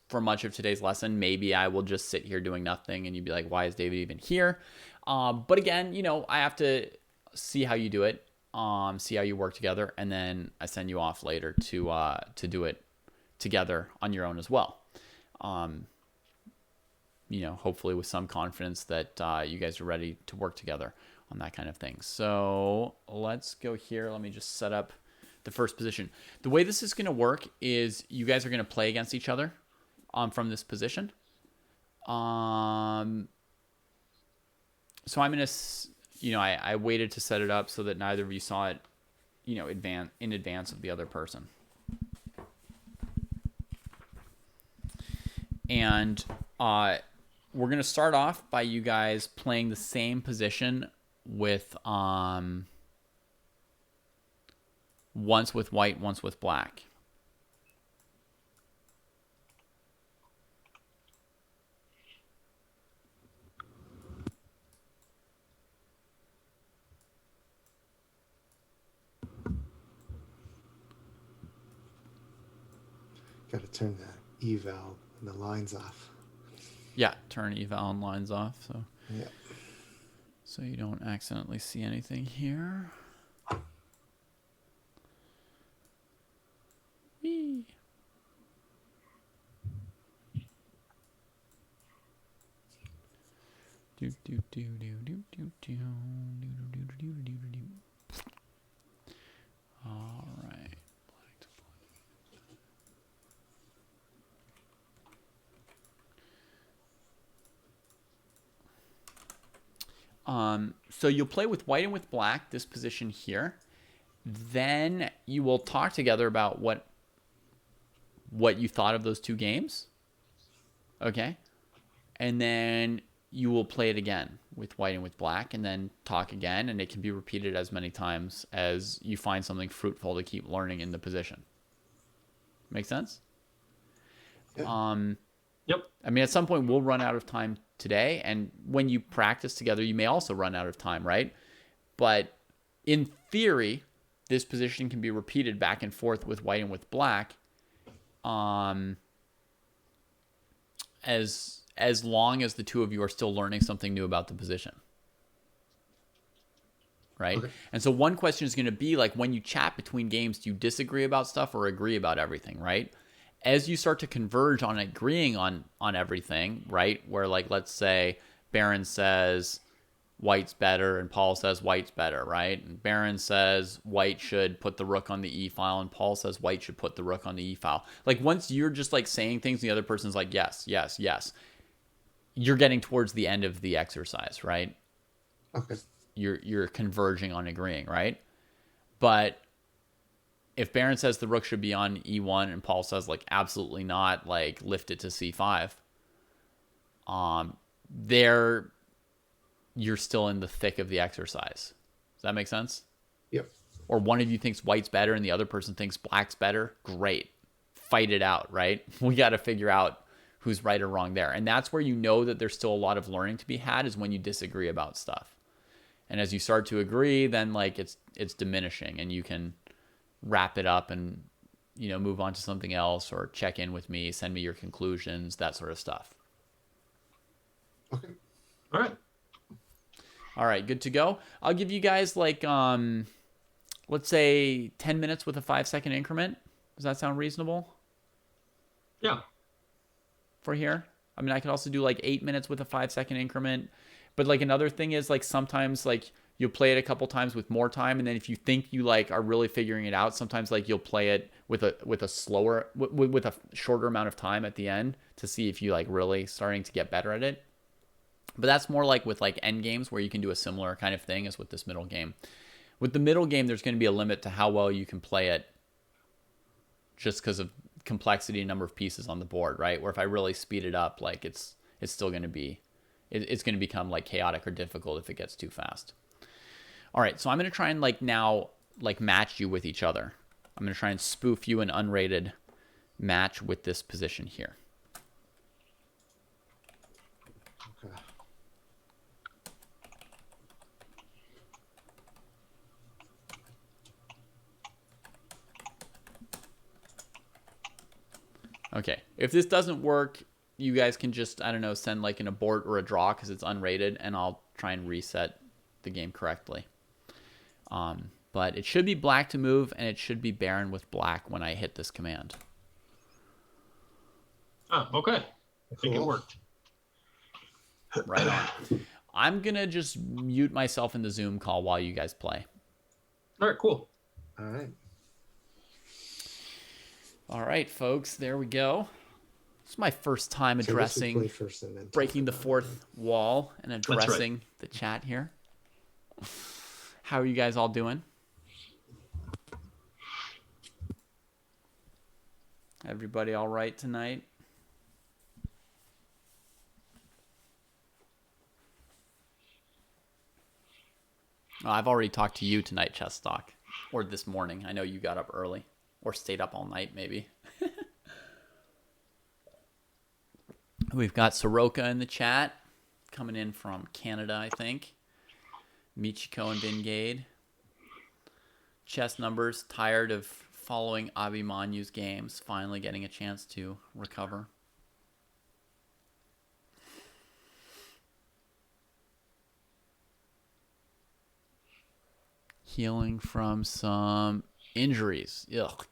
for much of today's lesson. Maybe I will just sit here doing nothing and you'd be like, why is David even here? But again, you know, I have to see how you do it, see how you work together, and then I send you off later to do it together on your own as well. You know, hopefully with some confidence that you guys are ready to work together on that kind of thing. So let's go here. Let me just set up the first position. The way this is going to work is you guys are going to play against each other from this position. So I'm going to, you know, I waited to set it up so that neither of you saw it, you know, in advance of the other person. And we're going to start off by you guys playing the same position with once with white, once with black. Got to turn the eval and the lines off. Yeah, turn eval and lines off Yeah. so you don't accidentally see anything here. Whee. Do do do do do do do do do do do do. All right. So you'll play with white and with black, this position here. Then you will talk together about what you thought of those two games. Okay. And then you will play it again with white and with black and then talk again. And it can be repeated as many times as you find something fruitful to keep learning in the position. Make sense? Yeah. Yep. I mean, at some point we'll run out of time today, and when you practice together, you may also run out of time, right? But in theory, this position can be repeated back and forth with white and with black, as long as the two of you are still learning something new about the position, right? Okay. And so one question is going to be like, when you chat between games, do you disagree about stuff or agree about everything, right? As you start to converge on agreeing on everything, right? Where, like, let's say Baron says white's better and Paul says white's better, right? And Baron says white should put the rook on the e file and Paul says white should put the rook on the e file. Like, once you're just like saying things and the other person's like, yes, yes, yes, you're getting towards the end of the exercise, right? Okay. You're converging on agreeing, right? But if Baron says the rook should be on e1 and Paul says like absolutely not, like lift it to c5, there you're still in the thick of the exercise. Does that make sense? Yep. Or one of you thinks white's better and the other person thinks black's better. Great. Fight it out, right? We got to figure out who's right or wrong there. And that's where you know that there's still a lot of learning to be had, is when you disagree about stuff. And as you start to agree, then like it's diminishing, and you can wrap it up and move on to something else, or check in with me, send me your conclusions, that sort of stuff. Okay. All right. All right, good to go. I'll give you guys like let's say 10 minutes with a 5-second increment. Does that sound reasonable Yeah. for here? I mean, I could also do like 8 minutes with a 5-second increment. But like another thing is like sometimes like you'll play it a couple times with more time, and then if you think you like are really figuring it out, sometimes like you'll play it with a slower with a shorter amount of time at the end to see if you like really starting to get better at it. But that's more like with like end games where you can do a similar kind of thing as with this middle game. With the middle game, there's going to be a limit to how well you can play it, just because of complexity and number of pieces on the board, right? Where if I really speed it up, like it's still going to be, it's going to become like chaotic or difficult if it gets too fast. All right, so I'm going to try and like now like match you with each other. I'm going to try and spoof you an unrated match with this position here. Okay. Okay, if this doesn't work, you guys can just, I don't know, send like an abort or a draw because it's unrated, and I'll try and reset the game correctly. But it should be black to move, and it should be Baron with black when I hit this command. Ah, okay. I think it Cool. worked. Right on. I'm going to just mute myself in the Zoom call while you guys play. All right, cool. All right. All right, folks, there we go. It's my first time So I guess we addressing play first and then breaking the talk about fourth wall and right. addressing the chat here. How are you guys all doing? Everybody all right tonight? Oh, I've already talked to you tonight, Chess Stock, or this morning. I know you got up early, or stayed up all night, maybe. We've got Soroka in the chat, coming in from Canada, I think. Michiko and Vingade. Chess Numbers, tired of following Abimanyu's games, finally getting a chance to recover. Healing from some injuries. Ugh.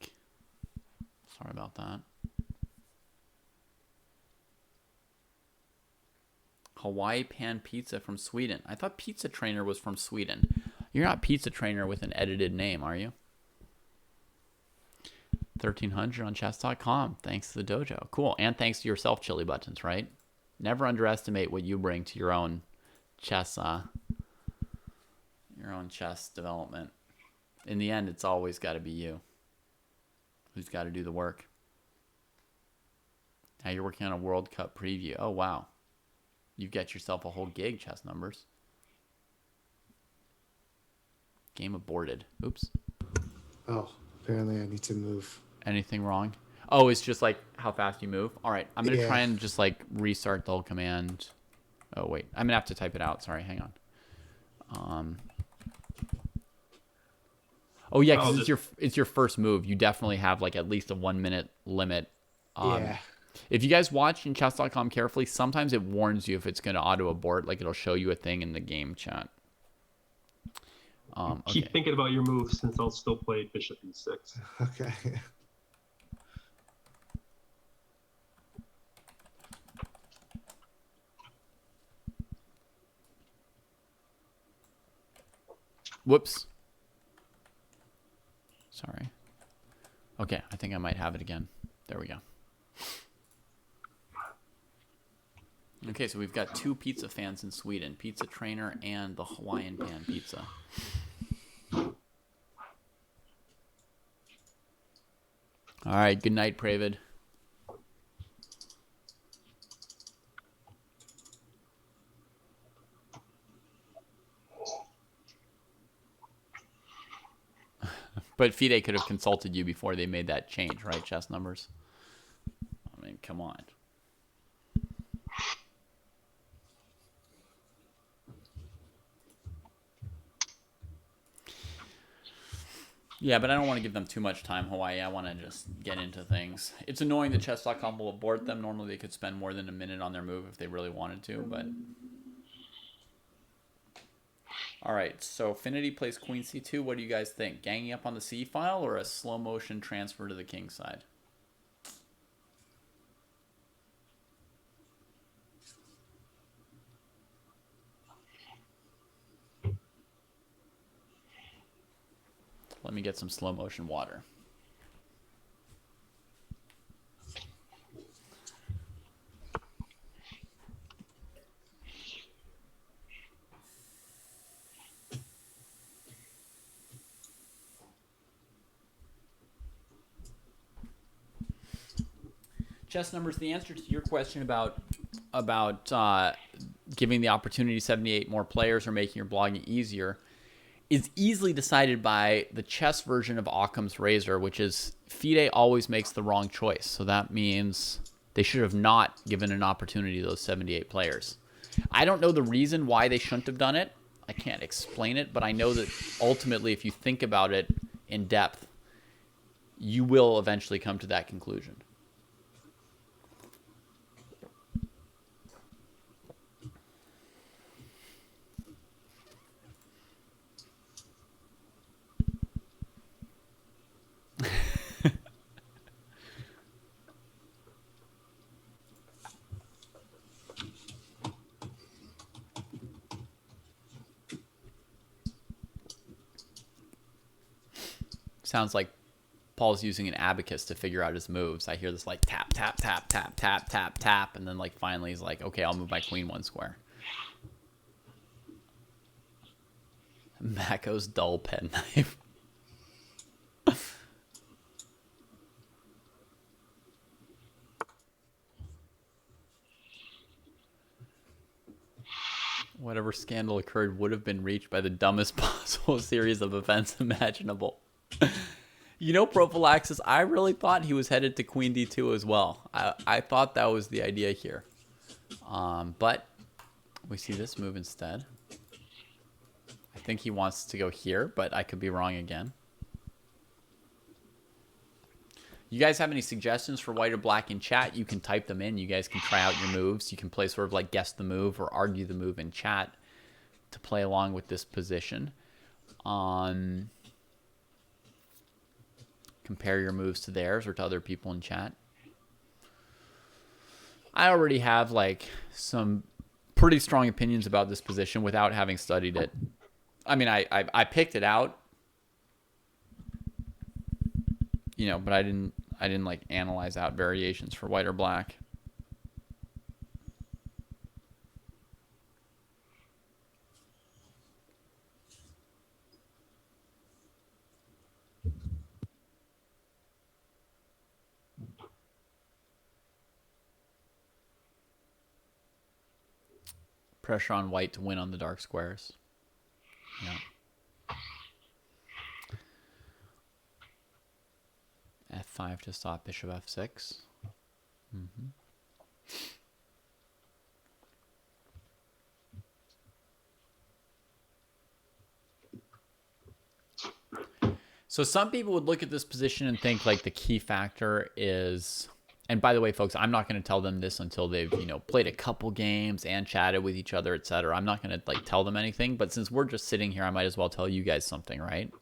Sorry about that. Hawaii Pan Pizza from Sweden. I thought Pizza Trainer was from Sweden. You're not Pizza Trainer with an edited name, are you? 1300 on chess.com. Thanks to the dojo. Cool. And thanks to yourself, Chili Buttons, right? Never underestimate what you bring to your own chess development. In the end, it's always got to be you who's got to do the work. Now you're working on a World Cup preview. Oh, wow. You get yourself a whole gig, Chess Numbers. Game aborted. Oops. Oh, apparently I need to move. Anything wrong? Oh, it's just like how fast you move. All right, I'm gonna Yeah. try and just like restart the whole command. Oh wait, I'm gonna have to type it out. Sorry, hang on. Oh yeah, because it's your first move. You definitely have like at least a 1 minute limit. Yeah. If you guys watch in chess.com carefully, sometimes it warns you if it's going to auto abort. Like it'll show you a thing in the game chat. Okay. Keep thinking about your moves since I'll still play bishop e6. Okay. Whoops. Sorry. Okay, I think I might have it again. There we go. Okay, so we've got 2 pizza fans in Sweden. Pizza Trainer and the Hawaiian Pan Pizza. All right, good night, Pravid. But FIDE could have consulted you before they made that change, right, Chess Numbers? I mean, come on. Yeah, but I don't want to give them too much time, Hawaii. I want to just get into things. It's annoying that chess.com will abort them. Normally they could spend more than a minute on their move if they really wanted to, but... All right, so Finity plays queen c2. What do you guys think? Ganging up on the c file or a slow motion transfer to the king side? Let me get some slow motion water. Chess numbers. The answer to your question about giving the opportunity to 78 more players or making your blogging easier is easily decided by the chess version of Occam's razor, which is FIDE always makes the wrong choice. So that means they should have not given an opportunity to those 78 players. I don't know the reason why they shouldn't have done it. I can't explain it, but I know that ultimately, if you think about it in depth, you will eventually come to that conclusion. Sounds like Paul's using an abacus to figure out his moves. I hear this like tap, tap, tap, tap, tap, tap, tap, and then like finally he's like, okay, I'll move my queen one square. Mako's dull penknife. Whatever scandal occurred would have been reached by the dumbest possible series of events imaginable. You know, Prophylaxis, I really thought he was headed to queen d2 as well. I thought that was the idea here. But we see this move instead. I think he wants to go here, but I could be wrong again. You guys have any suggestions for white or black in chat? You can type them in. You guys can try out your moves. You can play sort of like guess the move or argue the move in chat to play along with this position. Compare your moves to theirs or to other people in chat. I already have like some pretty strong opinions about this position without having studied it. I mean, I picked it out, you know, but I didn't like analyze out variations for white or black. Pressure on white to win on the dark squares. Yeah. F5 to stop bishop f6. So some people would look at this position and think like the key factor is, and by the way, folks, I'm not going to tell them this until they've, you know, played a couple games and chatted with each other, etc. I'm not going to like tell them anything, but since we're just sitting here, I might as well tell you guys something, right?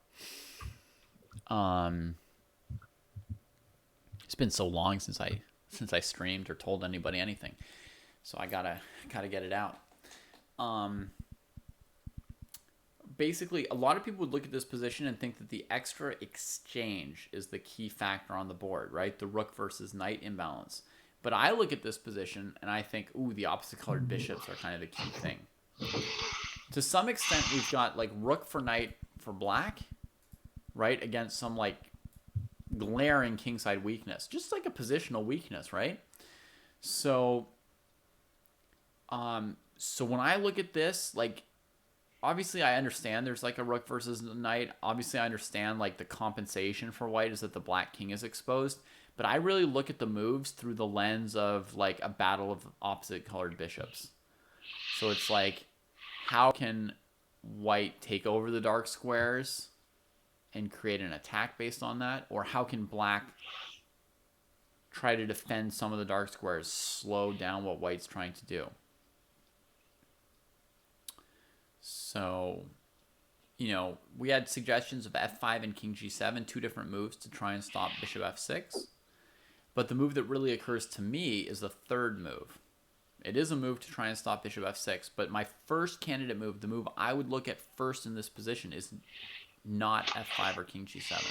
It's been so long since I streamed or told anybody anything, so I gotta get it out. Basically, a lot of people would look at this position and think that the extra exchange is the key factor on the board, right? The rook versus knight imbalance. But I look at this position and I think, ooh, the opposite colored bishops are kind of the key thing. To some extent, we've got like rook for knight for black, right? Against some like glaring kingside weakness, just like a positional weakness, right? So when I look at this, like, obviously I understand there's like a rook versus the knight. Obviously I understand like the compensation for white is that the black king is exposed, but I really look at the moves through the lens of like a battle of opposite colored bishops. So it's like, how can white take over the dark squares and create an attack based on that? Or how can black try to defend some of the dark squares, slow down what white's trying to do? So, you know, we had suggestions of f5 and king g7, 2 different moves to try and stop bishop f6. But the move that really occurs to me is the third move. It is a move to try and stop bishop f6, but my first candidate move, the move I would look at first in this position, is not f5 or king g7.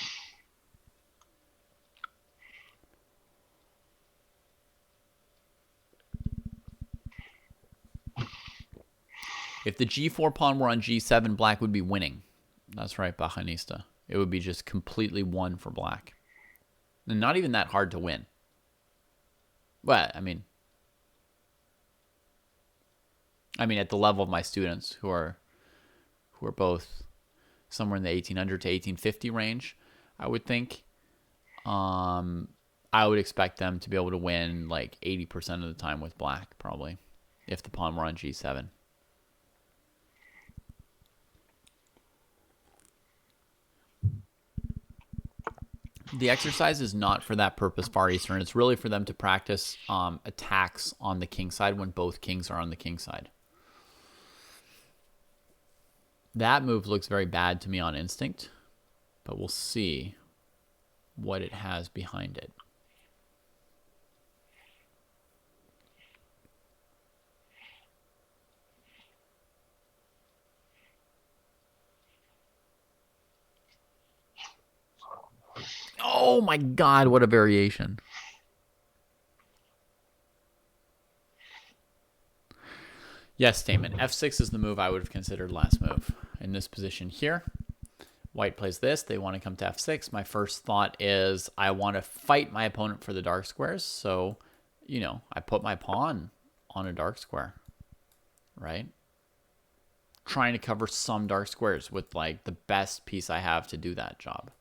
If the g4 pawn were on g7, black would be winning. That's right, Bajanista. It would be just completely won for black. And not even that hard to win. Well, I mean, at the level of my students who are both somewhere in the 1800 to 1850 range, I would think. I would expect them to be able to win like 80% of the time with black, probably, if the pawn were on g7. The exercise is not for that purpose, Far Eastern. It's really for them to practice attacks on the king side when both kings are on the king side. That move looks very bad to me on instinct, but we'll see what it has behind it. Oh my God, what a variation. Yes, Stamen. f6 is the move I would have considered last move. In this position here, white plays this. They want to come to f6. My first thought is I want to fight my opponent for the dark squares. So, you know, I put my pawn on a dark square, right? Trying to cover some dark squares with like the best piece I have to do that job.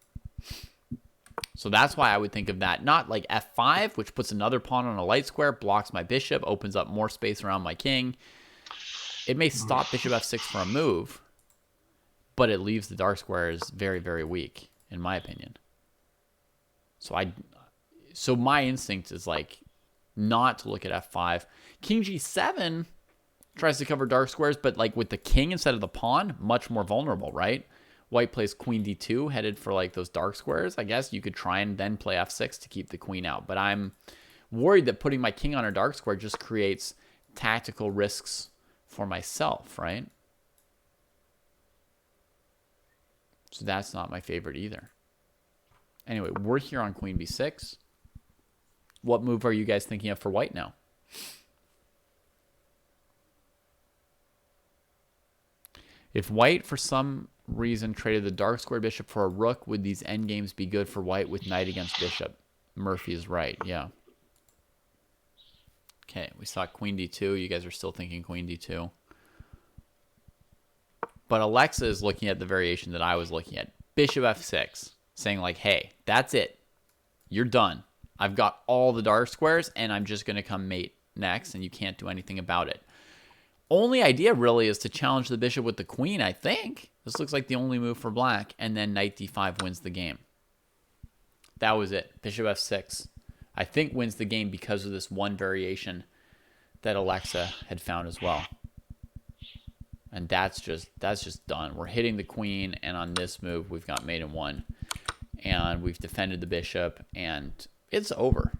So that's why I would think of that. Not like f5, which puts another pawn on a light square, blocks my bishop, opens up more space around my king. It may stop bishop f6 for a move, but it leaves the dark squares very, very weak, in my opinion. So my instinct is like not to look at f5. King g7 tries to cover dark squares, but like with the king instead of the pawn, much more vulnerable, right? White plays queen d2, headed for like those dark squares. I guess you could try and then play f6 to keep the queen out. But I'm worried that putting my king on a dark square just creates tactical risks for myself, right? So that's not my favorite either. Anyway, we're here on queen b6. What move are you guys thinking of for white now? If white, for some reason, traded the dark square bishop for a rook, would these endgames be good for white with knight against bishop? Murphy is right, yeah. Okay, we saw queen d2. You guys are still thinking queen d2. But Alexa is looking at the variation that I was looking at. Bishop f6, saying like, hey, that's it. You're done. I've got all the dark squares, and I'm just going to come mate next, and you can't do anything about it. Only idea really is to challenge the bishop with the queen, I think. This looks like the only move for black, and then knight d5 wins the game. That was it. Bishop f6, I think, wins the game because of this one variation that Alexa had found as well. And that's just done. We're hitting the queen, and on this move, we've got mate in one. And we've defended the bishop, and it's over.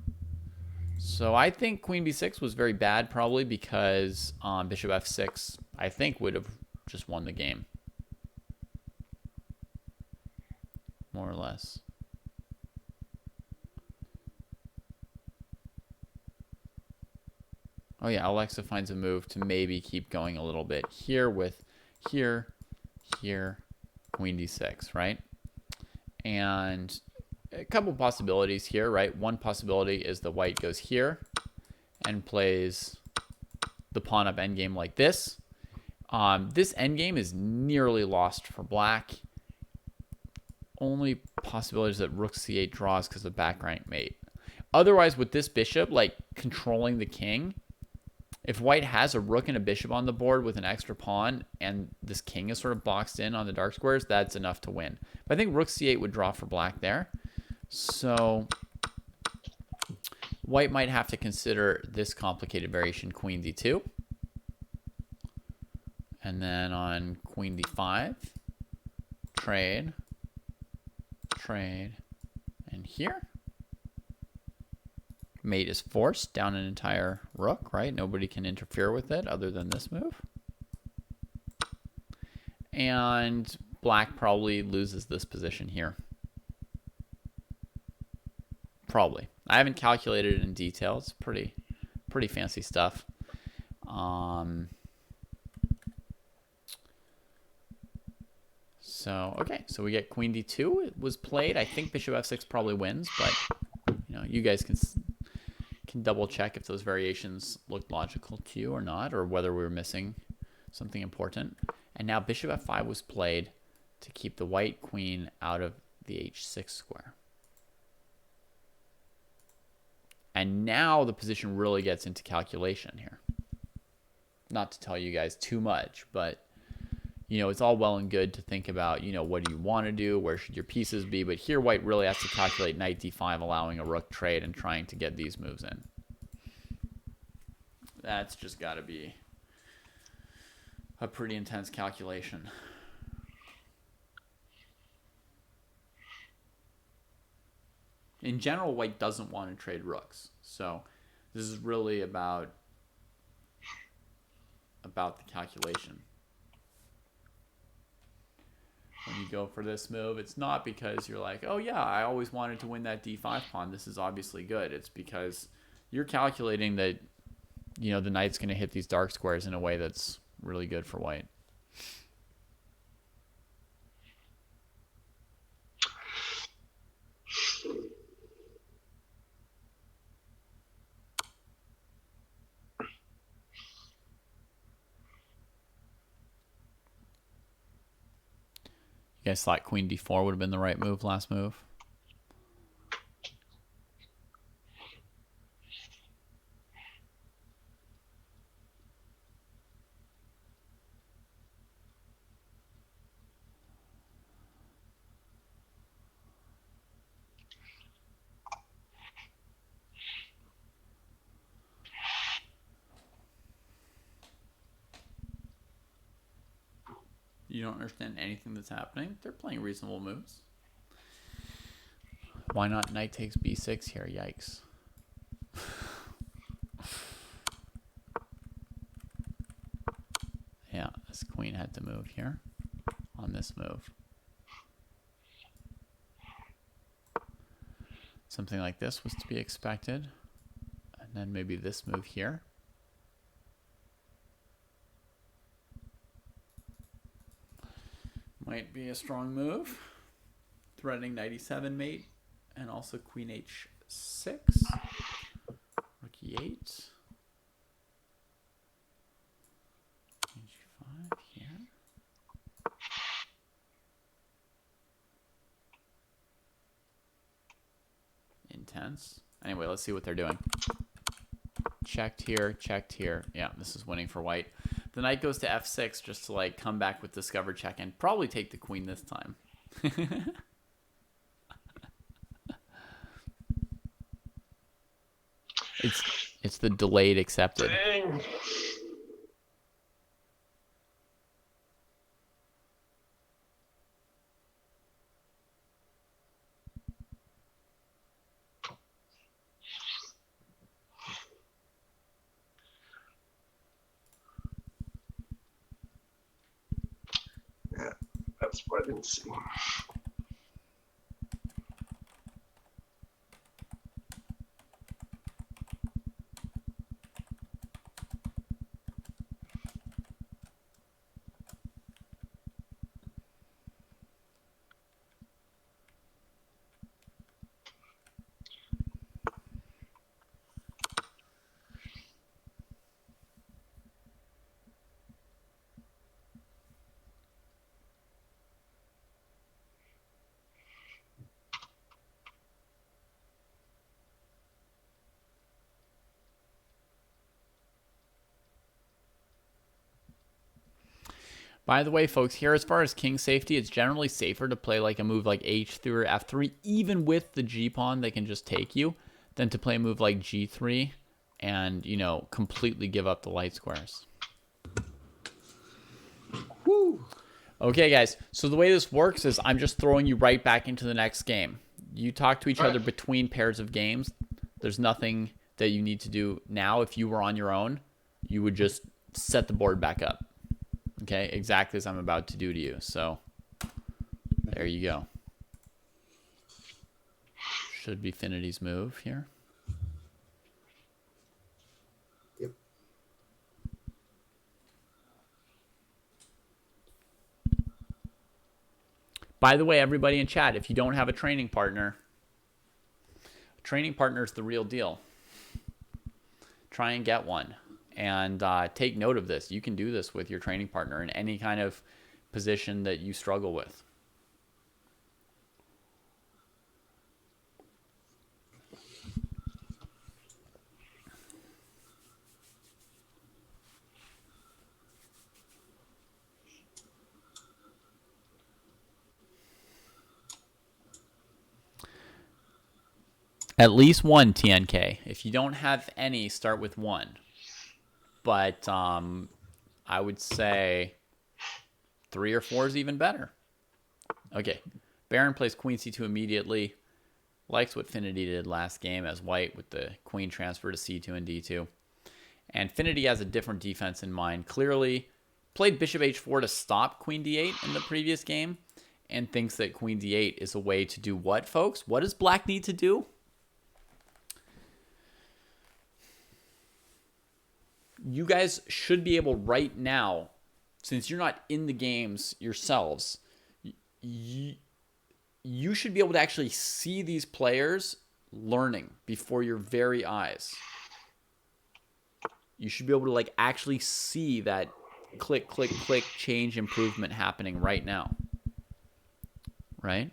So I think queen b6 was very bad, probably because bishop f6, I think, would have just won the game. More or less. Oh yeah, Alexa finds a move to maybe keep going a little bit here with here, queen d6, right? And a couple possibilities here, right? One possibility is the white goes here and plays the pawn up endgame like this. This endgame is nearly lost for black. Only possibility is that rook c8 draws because of back rank mate. Otherwise, with this bishop, like controlling the king, If white has a rook and a bishop on the board with an extra pawn, and this king is sort of boxed in on the dark squares, that's enough to win. But I think rook c8 would draw for black there. So white might have to consider this complicated variation, queen d2. And then on queen d5, trade, and here. Mate is forced down an entire rook, right? Nobody can interfere with it other than this move. And black probably loses this position here. Probably. I haven't calculated it in detail. It's pretty fancy stuff. Okay, so we get queen d2. It was played. I think bishop f6 probably wins, but you guys can double check if those variations looked logical to you or not, or whether we were missing something important. And now bishop f5 was played to keep the white queen out of the h6 square. And now the position really gets into calculation here. Not to tell you guys too much, but it's all well and good to think about, what do you want to do? Where should your pieces be? But here white really has to calculate knight d5, allowing a rook trade and trying to get these moves in. That's just got to be a pretty intense calculation. In general, white doesn't want to trade rooks. So this is really about the calculation. When you go for this move, it's not because you're like, oh yeah, I always wanted to win that d5 pawn. This is obviously good. It's because you're calculating that, the knight's going to hit these dark squares in a way that's really good for white. You guys thought queen d4 would have been the right move last move? You don't understand anything that's happening. They're playing reasonable moves. Why not knight takes b6 here? Yikes. Yeah, this queen had to move here on this move. Something like this was to be expected. And then maybe this move here. Might be a strong move. Threatening knight e7 mate. And also queen h6. Rook e8. H5 here. Intense. Anyway, let's see what they're doing. Checked here, checked here. Yeah, this is winning for white. The knight goes to f6 just to come back with discover check and probably take the queen this time. It's the delayed accepted. Dang. Yeah, that's what I didn't see. By the way, folks, here as far as king safety, it's generally safer to play like a move like h3 or f3, even with the g pawn that can just take you, than to play a move like g3 and, you know, completely give up the light squares. Woo! Okay, guys, so the way this works is I'm just throwing you right back into the next game. You talk to each other between pairs of games. There's nothing that you need to do now. If you were on your own, you would just set the board back up. Okay, exactly as I'm about to do to you. So there you go. Should be Finity's move here. Yep. By the way, everybody in chat, if you don't have a training partner is the real deal. Try and get one. And take note of this. You can do this with your training partner in any kind of position that you struggle with. At least one TNK. If you don't have any, start with one. But I would say 3 or 4 is even better. Okay, Baron plays queen c2 immediately. Likes what Finity did last game as white with the queen transfer to c2 and d2. And Finity has a different defense in mind. Clearly played bishop h4 to stop queen d8 in the previous game and thinks that queen d8 is a way to do what, folks? What does black need to do? You guys should be able right now, since you're not in the games yourselves, you should be able to actually see these players learning before your very eyes. You should be able to like actually see that click, click, click change improvement happening right now. Right?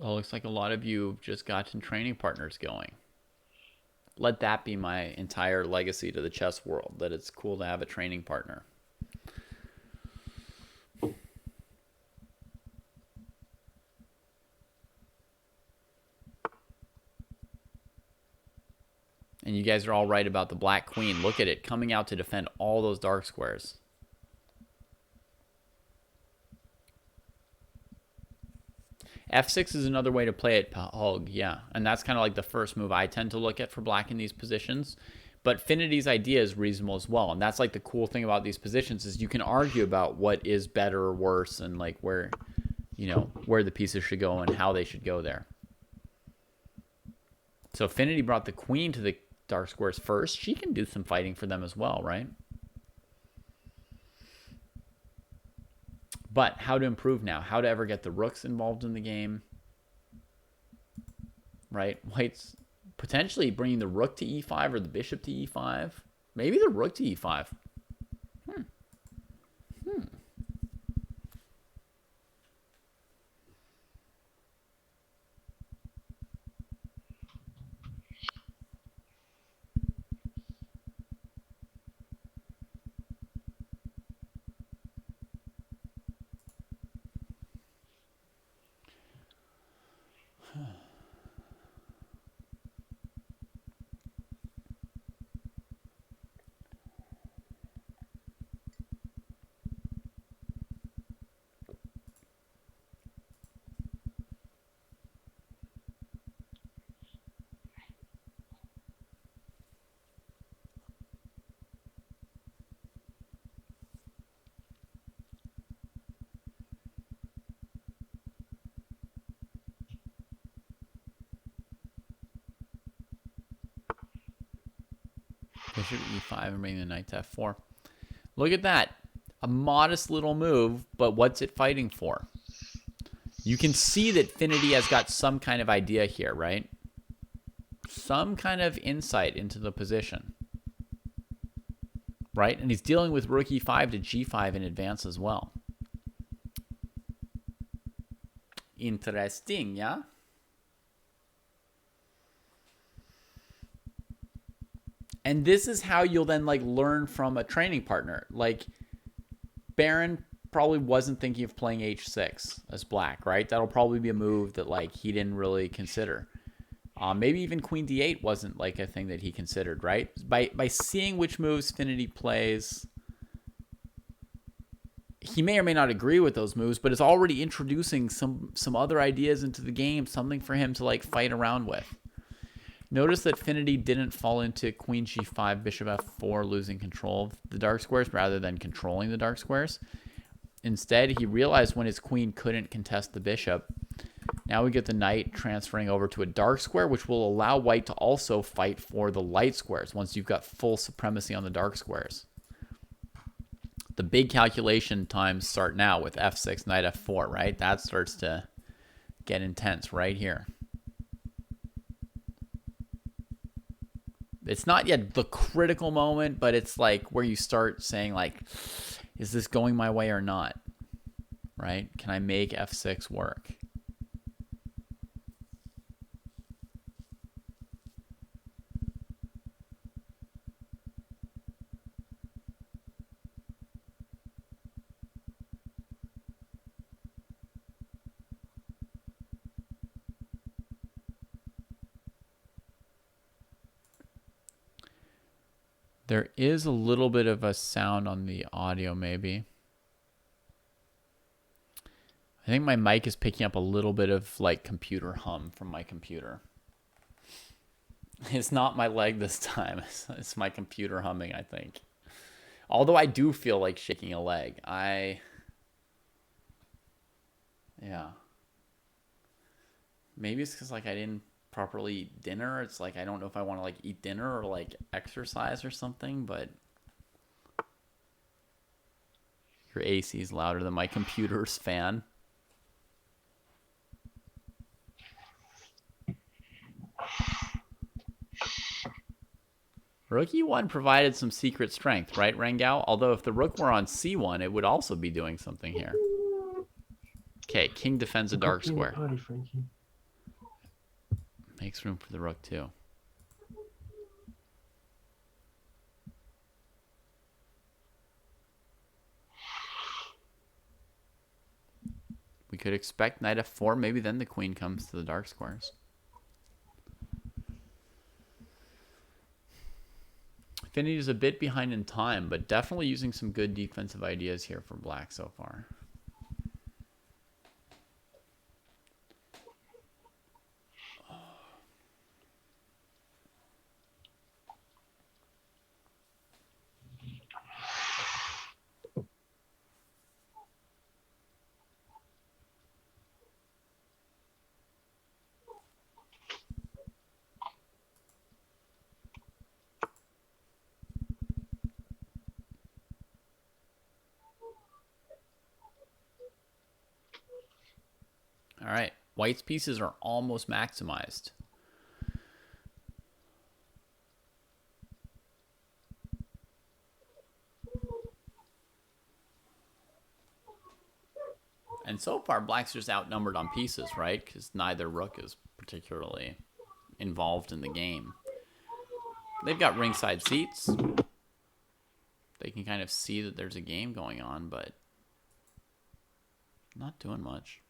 Well, looks like a lot of you have just gotten training partners going. Let that be my entire legacy to the chess world, that it's cool to have a training partner. And you guys are all right about the black queen. Look at it, coming out to defend all those dark squares. F6 is another way to play it, Hog, yeah. And that's kind of like the first move I tend to look at for black in these positions. But Finity's idea is reasonable as well. And that's like the cool thing about these positions is you can argue about what is better or worse and like where, you know, where the pieces should go and how they should go there. So Finity brought the queen to the dark squares first. She can do some fighting for them as well, right? But how to improve now? How to ever get the rooks involved in the game? Right? White's potentially bringing the rook to e5 or the bishop to e5. Maybe the rook to e5. Bishop e5 and bring the knight to f4. Look at that. A modest little move, but what's it fighting for? You can see that Finity has got some kind of idea here, right? Some kind of insight into the position. right? And he's dealing with rook e5 to g5 in advance as well. Interesting, yeah? And this is how you'll then like learn from a training partner. Like Baron probably wasn't thinking of playing h6 as black, right? That'll probably be a move that like he didn't really consider. Maybe even queen d8 wasn't like a thing that he considered, right? By seeing which moves Finity plays, he may or may not agree with those moves, but it's already introducing some other ideas into the game, something for him to like fight around with. Notice that Finity didn't fall into queen g5, bishop f4, losing control of the dark squares rather than controlling the dark squares. Instead, he realized when his queen couldn't contest the bishop, now we get the knight transferring over to a dark square, which will allow white to also fight for the light squares once you've got full supremacy on the dark squares. The big calculation times start now with f6, knight f4, right? That starts to get intense right here. It's not yet the critical moment, but it's like where you start saying like, is this going my way or not? Right? Can I make f6 work? There is a little bit of a sound on the audio, maybe. I think my mic is picking up a little bit of like computer hum from my computer. It's not my leg this time. It's my computer humming, I think. Although I do feel like shaking a leg. Yeah. Maybe it's because like I didn't properly eat dinner. It's like I don't know if I want to like eat dinner or like exercise or something, but your AC is louder than my computer's fan. Rook e1 provided some secret strength, right, Rangao? Although if the rook were on c1, it would also be doing something here. Okay, king defends a dark square. Makes room for the rook too. We could expect knight f4. Maybe then the queen comes to the dark squares. Finity is a bit behind in time, but definitely using some good defensive ideas here for black so far. All right, white's pieces are almost maximized. And so far, black's just outnumbered on pieces, right? Because neither rook is particularly involved in the game. They've got ringside seats. They can kind of see that there's a game going on, but not doing much.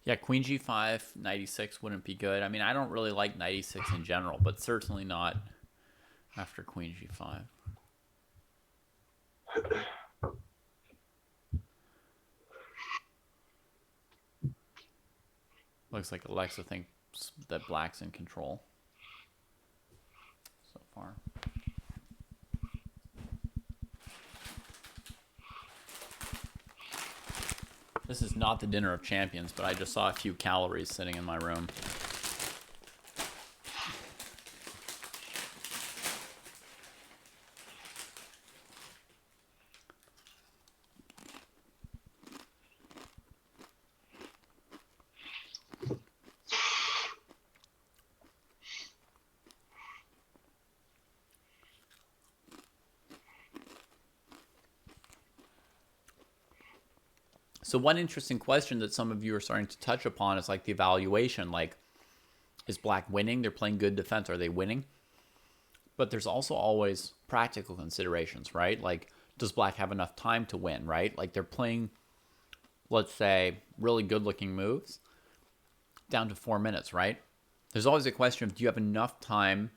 Yeah, queen g5, knight e6 wouldn't be good. I mean, I don't really like knight e6 in general, but certainly not after queen g5. Looks like Alexa thinks that black's in control so far. This is not the dinner of champions, but I just saw a few calories sitting in my room. So one interesting question that some of you are starting to touch upon is like the evaluation. Like, is black winning? They're playing good defense. Are they winning? But there's also always practical considerations, right? Like, does black have enough time to win, right? Like, they're playing, let's say, really good looking moves down to 4 minutes, right? There's always a question of, do you have enough time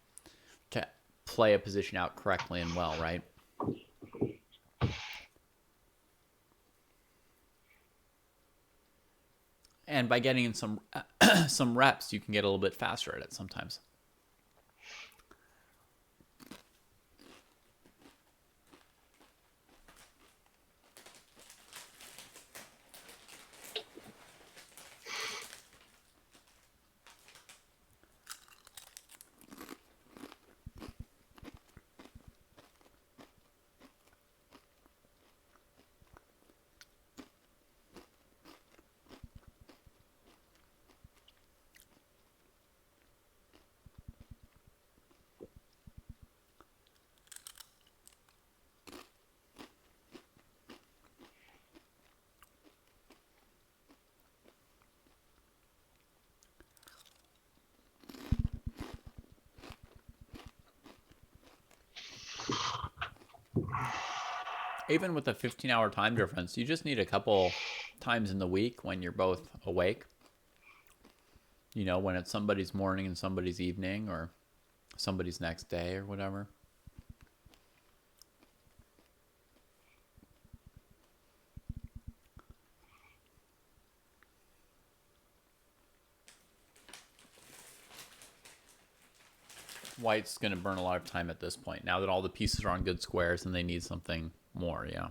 to play a position out correctly and well, right? And by getting in some some reps, you can get a little bit faster at it sometimes. Even with a 15-hour time difference, you just need a couple times in the week when you're both awake. You know, when it's somebody's morning and somebody's evening, or somebody's next day or whatever. White's going to burn a lot of time at this point, now that all the pieces are on good squares and they need something more, yeah.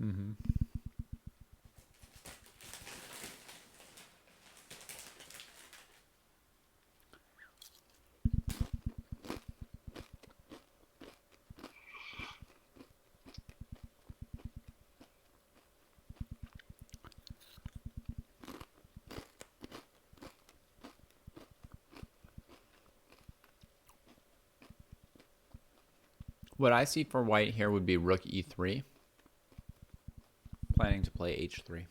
Mm-hmm. What I see for white here would be rook e3. Planning to play h3.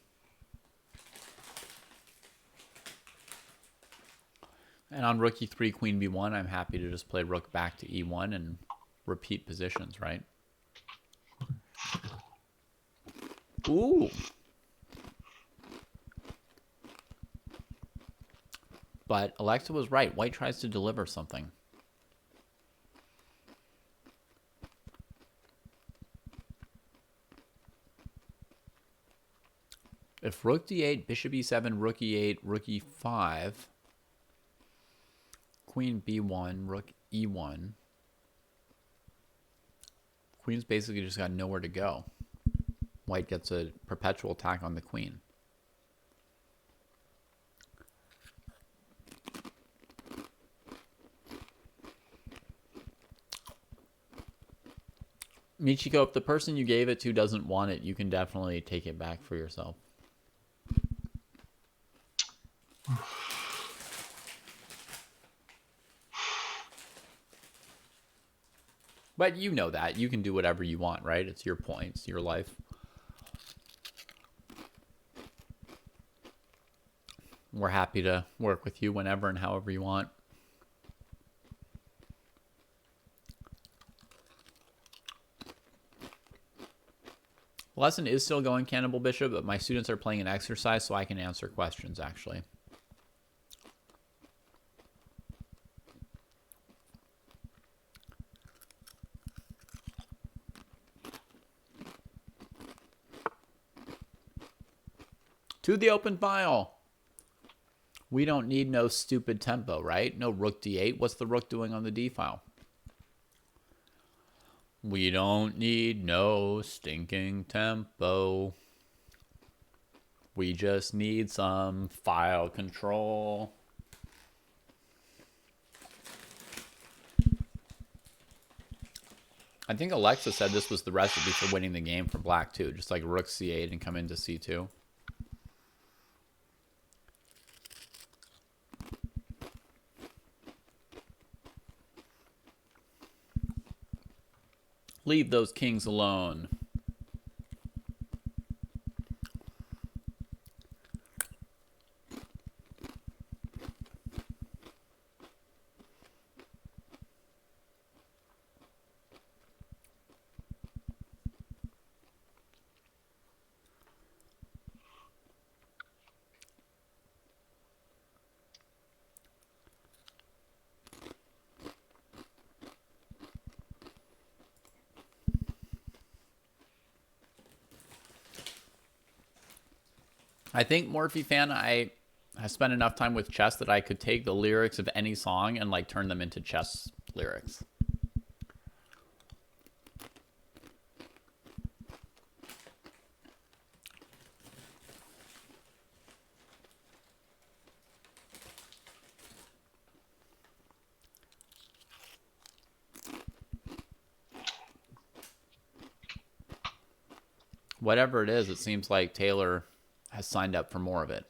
And on rook e3, queen b1, I'm happy to just play rook back to e1 and repeat positions, right? Ooh. But Alexa was right. White tries to deliver something. If rook d8, bishop e7, rook e8, rook e5, queen b1, rook e1, queen's basically just got nowhere to go. White gets a perpetual attack on the queen. Michiko, if the person you gave it to doesn't want it, you can definitely take it back for yourself. But you know that. You can do whatever you want, right? It's your points, your life. We're happy to work with you whenever and however you want. Lesson is still going, Cannibal Bishop, but my students are playing an exercise so I can answer questions, actually. To the open file. We don't need no stupid tempo, right? No rook d8. What's the rook doing on the d file? We don't need no stinking tempo. We just need some file control. I think Alexa said this was the recipe for winning the game for black too. Just like rook c8 and come into c2. Leave those kings alone. I think Morphe fan, I spent enough time with chess that I could take the lyrics of any song and like turn them into chess lyrics. Whatever it is, it seems like Taylor has signed up for more of it.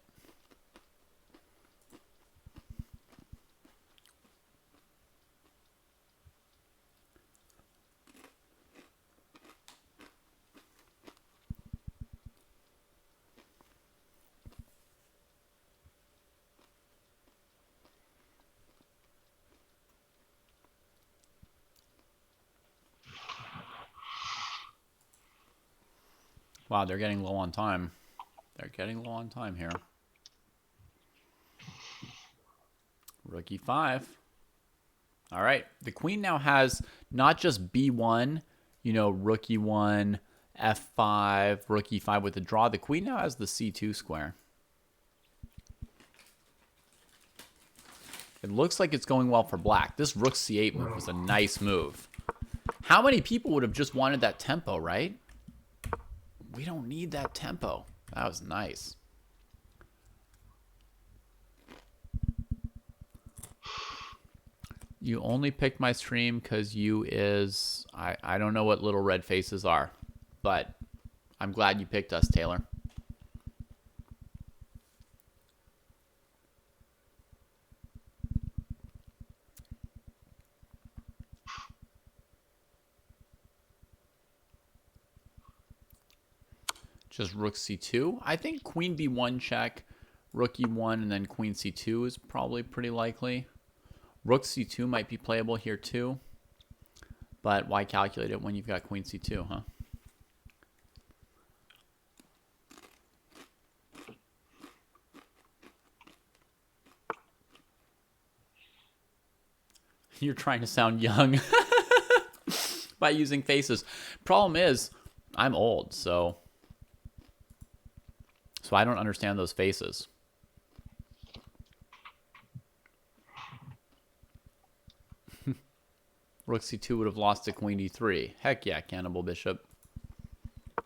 Wow, they're getting low on time. They're getting low on time here. Rook e5. All right. The queen now has not just b1, you know, rook e1, f5, rook e5 with a draw. The queen now has the c2 square. It looks like it's going well for black. This rook c8 move was a nice move. How many people would have just wanted that tempo, right? We don't need that tempo. That was nice. You only picked my stream because you is... I don't know what little red faces are, but I'm glad you picked us, Taylor. Just rook c2. I think queen b1 check, rook e1, and then queen c2 is probably pretty likely. Rook c2 might be playable here too. But why calculate it when you've got queen c2, huh? You're trying to sound young by using faces. Problem is, I'm old, so I don't understand those faces. Rook c2 would have lost to queen e3. Heck yeah, Cannibal Bishop.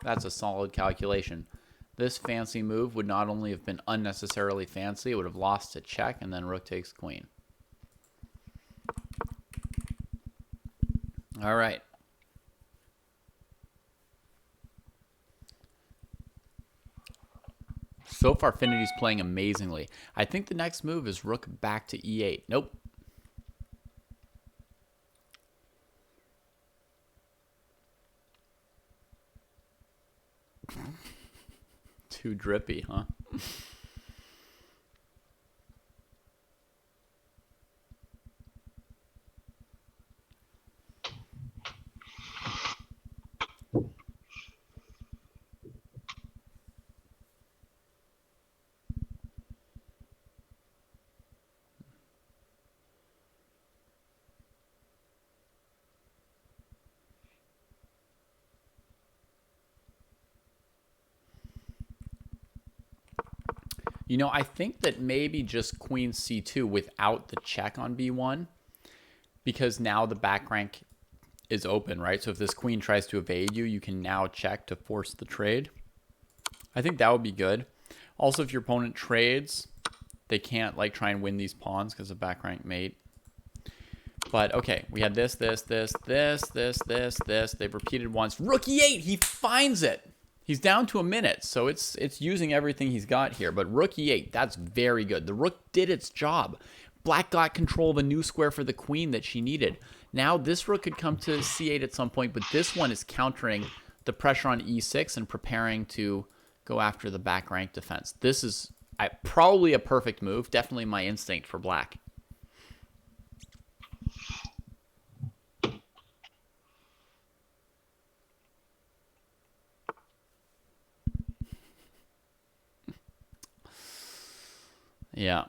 That's a solid calculation. This fancy move would not only have been unnecessarily fancy, it would have lost to check, and then rook takes queen. All right. So far, Finity's playing amazingly. I think the next move is rook back to e8. Nope. Too drippy, huh? I think that maybe just queen c2 without the check on b1, because now the back rank is open, right? So if this queen tries to evade you, you can now check to force the trade. I think that would be good. Also, if your opponent trades, they can't like try and win these pawns because of back rank mate. But okay, we had this. They've repeated once. Rook e8, he finds it. He's down to a minute, so it's using everything he's got here. But rook e8, that's very good. The rook did its job. Black got control of a new square for the queen that she needed. Now this rook could come to c8 at some point, but this one is countering the pressure on e6 and preparing to go after the back rank defense. This is probably a perfect move. Definitely my instinct for black. Yeah.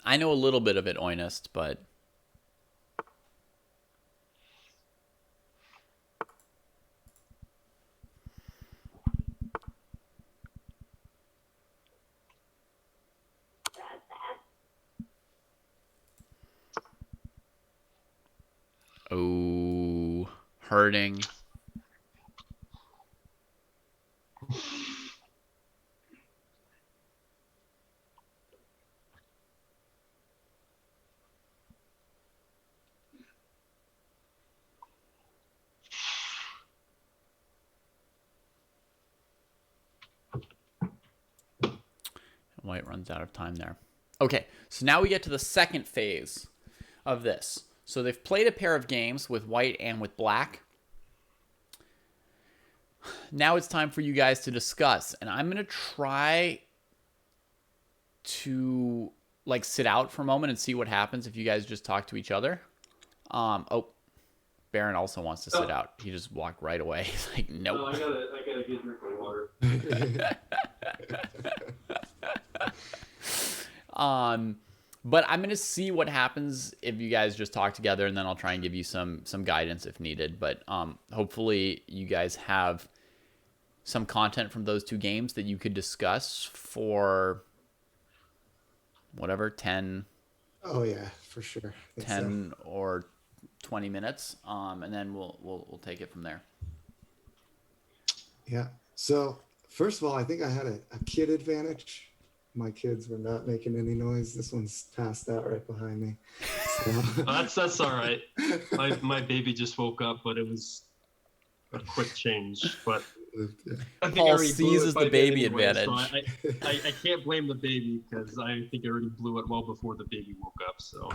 I know a little bit of it, Oinest, but... Oh, hurting. White runs out of time there. Okay, so now we get to the second phase of this. So they've played a pair of games with white and with black. Now it's time for you guys to discuss. And I'm going to try to like sit out for a moment and see what happens if you guys just talk to each other. Oh, Baron also wants to sit out. He just walked right away. He's like, nope. Oh, I gotta get drink my water. But I'm going to see what happens if you guys just talk together, and then I'll try and give you some guidance if needed. But hopefully you guys have some content from those two games that you could discuss for whatever, 10. Oh yeah, for sure. 10 or 20 minutes. And then we'll take it from there. Yeah. So first of all, I think I had a kid advantage. My kids were not making any noise. This one's passed out right behind me. So. That's all right. My baby just woke up, but it was a quick change. But I think Paul I already blew seizes it by the baby then anyway, advantage. So I can't blame the baby because I think I already blew it well before the baby woke up. So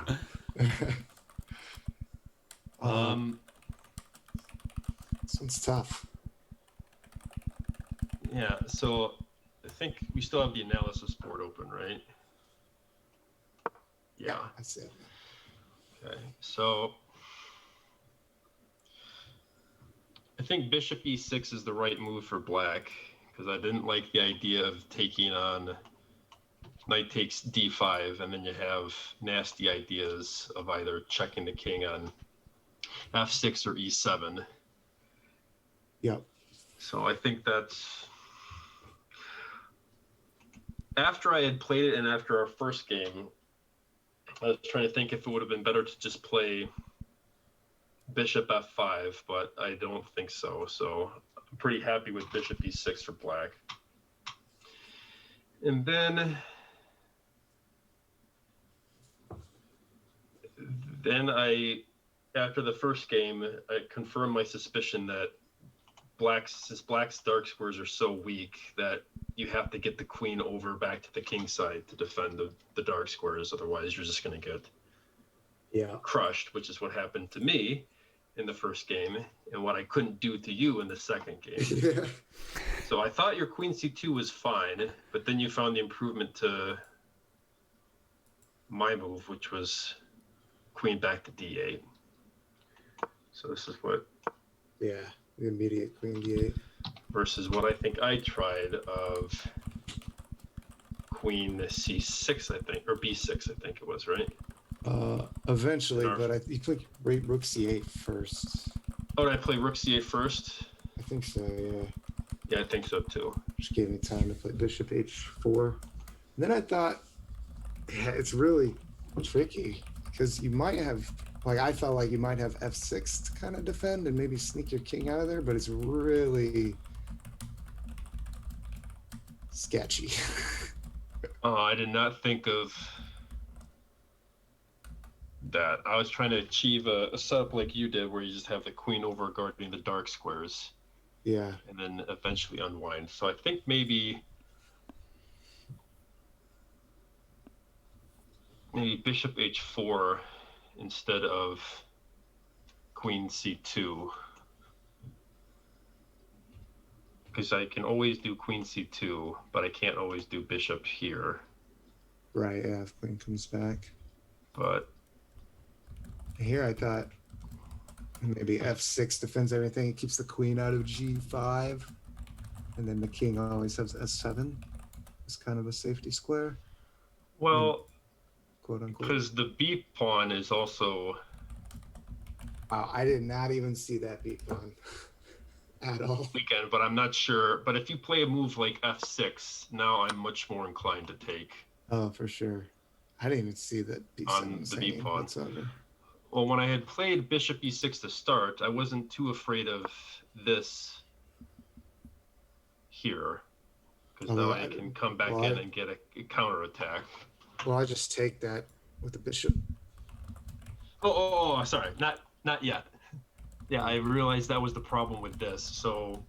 this one's tough. yeah. So I think we still have the analysis board open, right? Yeah. That's it. Okay. So I think bishop e6 is the right move for black because I didn't like the idea of taking on knight takes d5 and then you have nasty ideas of either checking the king on f6 or e7. Yep. So I think that's after I had played it and after our first game, I was trying to think if it would have been better to just play bishop f5, but I don't think so. So I'm pretty happy with bishop e6 for black. And then after the first game, I confirmed my suspicion that black's dark squares are so weak that you have to get the queen over back to the king side to defend the dark squares. Otherwise, you're just going to get crushed, which is what happened to me in the first game and what I couldn't do to you in the second game. Yeah. So I thought your queen c2 was fine, but then you found the improvement to my move, which was queen back to d8. So this is what... Yeah, the immediate queen d8. Versus what I think I tried of queen c6, I think, or b6, I think it was, right? Eventually, but you click rook c8 first. Oh, did I play rook c8 first? I think so, yeah. Yeah, I think so too. which gave me time to play bishop h4. And then I thought, yeah, it's really tricky because you might have, like, I felt like you might have f6 to kind of defend and maybe sneak your king out of there, but it's really sketchy. I did not think of that. I was trying to achieve a setup like you did, where you just have the queen over guarding the dark squares, Yeah. and then eventually unwind. So I think maybe bishop h4 instead of queen c2, because I can always do queen c2, but I can't always do bishop here. Right, yeah, if queen comes back. But Here I thought maybe f6 defends everything. It keeps the queen out of g5. And then the king always has s7. It's kind of a safety square, well, quote unquote. because the b pawn is also Wow, I did not even see that beat pawn at all. weekend, but I'm not sure. But if you play a move like f6, now I'm much more inclined to take. Oh, for sure. I didn't even see that On b7 was the hanging b-pawn. whatsoever. Well, when I had played bishop e6 to start, I wasn't too afraid of this here, because Although now I can come back well, in and get a counterattack. Well, I just take that with the bishop. Oh, sorry, not yet. Yeah, I realized that was the problem with this. So,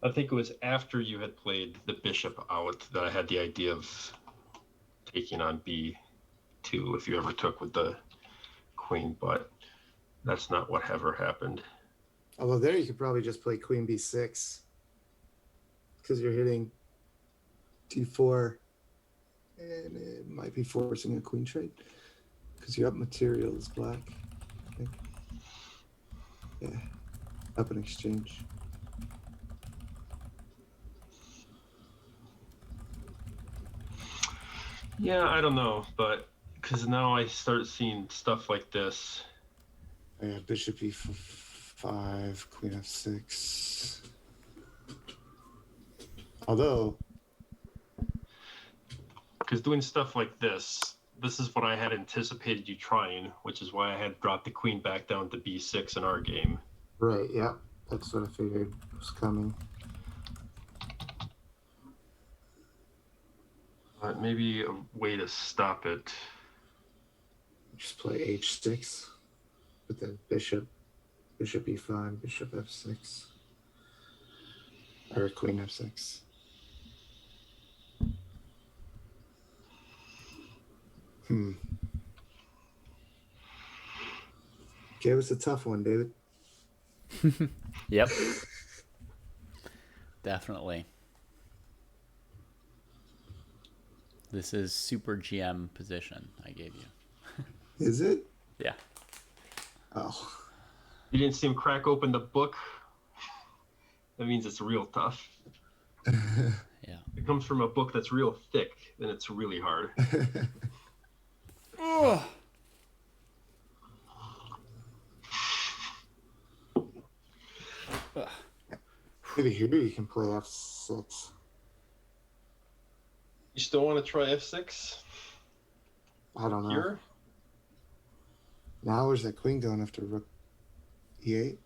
I think it was after you had played the bishop out that I had the idea of taking on b2 if you ever took with the queen, but that's not what ever happened. Although there you could probably just play queen b6 because you're hitting d4 and it might be forcing a queen trade because your up material is black, I think. Yeah, up an exchange. Yeah, I don't know, but because now I start seeing stuff like this. Yeah, bishop e5, queen f6. Although, Because doing stuff like this is what I had anticipated you trying, which is why I had dropped the queen back down to b6 in our game. right, yeah, that's what I figured was coming. But maybe a way to stop it. Just play h6 with the bishop e5, bishop f6, or queen f6. Okay, it was a tough one, David. Yep. Definitely. This is super GM position I gave you. Is it? Yeah. Oh, You didn't see him crack open the book. That means it's real tough. Yeah. It comes from a book that's real thick, then it's really hard. maybe here you can play f6. You still want to try f6 I don't know. here? Now where's that queen going after rook e8?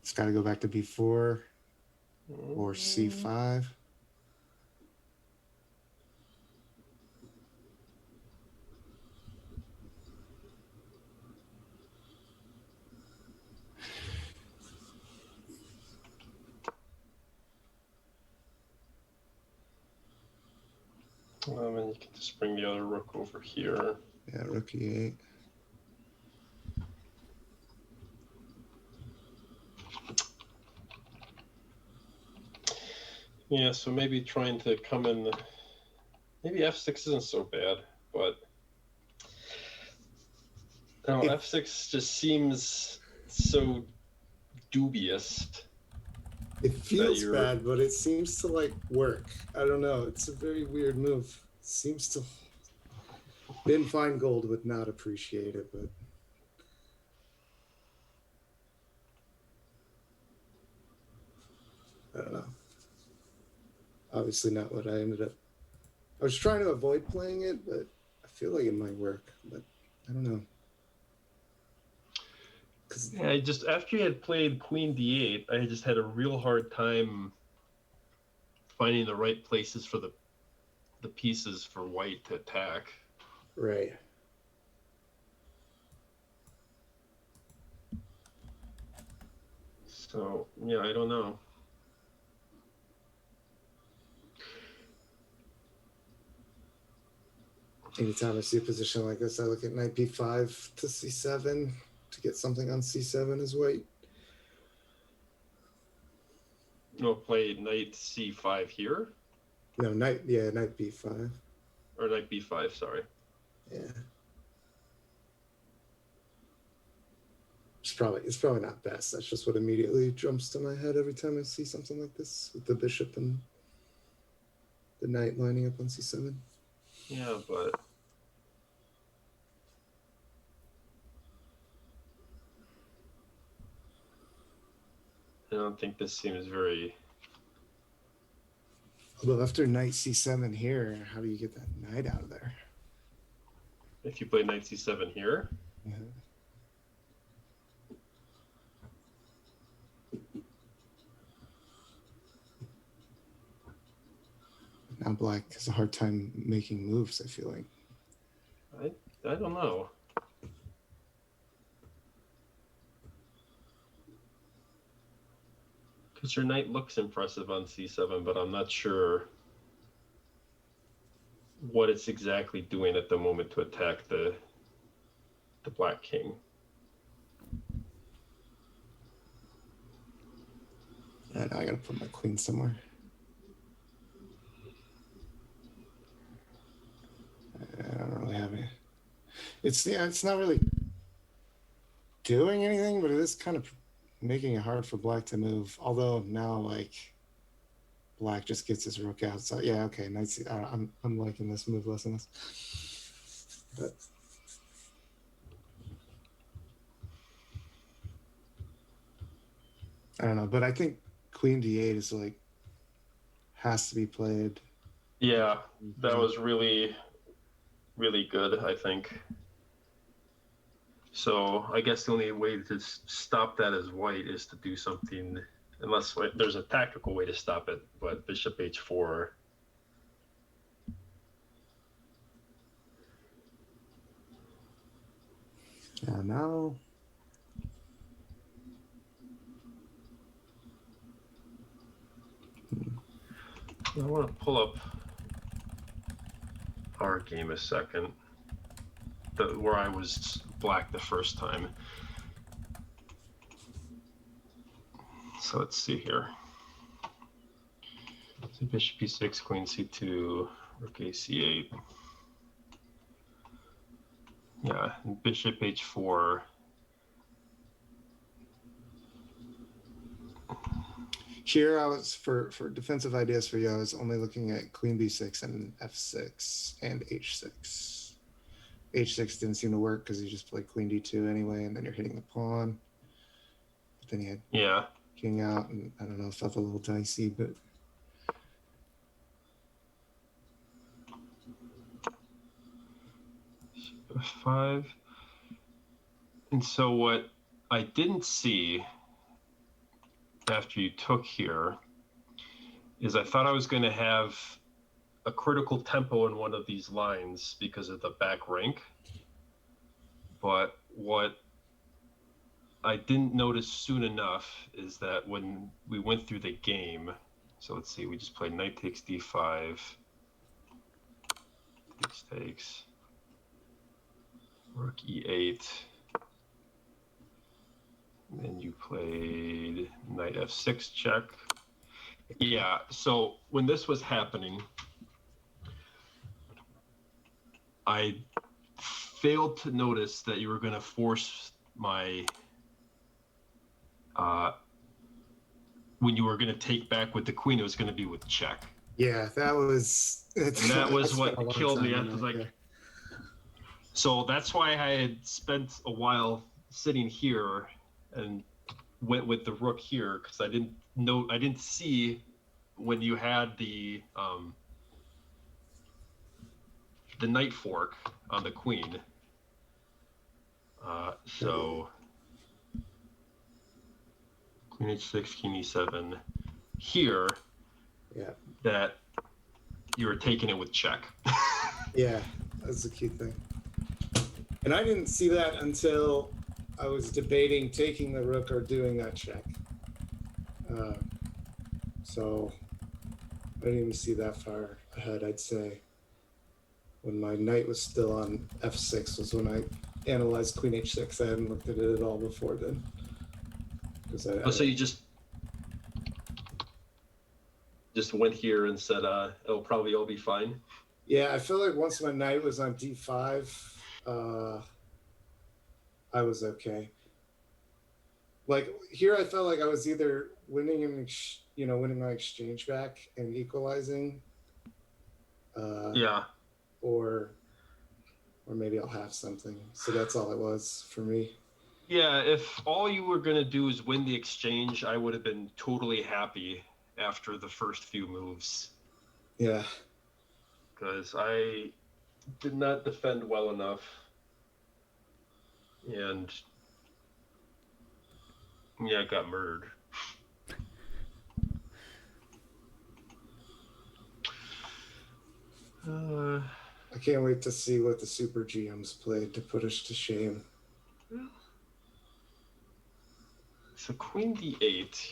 It's got to go back to b4 or c5. And you can just bring the other rook over here. Yeah, rook e8. Yeah, so maybe trying to come in. Maybe f6 isn't so bad, but no, f6 just seems so dubious. It feels you're- bad, but it seems to like work. I don't know. It's a very weird move. It seems to Ben Feingold would not appreciate it, but I don't know. Obviously not what I ended up. I was trying to avoid playing it, but I feel like it might work, but I don't know. Yeah, I just after you had played Queen D8, I just had a real hard time finding the right places for the pieces for white to attack. Right. So yeah, I don't know. Anytime I see a position like this, I look at knight b5 to c7 to get something on c7 as white. No, play knight c5 here, No, knight b5. or knight b5. Sorry. Yeah. It's probably not best. That's just what immediately jumps to my head every time I see something like this with the bishop and the knight lining up on c7. Yeah, but I don't think this seems very. Although after knight c7 here, how do you get that knight out of there? If you play knight c7 here, Now black has a hard time making moves, I feel like. I don't know. Because your knight looks impressive on c7, but I'm not sure what it's exactly doing at the moment to attack the black king. And I gotta put my queen somewhere. I don't really have it. It's not really doing anything, but it is kind of making it hard for black to move. Although now, like, black just gets his rook out. So yeah, okay, I'm liking this move less and less. But I don't know. But I think Queen D8 is like has to be played. Yeah, that was really, really good, I think. So I guess the only way to stop that as white is to do something, unless there's a tactical way to stop it, but bishop h4. Yeah, now. I want to pull up our game a second, where I was black the first time. So let's see here. So bishop e6, queen c2, rook a c8. Yeah, and bishop h4. Here I was for defensive ideas for you. I was only looking at queen b6 and f6 and h6. H6 didn't seem to work because you just played queen d2 anyway, and then you're hitting the pawn. But then you had king out, and I don't know, it felt a little dicey, but f5. And so what I didn't see after you took here is I thought I was going to have a critical tempo in one of these lines because of the back rank. But what I didn't notice soon enough is that when we went through the game, so let's see, we just played knight takes d5, this takes, rook e8, and then you played knight f6 check. Yeah, so when this was happening, I failed to notice that you were going to force my when you were going to take back with the queen, it was going to be with check. yeah, that was And that was what killed me. I was like, So that's why I had spent a while sitting here and went with the rook here because I didn't see when you had the knight fork on the queen. So queen h6, king e7 here. Yeah. That you were taking it with check. Yeah, that's the key thing. And I didn't see that until I was debating taking the rook or doing that check. So I didn't even see that far ahead, I'd say. When my knight was still on f6 was when I analyzed queen h6. I hadn't looked at it at all before then. So you just went here and said it'll probably all be fine. Yeah, I feel like once my knight was on d5, I was okay. Like here, I felt like I was either winning winning my exchange back and equalizing. Yeah. Or maybe I'll have something. So that's all it was for me. Yeah, if all you were gonna do is win the exchange, I would have been totally happy after the first few moves. Yeah. Because I did not defend well enough. And yeah, I got murdered. I can't wait to see what the super GMs played to put us to shame. So queen d8.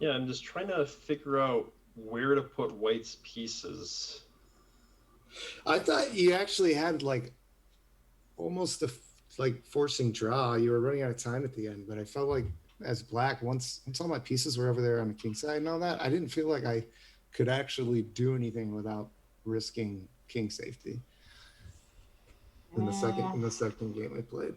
Yeah, I'm just trying to figure out where to put white's pieces. I thought you actually had like almost like forcing draw. You were running out of time at the end, but I felt like as black, once all my pieces were over there on the king side and all that, I didn't feel like I could actually do anything without risking king safety. In the second game I played.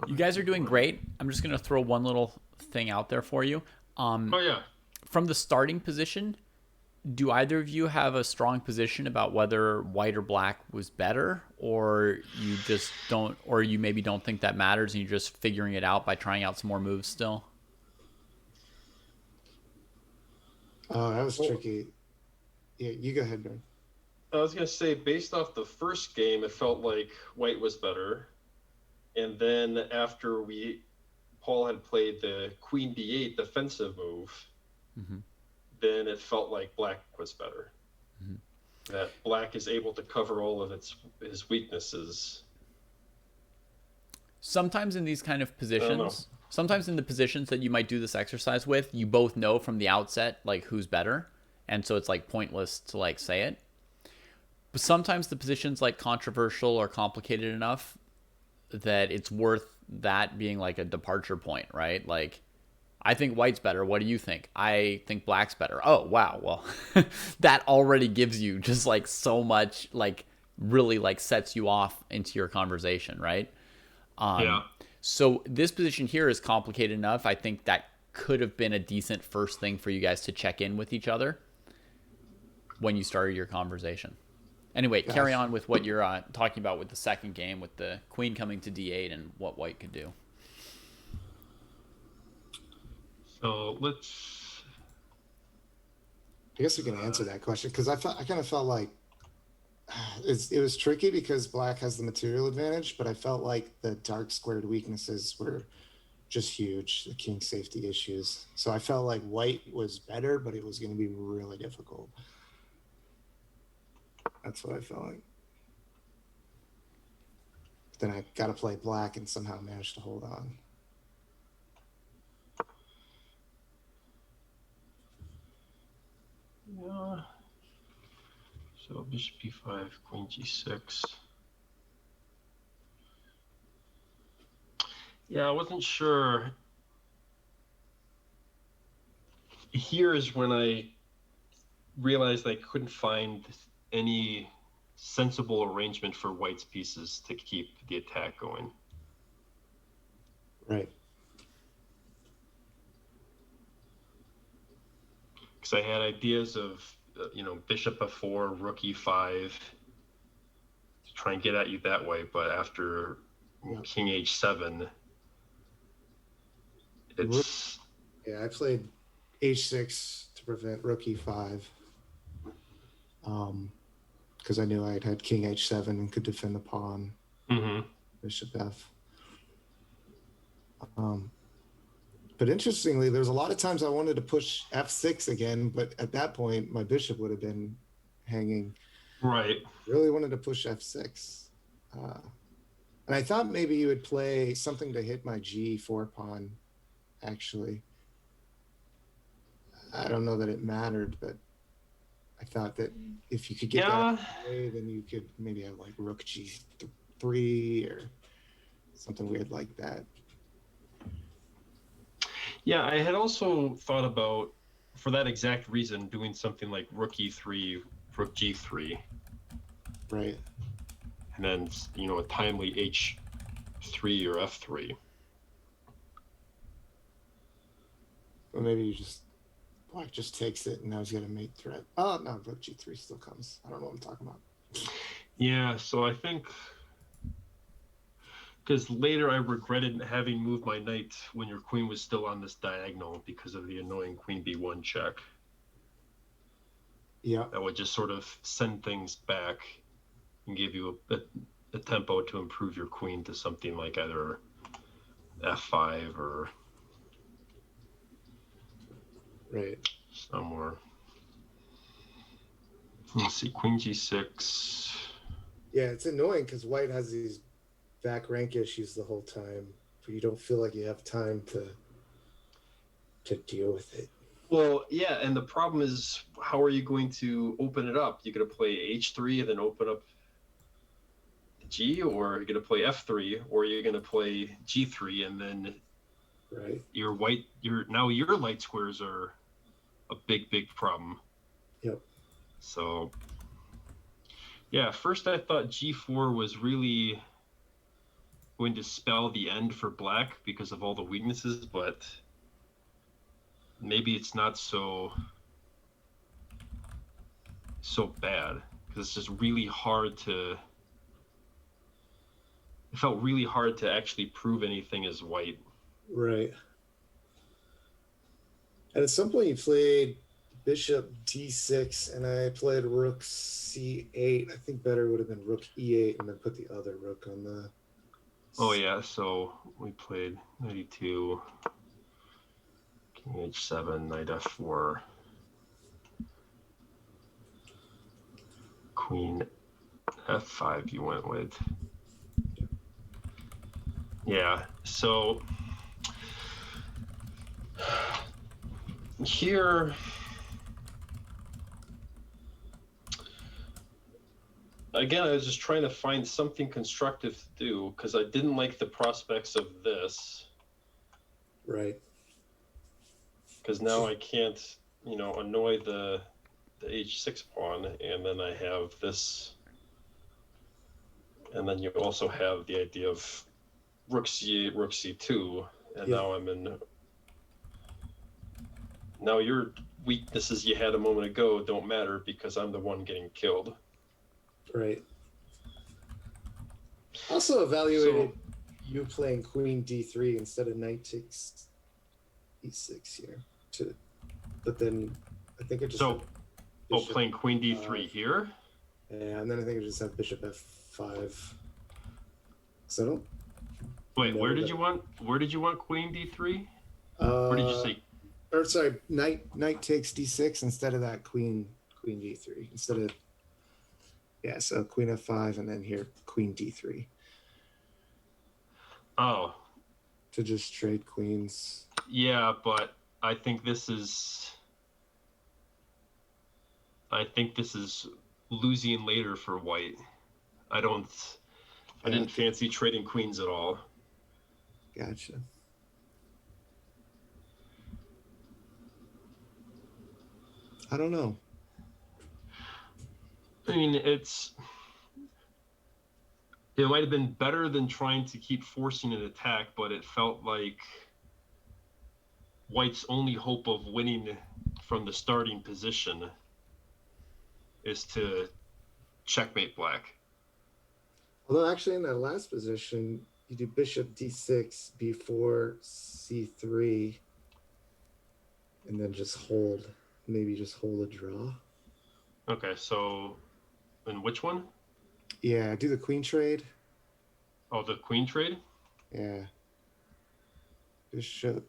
You guys are doing great. I'm just going to throw one little thing out there for you. Oh, yeah. From the starting position, do either of you have a strong position about whether white or black was better, or you just don't, or you maybe don't think that matters and you're just figuring it out by trying out some more moves still? Oh, that was tricky. Yeah, you go ahead, Ben. I was going to say, based off the first game, it felt like white was better. And then after Paul had played the queen d8 defensive move, then it felt like black was better. That black is able to cover all of his weaknesses. Sometimes in these kind of positions, sometimes in the positions that you might do this exercise with, you both know from the outset like who's better, and so it's like pointless to like say it. But sometimes the position's like controversial or complicated enough that it's worth that being like a departure point, right? Like, I think white's better. What do you think? I think black's better. Oh, wow. Well, that already gives you just like so much, like really like sets you off into your conversation, right? Yeah. So this position here is complicated enough. I think that could have been a decent first thing for you guys to check in with each other when you started your conversation. Anyway, carry on with what you're talking about with the second game, with the queen coming to d8 and what white could do. So I guess we can answer that question because I kind of felt like it was tricky because black has the material advantage, but I felt like the dark squared weaknesses were just huge, the king safety issues. So I felt like white was better, but it was going to be really difficult. That's what I felt like. But then I got to play black and somehow managed to hold on. Yeah. So bishop b5, queen g6. Yeah, I wasn't sure. Here is when I realized I couldn't find any sensible arrangement for white's pieces to keep the attack going. Right. Because I had ideas of, bishop f4, rook e5, to try and get at you that way. But after king h7, it's... Yeah, I played h6 to prevent rook e5. Because I knew I had king h7 and could defend the pawn. Mm-hmm. Bishop f. But interestingly, there's a lot of times I wanted to push f6 again, but at that point, my bishop would have been hanging. Right. Really wanted to push f6. And I thought maybe you would play something to hit my g4 pawn, actually. I don't know that it mattered, but I thought that if you could get that away, then you could maybe have like rook g3 or something weird like that. Yeah, I had also thought about, for that exact reason, doing something like rook e3, rook g3. Right. And then, a timely h3 or f3. Or maybe you black just takes it and now he's got a mate threat. Oh, no, rook g3 still comes. I don't know what I'm talking about. Yeah, so I think... Because later I regretted having moved my knight when your queen was still on this diagonal because of the annoying queen b1 check. Yeah. That would just sort of send things back and give you a tempo to improve your queen to something like either f5 or Right. somewhere. Let's see, queen g6. Yeah, it's annoying because white has these back rank issues the whole time, but you don't feel like you have time to deal with it. Well, yeah, and the problem is, how are you going to open it up? You're going to play h3 and then open up g, or you're going to play f3, or you're going to play g3, and then right, your light squares are a big problem. Yep. So yeah, first I thought g4 was really going to spell the end for black because of all the weaknesses, but maybe it's not so bad, because it's just really hard to... It felt really hard to actually prove anything as white. right. And at some point you played bishop d6 and I played rook c8. I think better would have been rook e8 and then put the other rook on the... Oh yeah, so we played knight e2, king h7, knight f4, queen f5 you went with. Yeah, so here again, I was just trying to find something constructive to do because I didn't like the prospects of this. Right. Because now I can't, annoy the h6 pawn, and then I have this, and then you also have the idea of rook c8, rook c2, and now I'm in. Now your weaknesses you had a moment ago don't matter because I'm the one getting killed. Right. Also evaluated you playing queen d3 instead of knight takes e6 here. But then I think it just... playing queen d3 here? Yeah, and then I think I just have bishop f5. So I don't... Wait, where did you want queen d3? Where did you say? Or sorry, knight takes d6 instead of that queen d3. Instead of... Yeah, so queen f5 and then here queen d3. Oh. To just trade queens. Yeah, but I think this is losing later for white. I didn't fancy trading queens at all. Gotcha. I don't know. I mean, it's It might have been better than trying to keep forcing an attack, but it felt like White's only hope of winning from the starting position is to checkmate Black. Although actually in that last position, you do bishop d6, b4, c3, and then just hold. Maybe just hold a draw. Okay, so in which one? Yeah, do the queen trade. Oh, the queen trade? Yeah. Bishop.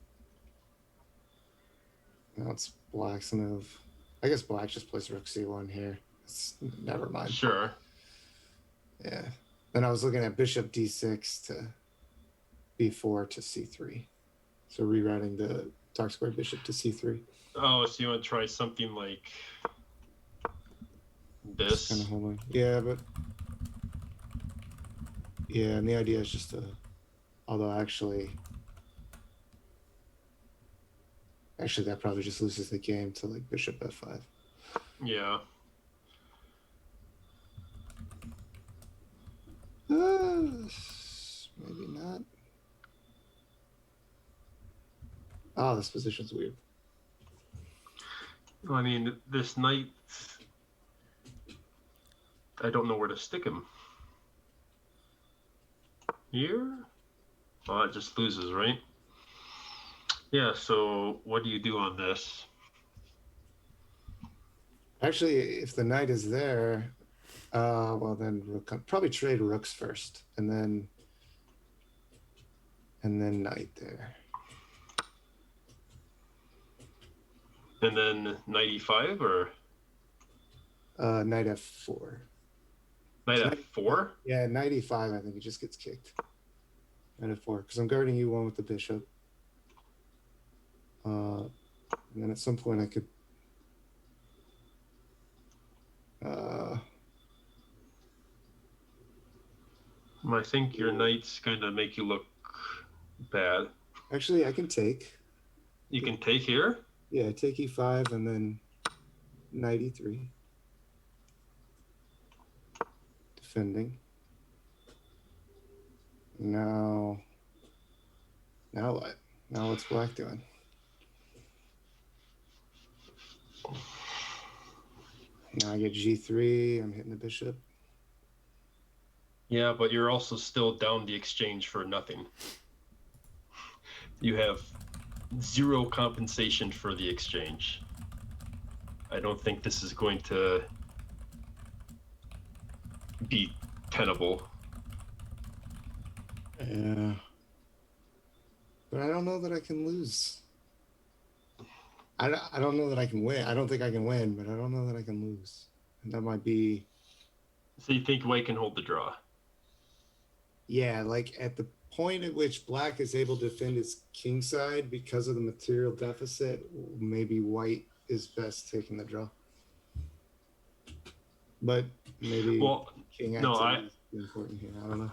Now it's Black's move. I guess Black just plays rook c1 here. Never mind. Sure. Yeah. Then I was looking at bishop d6 to b4 to c3. So rewriting the dark square bishop to c3. Oh, so you want to try something like Just this? kind of holding. Yeah, but yeah, and the idea is just to, although actually that probably just loses the game to like bishop f5. Yeah. Maybe not. Oh, this position's weird. I mean, this knight, I don't know where to stick him. Here? Oh, it just loses, right? Yeah, so what do you do on this? Actually, if the knight is there, well then probably trade rooks first, and then knight there. And then knight e5 or Knight f4. knight So f4? Yeah, knight e5. I think it just gets kicked. Knight f4 because I'm guarding u1 with the bishop. And then at some point I could. I think your knight's going to make you look bad. Actually, I can take. You can take here? Yeah, take e5 and then knight e3. Defending. Now what? Now what's Black doing? Now I get g3. I'm hitting the bishop. Yeah, but you're also still down the exchange for nothing. You have zero compensation for the exchange. I don't think this is going to be tenable. Yeah. But I don't know that I can lose. I don't know that I can win. I don't think I can win, but I don't know that I can lose. And that might be... So you think White can hold the draw? Yeah, like at the point at which Black is able to defend his king side because of the material deficit, maybe White is best taking the draw. But maybe king activity is important here. I don't know.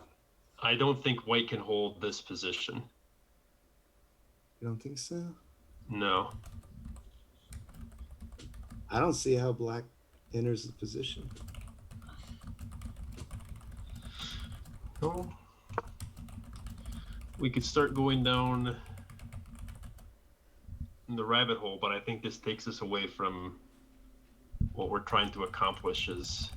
I don't think White can hold this position. You don't think so? No. I don't see how Black enters the position. No. We could start going down the rabbit hole, but I think this takes us away from what we're trying to accomplish is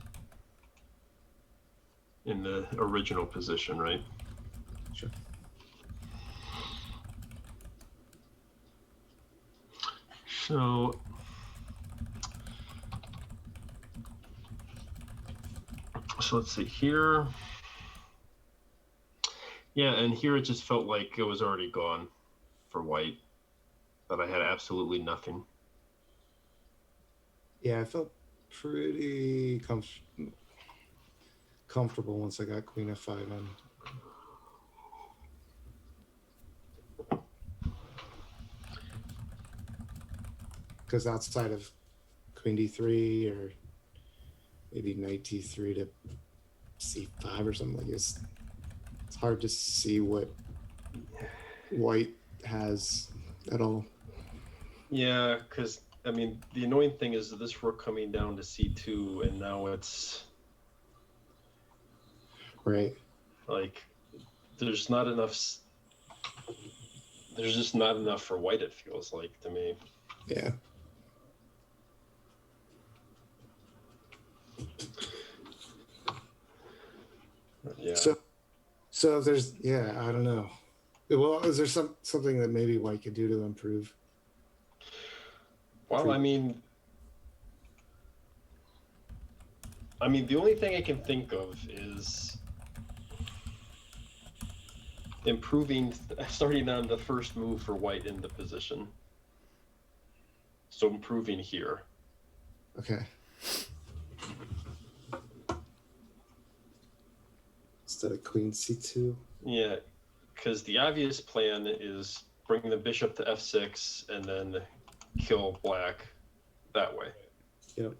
in the original position, right? Sure. So let's see here. Yeah, and here it just felt like it was already gone for White, that I had absolutely nothing. Yeah, I felt pretty comfortable once I got queen f5 in. Because outside of queen d3 or maybe knight d3 to c5 or something like this, it's hard to see what White has at all. Yeah, because I mean, the annoying thing is this rook coming down to c2, and now it's Right. Like, there's not enough. There's just not enough for white. It feels like to me. Yeah. Yeah. So if there's, yeah, I don't know. Well, is there something that maybe white could do to improve? Well, I mean, the only thing I can think of is improving, starting on the first move for white in the position. So improving here. Okay. Instead of queen c2. Yeah, because the obvious plan is bring the bishop to f6 and then kill black that way. Yep.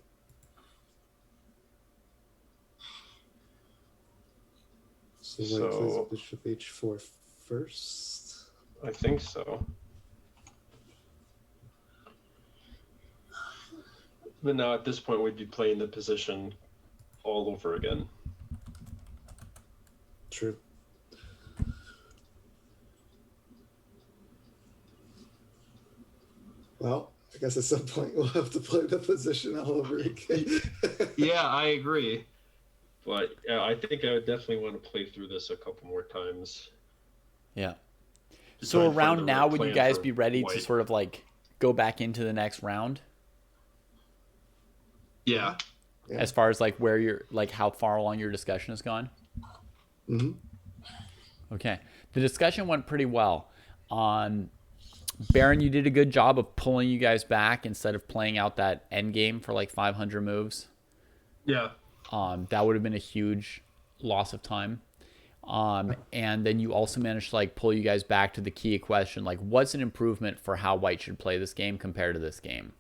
So white plays bishop h4 first. I think so. But now at this point, we'd be playing the position all over again. True. Well, I guess at some point we'll have to play the position all over again. Yeah, I agree. But I think I would definitely want to play through this a couple more times. Yeah. to So try and find around the now, right would you plan guys for be ready to white. sort of like go back into the next round? Yeah. Yeah. As far as like where you're, like how far along your discussion has gone? Mm-hmm. Okay. The discussion went pretty well. Baron, you did a good job of pulling you guys back instead of playing out that end game for like 500 moves. Yeah. That would have been a huge loss of time. And then you also managed to like pull you guys back to the key question, like what's an improvement for how white should play this game compared to this game?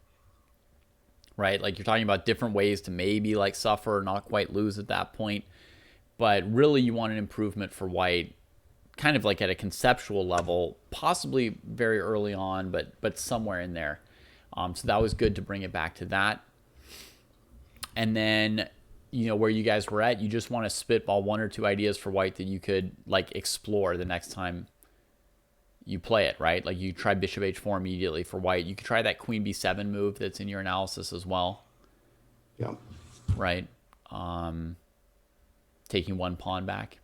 Right? Like you're talking about different ways to maybe like suffer or not quite lose at that point. But really you want an improvement for white kind of like at a conceptual level, possibly very early on, but somewhere in there. So that was good to bring it back to that. And then, you know, where you guys were at, you just want to spitball one or two ideas for white that you could like explore the next time you play it, right? Like you try bishop h4 immediately for white. You could try that queen b7 move that's in your analysis as well. Yeah. Right? Taking one pawn back.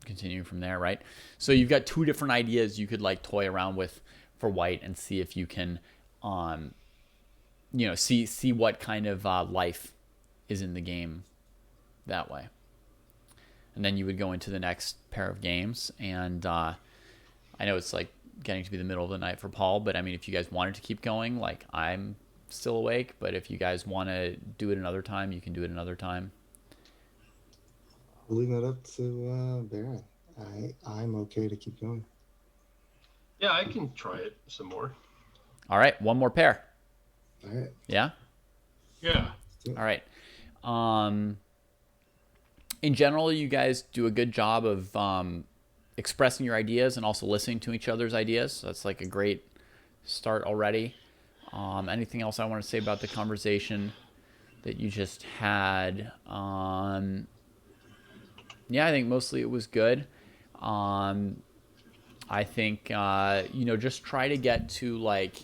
Continuing from there, right? So you've got two different ideas you could like toy around with for white and see if you can, you know, see what kind of life is in the game that way. And then you would go into the next pair of games. And I know it's like getting to be the middle of the night for Paul, but I mean, if you guys wanted to keep going, like I'm still awake, but if you guys want to do it another time, you can do it another time. We'll leave that up to Baron. I'm okay to keep going. Yeah, I can try it some more. All right, one more pair. All right. Yeah? Yeah. All right. In general, you guys do a good job of expressing your ideas and also listening to each other's ideas. That's like a great start already. Anything else I want to say about the conversation that you just had? Yeah, I think mostly it was good. I think, you know, just try to get to like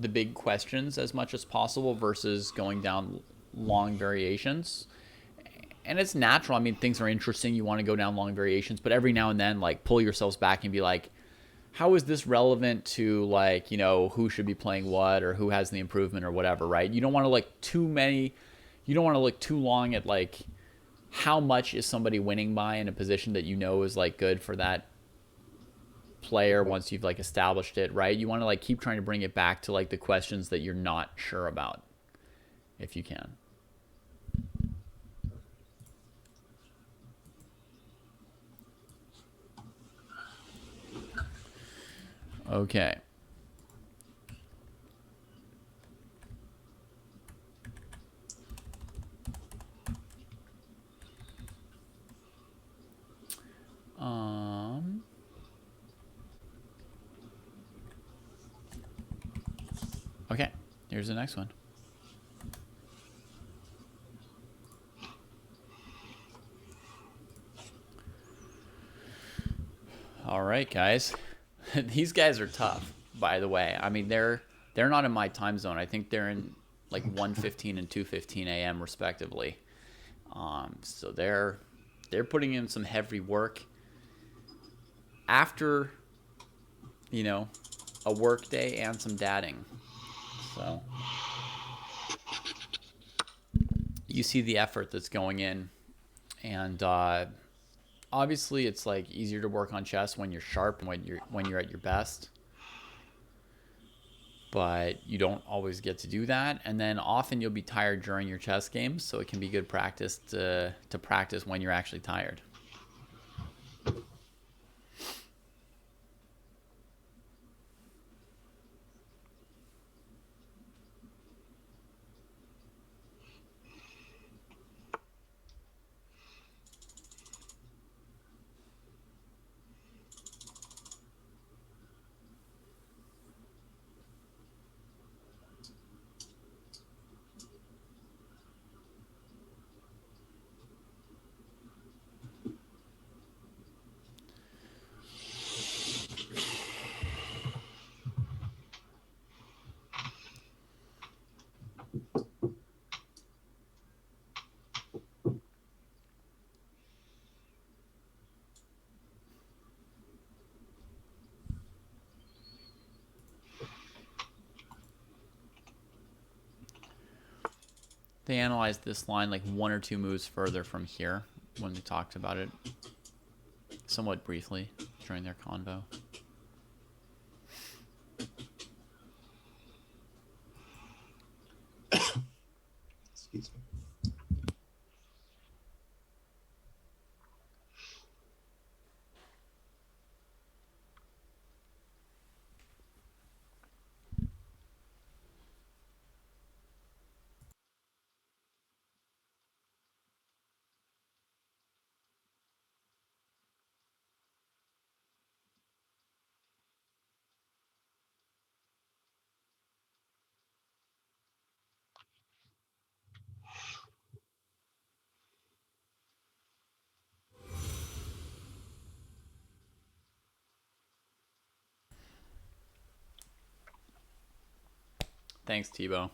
the big questions as much as possible versus going down long variations. And it's natural. I mean, things are interesting. You want to go down long variations, but every now and then, like, pull yourselves back and be like, how is this relevant to, like, you know, who should be playing what or who has the improvement or whatever, right? You don't want to look too many. You don't want to look too long at, like, how much is somebody winning by in a position that you know is, like, good for that player once you've, like, established it, right? You want to, like, keep trying to bring it back to, like, the questions that you're not sure about, if you can. Okay. Okay, here's the next one. All right, guys. These guys are tough, by the way. I mean, they're not in my time zone. I think they're in like 1:15 and 2:15 a.m. respectively. So they're putting in some heavy work after, you know, a work day and some dadding. So you see the effort that's going in, and obviously it's like easier to work on chess when you're sharp and when you're at your best. But you don't always get to do that, and then often you'll be tired during your chess games, so it can be good practice to practice when you're actually tired. They analyzed this line like 1 or 2 moves further from here when they talked about it somewhat briefly during their convo. Excuse me. Thanks, Tebow.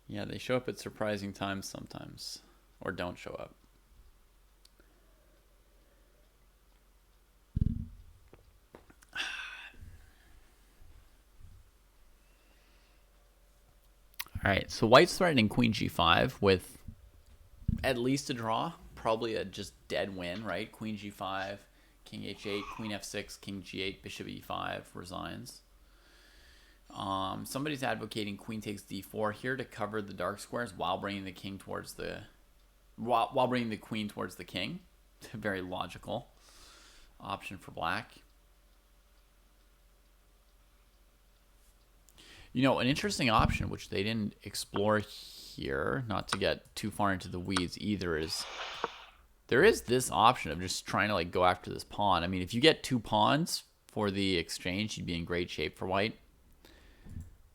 Yeah, they show up at surprising times sometimes, or don't show up. All right, so White's threatening Queen G5 with at least a draw, probably a just dead win, right? Queen G5, King H8, Queen F6, King G8, Bishop E5 resigns. Somebody's advocating Queen takes D4 here to cover the dark squares while bringing the king towards the while bringing the queen towards the king. A very logical option for Black. You know, an interesting option which they didn't explore here, not to get too far into the weeds either, is there is this option of just trying to like go after this pawn. I mean, if you get 2 pawns for the exchange, you'd be in great shape for White.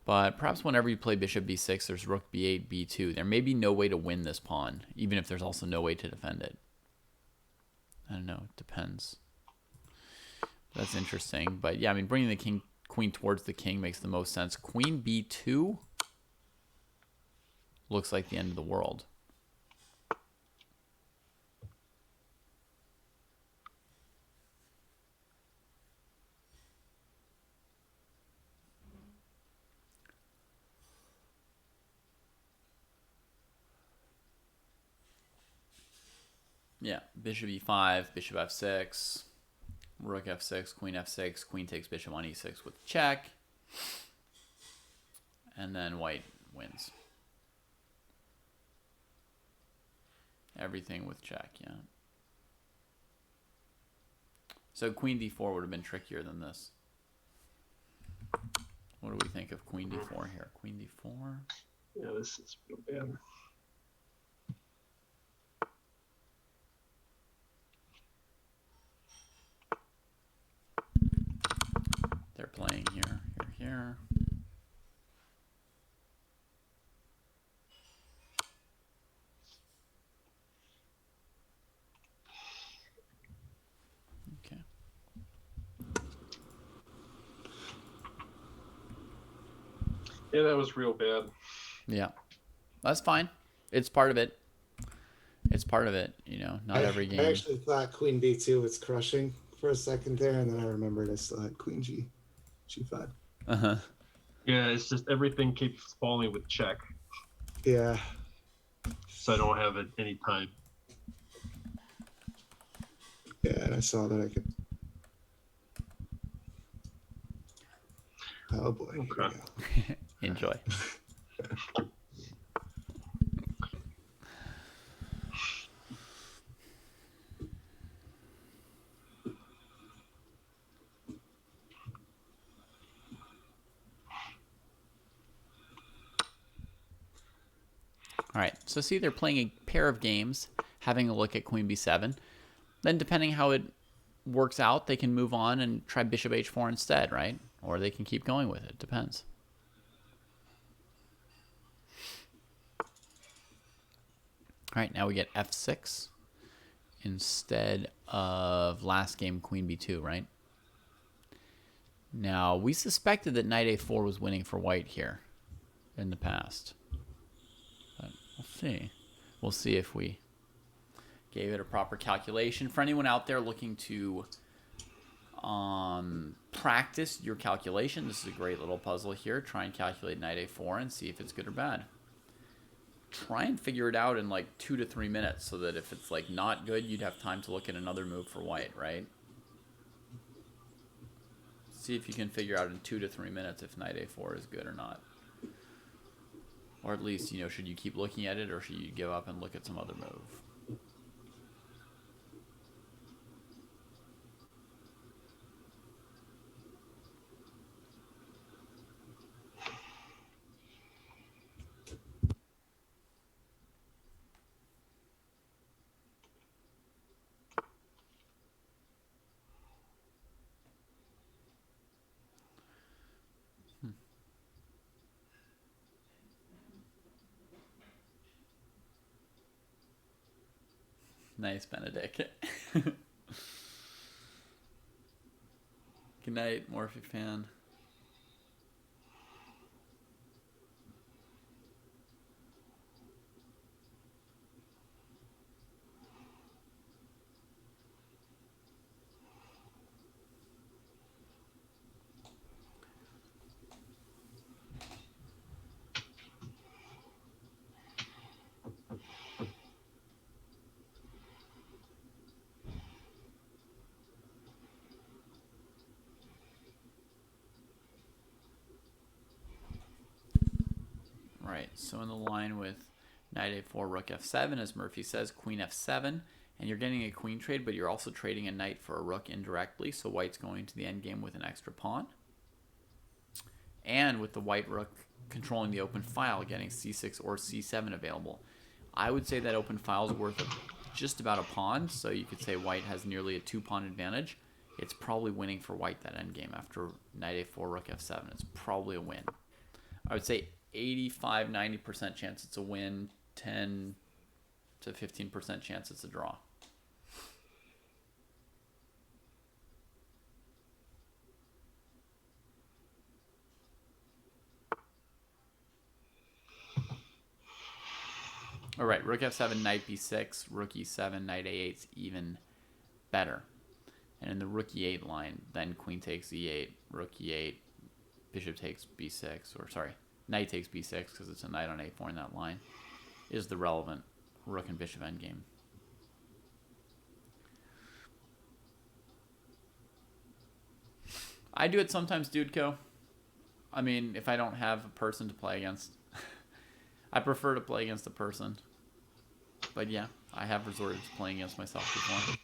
But perhaps whenever you play Bishop B6, there's Rook B8, B2. There may be no way to win this pawn, even if there's also no way to defend it. I don't know. It depends. That's interesting. But yeah, I mean, bringing the queen towards the king makes the most sense. Queen B2 looks like the end of the world. Yeah, Bishop E5, Bishop F6, Rook F6, Queen F6, Queen takes Bishop on E6 with check, and then White wins. Everything with check, yeah. So Queen D4 would have been trickier than this. What do we think of Queen D4 here? Queen D4? Yeah, this is real bad. They're playing here, here, here. Yeah, that was real bad. Yeah, that's fine. It's part of it. It's part of it. Not every I game. actually thought Queen B2 was crushing for a second there, and then I remembered I still had Queen G5. Uh huh. Yeah, it's just everything keeps falling with check, Yeah. so I don't have it any time. Yeah, and I saw that I could. Oh boy. Here we Okay. go. Enjoy. All right, so see, they're playing a pair of games, having a look at Queen B7. Then, depending how it works out, they can move on and try Bishop H4 instead, right? Or they can keep going with it. Depends. All right, now we get F6 instead of last game Queen B2, right? Now, we suspected that Knight A4 was winning for white here in the past. But we'll see. We'll see if we gave it a proper calculation. For anyone out there looking to practice your calculation, this is a great little puzzle here. Try and calculate Knight A4 and see if it's good or bad. Try and figure it out in like 2 to 3 minutes so that if it's like not good, you'd have time to look at another move for white, right? See if you can figure out in 2 to 3 minutes if Knight A4 is good or not. Or at least, should you keep looking at it or should you give up and look at some other move? Nice, Benedict. Good night, Morphe fan. Right, so in the line with Knight A4, Rook F7, as Murphy says, Queen F7, and you're getting a queen trade, but you're also trading a knight for a rook indirectly, so white's going to the endgame with an extra pawn. And with the white rook controlling the open file, getting C6 or C7 available. I would say that open file is worth just about a pawn, so you could say white has nearly a 2-pawn advantage. It's probably winning for white that endgame after Knight A4, Rook F7. It's probably a win. I would say 85-90% chance it's a win, 10 to 15% chance it's a draw. All right, Rook F7, Knight B6, Rook E7, Knight A8's even better. And in the Rook E8 line, then Queen takes E8, Rook E8, Bishop takes B6, or sorry, Knight takes B6 because it's a knight on A4 in that line, is the relevant Rook and Bishop endgame. I do it sometimes, Dudeco. I mean, if I don't have a person to play against, I prefer to play against a person. But yeah, I have resorted to playing against myself before.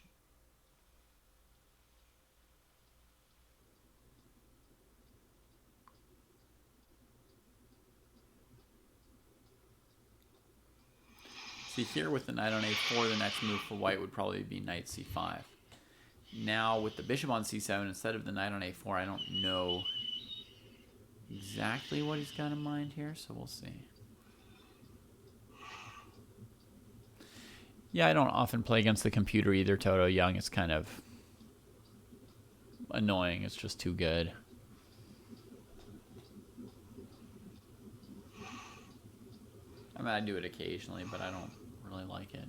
See, here with the knight on A4, the next move for white would probably be knight C5. Now, with the bishop on C7, instead of the knight on A4, I don't know exactly what he's got in mind here, so we'll see. Yeah, I don't often play against the computer either, Toto Young. It's kind of annoying. It's just too good. mean, I do it occasionally, but I don't really like it.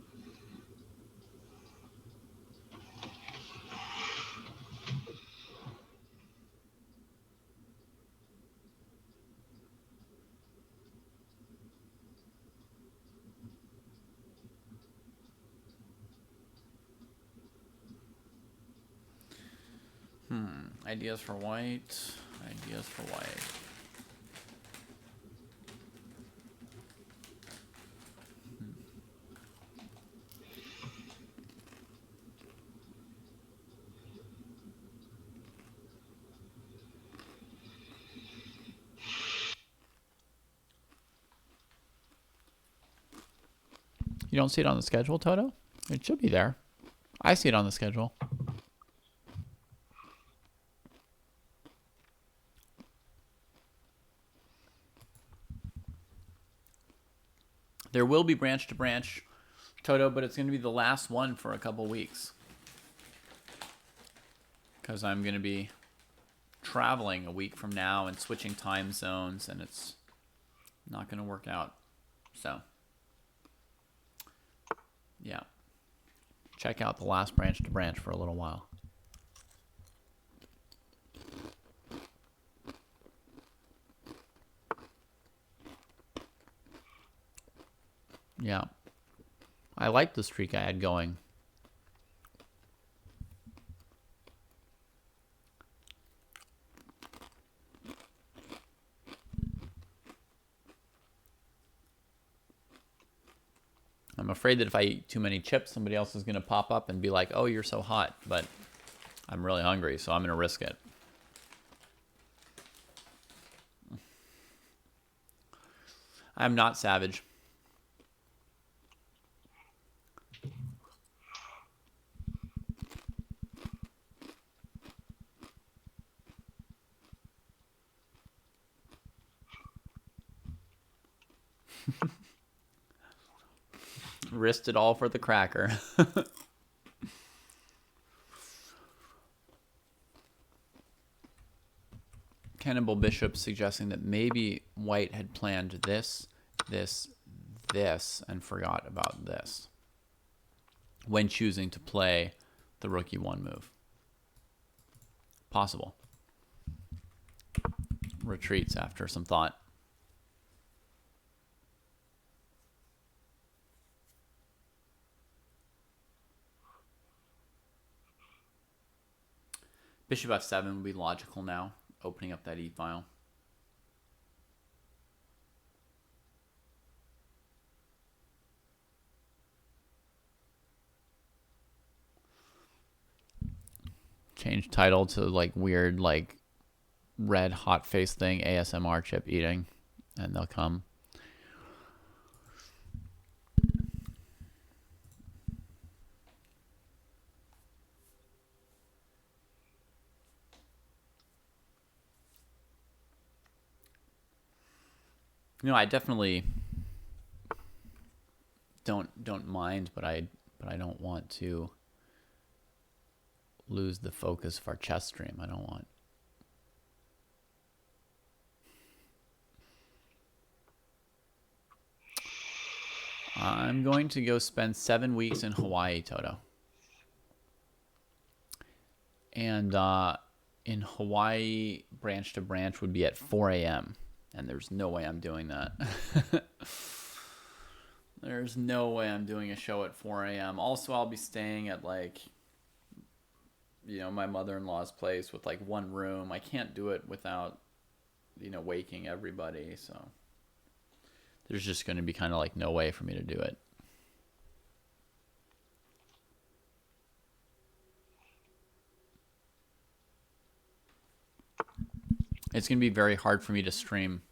Ideas for white. Ideas for white. You don't see it on the schedule, Toto? It should be there. I see it on the schedule. There will be branch to branch, Toto, but it's going to be the last one for a couple weeks. Because I'm going to be traveling a week from now and switching time zones, and it's not going to work out. So, yeah. Check out the last branch to branch for a little while. Yeah. I like the streak I had going. I'm afraid that if I eat too many chips, somebody else is going to pop up and be like, oh, you're so hot. But I'm really hungry, so I'm going to risk it. I'm not savage. Risked it all for the cracker. Cannibal Bishop suggesting that maybe White had planned this, and forgot about this when choosing to play the rookie one move. Possible. Retreats after some thought. Bishop f7 would be logical now, opening up that e-file. Change title to like weird like red hot face thing, ASMR chip eating, and they'll come. You know, I definitely don't mind, but I don't want to lose the focus of our chess stream. I don't want. I'm going to go spend 7 weeks in Hawaii, Toto. And in Hawaii, branch to branch would be at 4 a.m. And there's no way I'm doing that. There's no way I'm doing a show at 4 a.m. Also, I'll be staying at like, you know, my mother-in-law's place with like one room. I can't do it without, you know, waking everybody. So there's just going to be kind of like no way for me to do it. It's going to be very hard for me to stream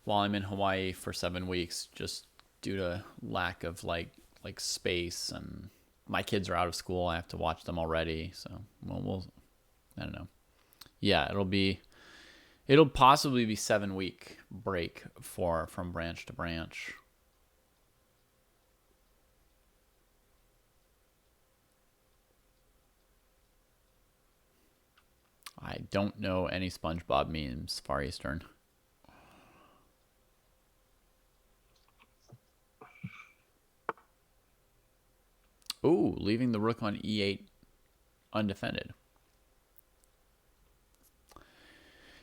while I'm in Hawaii for 7 weeks, just due to lack of like space, and my kids are out of school. I have to watch them already. So we'll I don't know. Yeah, it'll possibly be 7-week break from branch to branch. I don't know any SpongeBob memes, Far Eastern. Ooh, leaving the rook on e8 undefended.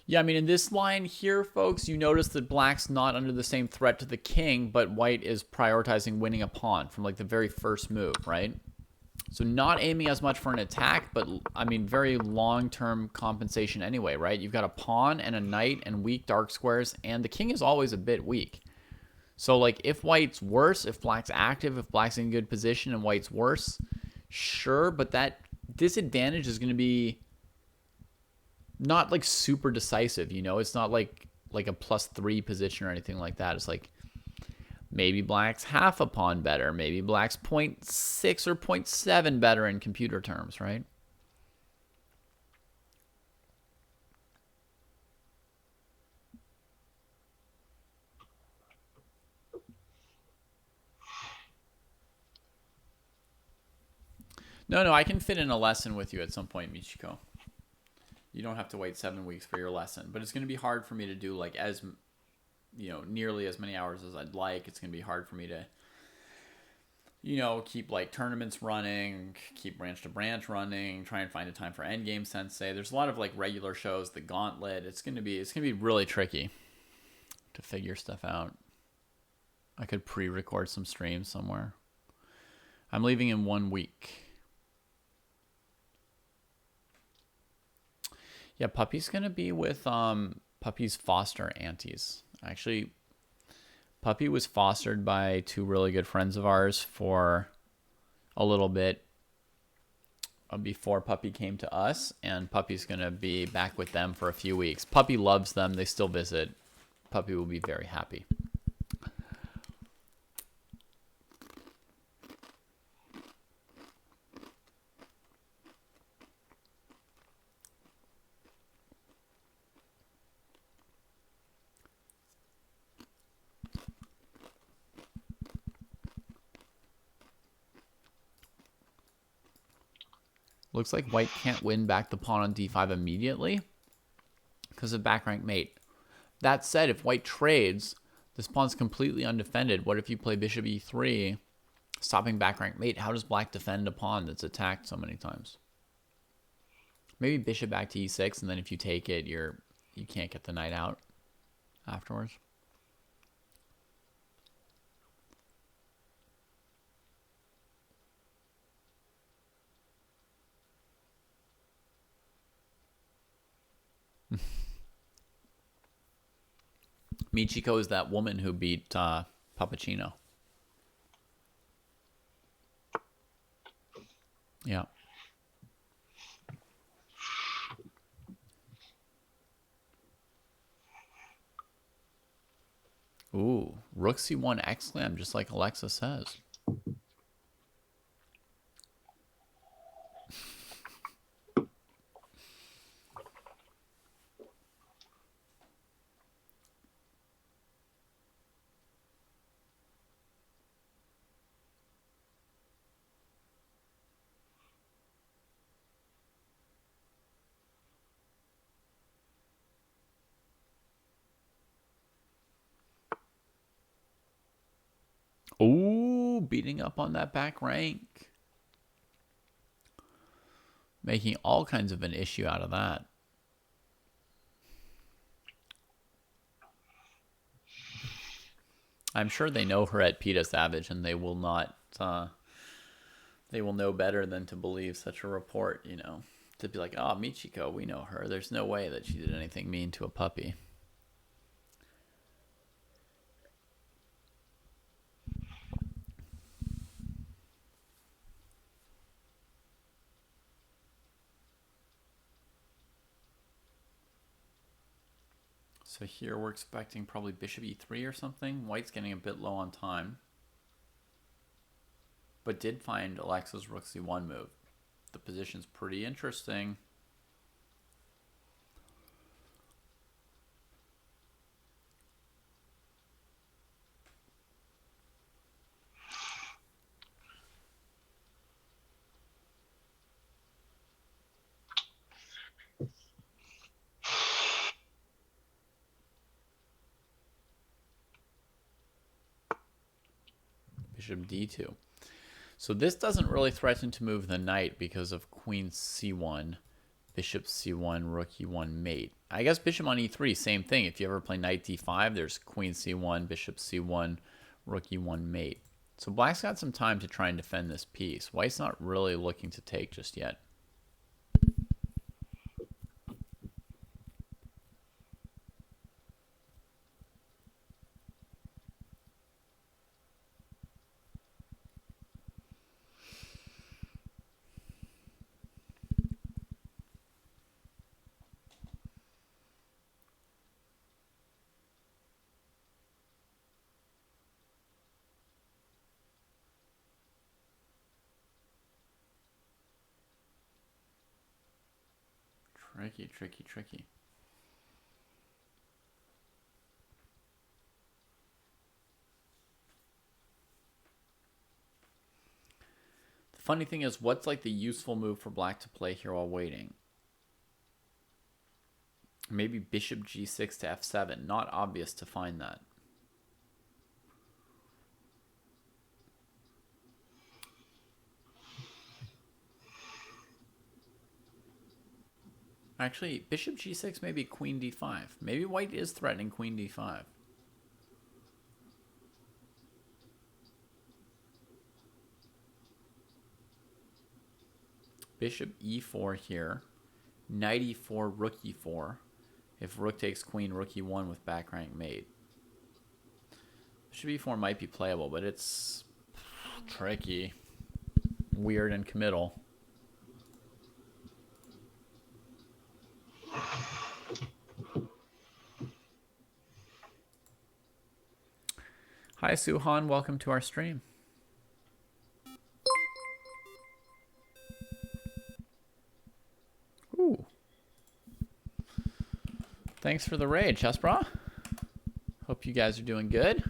Yeah, I mean, in this line here, folks, you notice that black's not under the same threat to the king, but white is prioritizing winning a pawn from like the very first move, right? So not aiming as much for an attack, but I mean, very long-term compensation anyway, right? You've got a pawn and a knight and weak dark squares, and the king is always a bit weak. So like if white's worse, if black's active, if black's in good position and white's worse, sure, but that disadvantage is going to be not like super decisive, you know? It's not like a +3 position or anything like that. It's like maybe black's half a pawn better. Maybe black's 0.6 or 0.7 better in computer terms, right? No, I can fit in a lesson with you at some point, Michiko. You don't have to wait 7 weeks for your lesson, but it's going to be hard for me to do like as, you know, nearly as many hours as I'd like. It's going to be hard for me to, you know, keep like tournaments running, keep branch to branch running, try and find a time for Endgame Sensei. There's a lot of like regular shows, the Gauntlet. It's going to be really tricky to figure stuff out. I could pre-record some streams somewhere. I'm leaving in 1 week. Yeah, Puppy's going to be with Puppy's foster aunties. Actually, Puppy was fostered by 2 really good friends of ours for a little bit before Puppy came to us, and Puppy's going to be back with them for a few weeks. Puppy loves them. They still visit. Puppy will be very happy. Looks like white can't win back the pawn on d5 immediately because of back rank mate. That said, if white trades, this pawn's completely undefended. What if you play bishop e3, stopping back rank mate? How does black defend a pawn that's attacked so many times? Maybe bishop back to e6, and then if you take it, you can't get the knight out afterwards. Michiko is that woman who beat Pappuccino. Yeah. Ooh, rook c1 exclam, just like Alexa says. Ooh, beating up on that back rank. Making all kinds of an issue out of that. I'm sure they know her at Peta Savage, and they will not, they will know better than to believe such a report, you know. To be like, oh, Michiko, we know her. There's no way that she did anything mean to a puppy. So here we're expecting probably bishop e3 or something. White's getting a bit low on time. But did find Alexa's rook c1 move. The position's pretty interesting. Bishop d2. So this doesn't really threaten to move the knight because of queen c1, bishop c1, rook e1 mate. I guess bishop on e3, same thing. If you ever play knight d5, there's queen c1, bishop c1, rook e1 mate. So black's got some time to try and defend this piece. White's not really looking to take just yet. Tricky, tricky, tricky. The funny thing is, what's like the useful move for black to play here while waiting? Maybe bishop g6 to f7. Not obvious to find that. Actually, bishop g6, maybe queen d5. Maybe white is threatening queen d5. Bishop e4 here. Knight e4, rook e4. If rook takes queen, rook e1 with back rank mate. Bishop e4 might be playable, but it's tricky. Weird and committal. Hi, Suhan. Welcome to our stream. Ooh. Thanks for the raid, Chessbra. Hope you guys are doing good.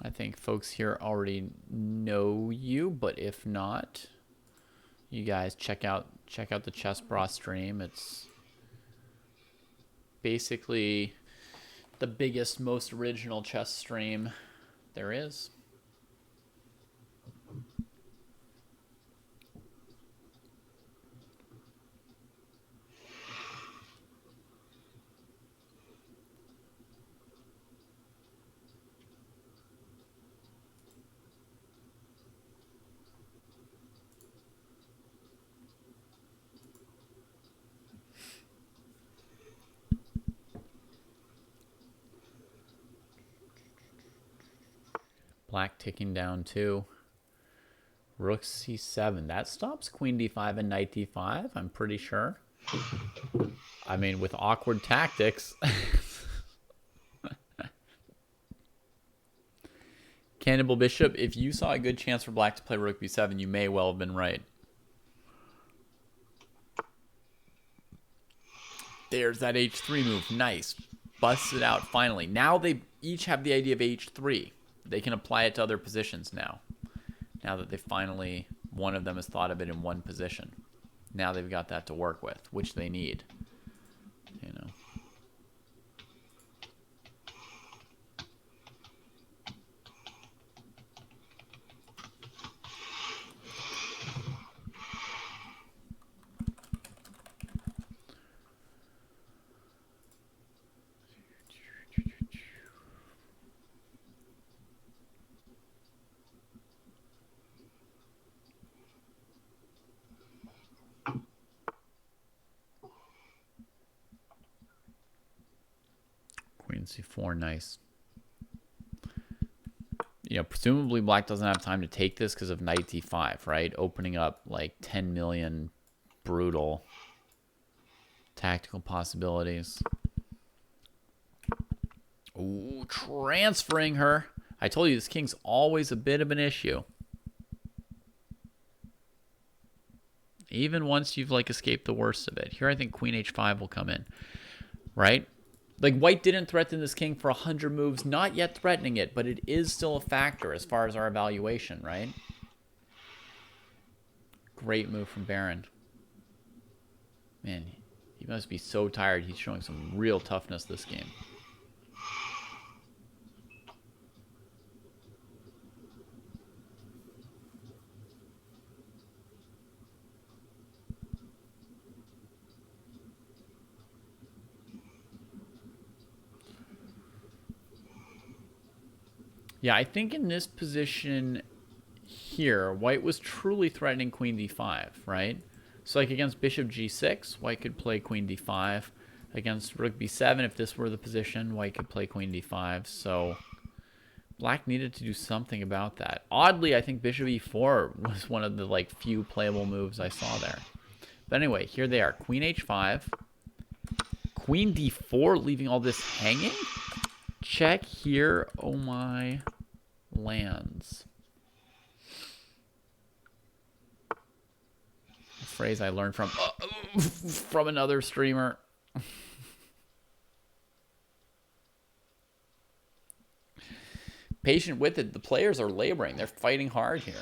I think folks here already know you, but if not, you guys check out the Chessbra stream. It's basically the biggest, most original chess stream there is. Black ticking down too. Rook c7. That stops queen d5 and knight d5, I'm pretty sure. I mean, with awkward tactics. Cannibal Bishop, if you saw a good chance for black to play rook b7, you may well have been right. There's that h3 move. Nice. Busts it out finally. Now they each have the idea of h3. They can apply it to other positions now. Now that they finally, one of them has thought of it in one position. Now they've got that to work with, which they need. You know. Queen c4, nice. You know, presumably black doesn't have time to take this because of knight d5, right? Opening up like 10 million brutal tactical possibilities. Ooh, transferring her. I told you this king's always a bit of an issue. Even once you've like escaped the worst of it. Here I think queen h5 will come in, right? Like, white didn't threaten this king for 100 moves, not yet threatening it, but it is still a factor as far as our evaluation, right? Great move from Baron. Man, he must be so tired. He's showing some real toughness this game. Yeah, I think in this position here, white was truly threatening queen d5, right? So like against bishop g6, white could play queen d5. Against rook b7, if this were the position, white could play queen d5. So black needed to do something about that. Oddly, I think bishop e4 was one of the like few playable moves I saw there. But anyway, here they are. Queen h5. Queen d4, leaving all this hanging. Check here. Oh my lands. A phrase I learned from another streamer. Patient with it. The players are laboring. They're fighting hard here.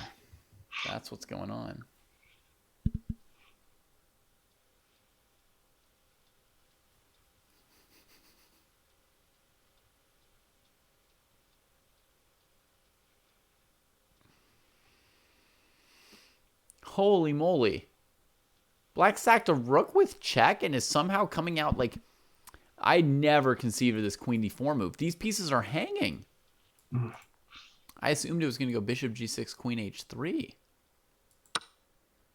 That's what's going on. Holy moly. Black sacked a rook with check and is somehow coming out like... I never conceived of this queen d4 move. These pieces are hanging. I assumed it was going to go bishop g6, queen h3.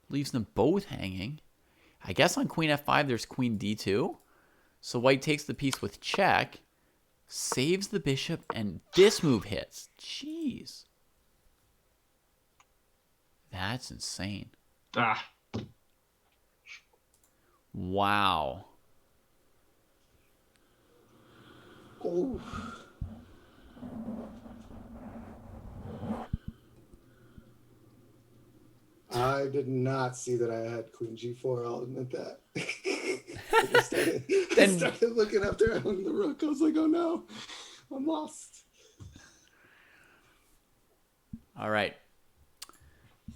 Leaves them both hanging. I guess on queen f5 there's queen d2. So white takes the piece with check, saves the bishop, and this move hits. Jeez. That's insane. Ah, Wow. Oh. I did not see that I had queen g4. I'll admit that. I started looking up there on the rook. I was like, oh no, I'm lost. All right.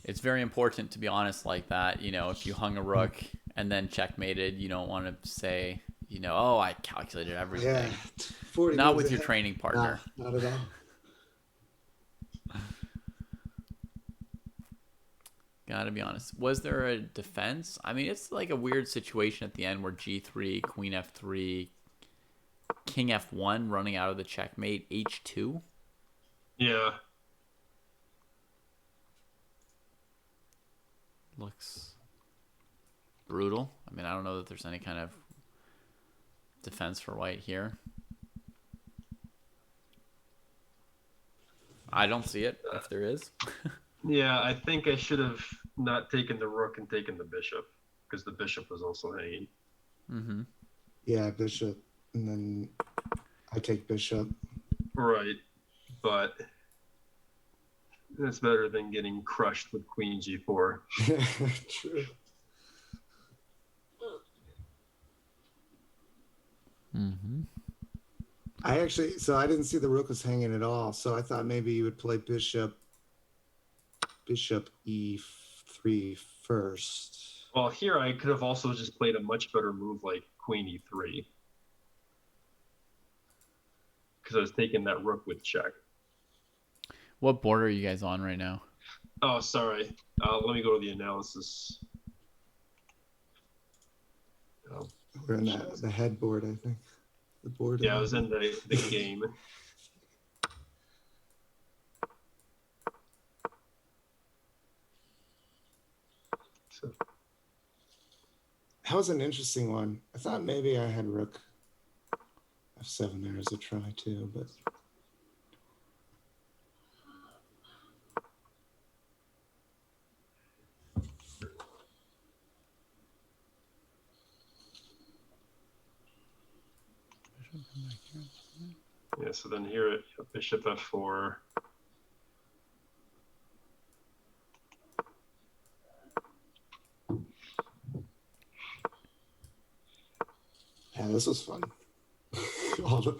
It's very important to be honest like that. You know, if you hung a rook and then checkmated, you don't want to say, you know, oh, I calculated everything. Yeah, 40 Not moves with your ahead. training partner. Nah, not at all. Gotta be honest. Was there a defense? I mean, it's like a weird situation at the end where g3, queen f3, king f1 running out of the checkmate, h2. yeah. Looks brutal. I mean, I don't know that there's any kind of defense for white here. I don't see it, if there is. Yeah, I think I should have not taken the rook and taken the bishop, because the bishop was also hanging. Mm-hmm. Yeah, bishop, and then I take bishop. Right, but that's better than getting crushed with queen g4. True. Mm-hmm. I didn't see the rook was hanging at all. So I thought maybe you would play bishop e3 first. Well, here I could have also just played a much better move like queen e3, because I was taking that rook with check. What board are you guys on right now? Oh, sorry. Let me go to the analysis. Oh, We're in the headboard, I think. The board. yeah, I was in the game. So, That was an interesting one. I thought maybe I had rook f7 there as a try too, but yeah, so then here at bishop f4. yeah, this was fun. all the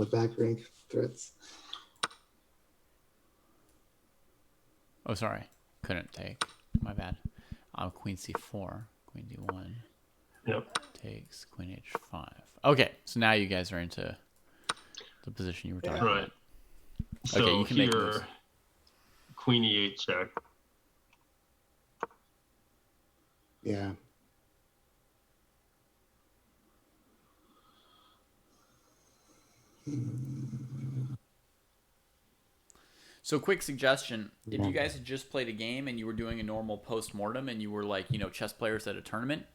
back rank threats. Oh, sorry. Couldn't take. My bad. Queen c4, queen d1. Yep. Takes queen h5. Okay, so now you guys are into the position you were talking Right. about. So Okay, you can make here, moves. queen e8 check. Yeah. So, quick suggestion: if Yeah. you guys had just played a game and you were doing a normal post-mortem and you were like, chess players at a tournament,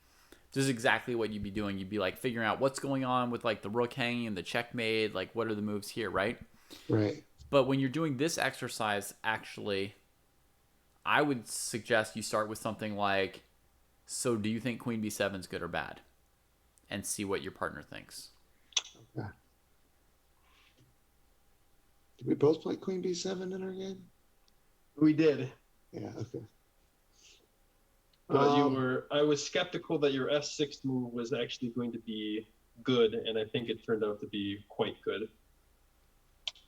this is exactly what you'd be doing. You'd be like figuring out what's going on with like the rook hanging and the checkmate, like what are the moves here, right? Right. But when you're doing this exercise, actually, I would suggest you start with something like, so do you think queen b7 is good or bad? And see what your partner thinks. Yeah. Did we both play Queen B7 in our game? We did. Yeah. Okay. I was skeptical that your f6 move was actually going to be good, and I think it turned out to be quite good.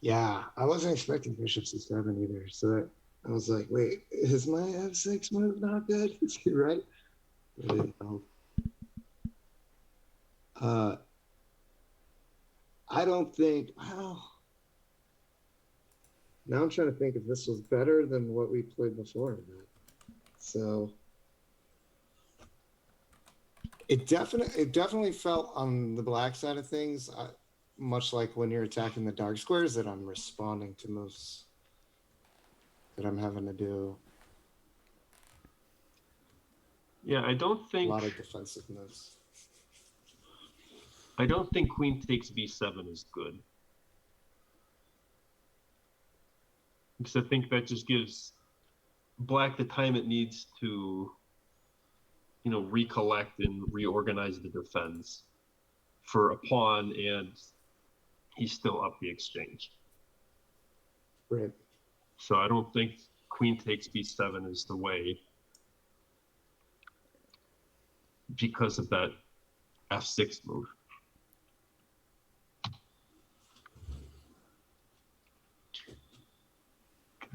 Yeah, I wasn't expecting bishop c7 either. So that, I was like, wait, is my f6 move not good? Is he right? But I didn't know. I don't think. Wow. Now I'm trying to think if this was better than what we played before. So it definitely felt on the black side of things, much like when you're attacking the dark squares, that I'm responding to moves that I'm having to do Yeah, I don't a think lot of defensive moves. queen takes b7 is good. Because I think that just gives black the time it needs to, recollect and reorganize the defense for a pawn, and he's still up the exchange. Right. So I don't think queen takes b7 is the way, because of that f6 move.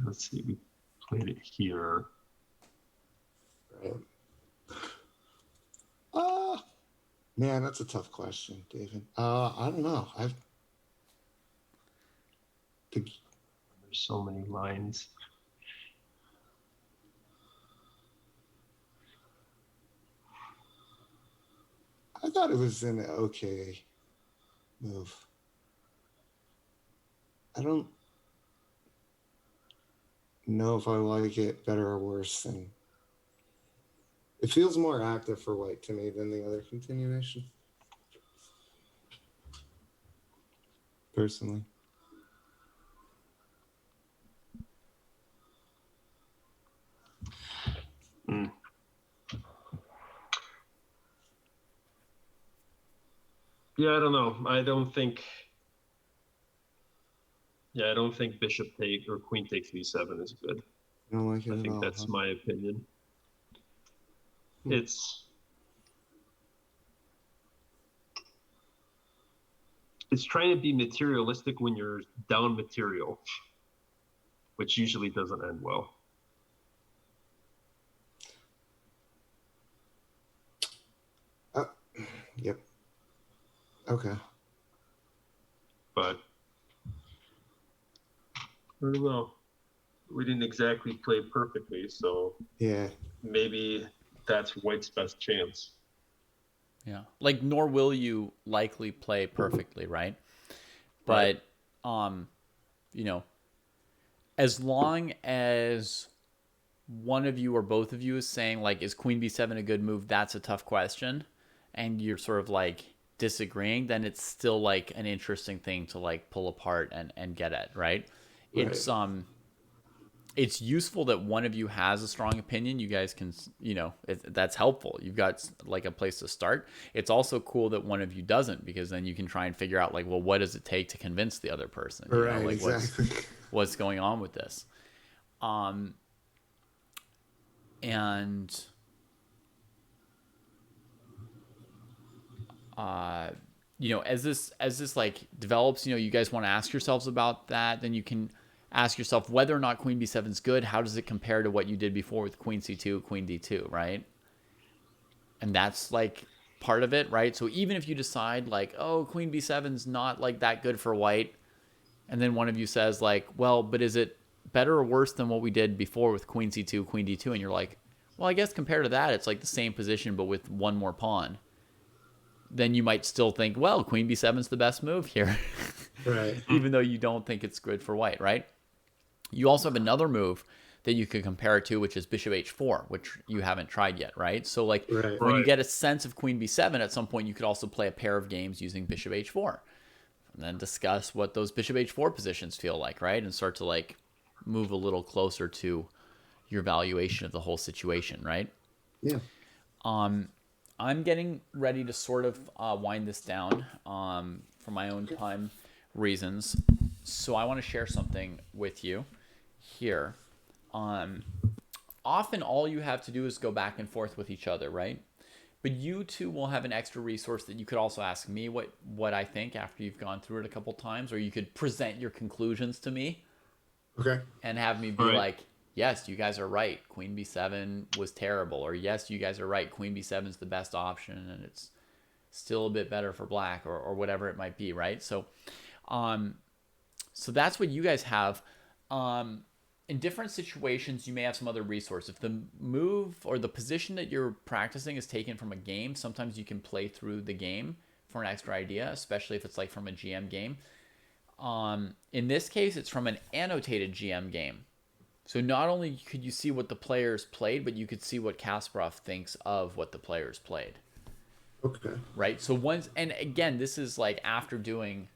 Let's see, we played it here. Right. Man, that's a tough question, David. I don't know. There's so many lines. I thought it was an okay move. I don't know if I like it better or worse than. It feels more active for white to me than the other continuation. Personally. Yeah, I don't know. I don't think bishop take or queen takes b7 is good. I don't like it I at think all. that's my opinion. Hmm. It's trying to be materialistic when you're down material, which usually doesn't end well. Yep. Okay. But I don't know. We didn't exactly play perfectly, so Yeah. maybe that's white's best chance. Yeah. Like, nor will you likely play perfectly, right? But, as long as one of you or both of you is saying, like, is queen b7 a good move? That's a tough question. And you're sort of, like, disagreeing, then it's still, like, an interesting thing to, like, pull apart and get at, right? It's useful that one of you has a strong opinion. You guys can, that's helpful. You've got like a place to start. It's also cool that one of you doesn't, because then you can try and figure out like, well, what does it take to convince the other person? Right, Like exactly. what's going on with this? As this like develops, you guys want to ask yourselves about that, then you can ask yourself whether or not queen b7 is good. How does it compare to what you did before with queen c2, queen d2, right? And that's like part of it, right? So even if you decide like, oh, queen b7 is not like that good for white, and then one of you says like, well, but is it better or worse than what we did before with queen c2, queen d2? And you're like, well, I guess compared to that, it's like the same position, but with one more pawn. Then you might still think, well, queen b7 is the best move here. Right. Even though you don't think it's good for white, right? You also have another move that you could compare it to, which is bishop h4, which you haven't tried yet, right? So like Right. when you Right. get a sense of queen b7, at some point you could also play a pair of games using bishop h4 and then discuss what those bishop h4 positions feel like, right? And start to like move a little closer to your valuation of the whole situation, right? Yeah. I'm getting ready to sort of wind this down for my own time reasons. So I want to share something with you here. Often all you have to do is go back and forth with each other, right? But you two will have an extra resource that you could also ask me what I think after you've gone through it a couple times, or you could present your conclusions to me Okay. and have me be Right. like, yes, you guys are right. Queen b7 was terrible. Or yes, you guys are right. Queen b7 is the best option and it's still a bit better for black, or whatever it might be, right? So that's what you guys have. In different situations, you may have some other resource. If the move or the position that you're practicing is taken from a game, sometimes you can play through the game for an extra idea, especially if it's like from a GM game. In this case, it's from an annotated GM game. So not only could you see what the players played, but you could see what Kasparov thinks of what the players played. Okay. Right? So once, and again, this is like after doing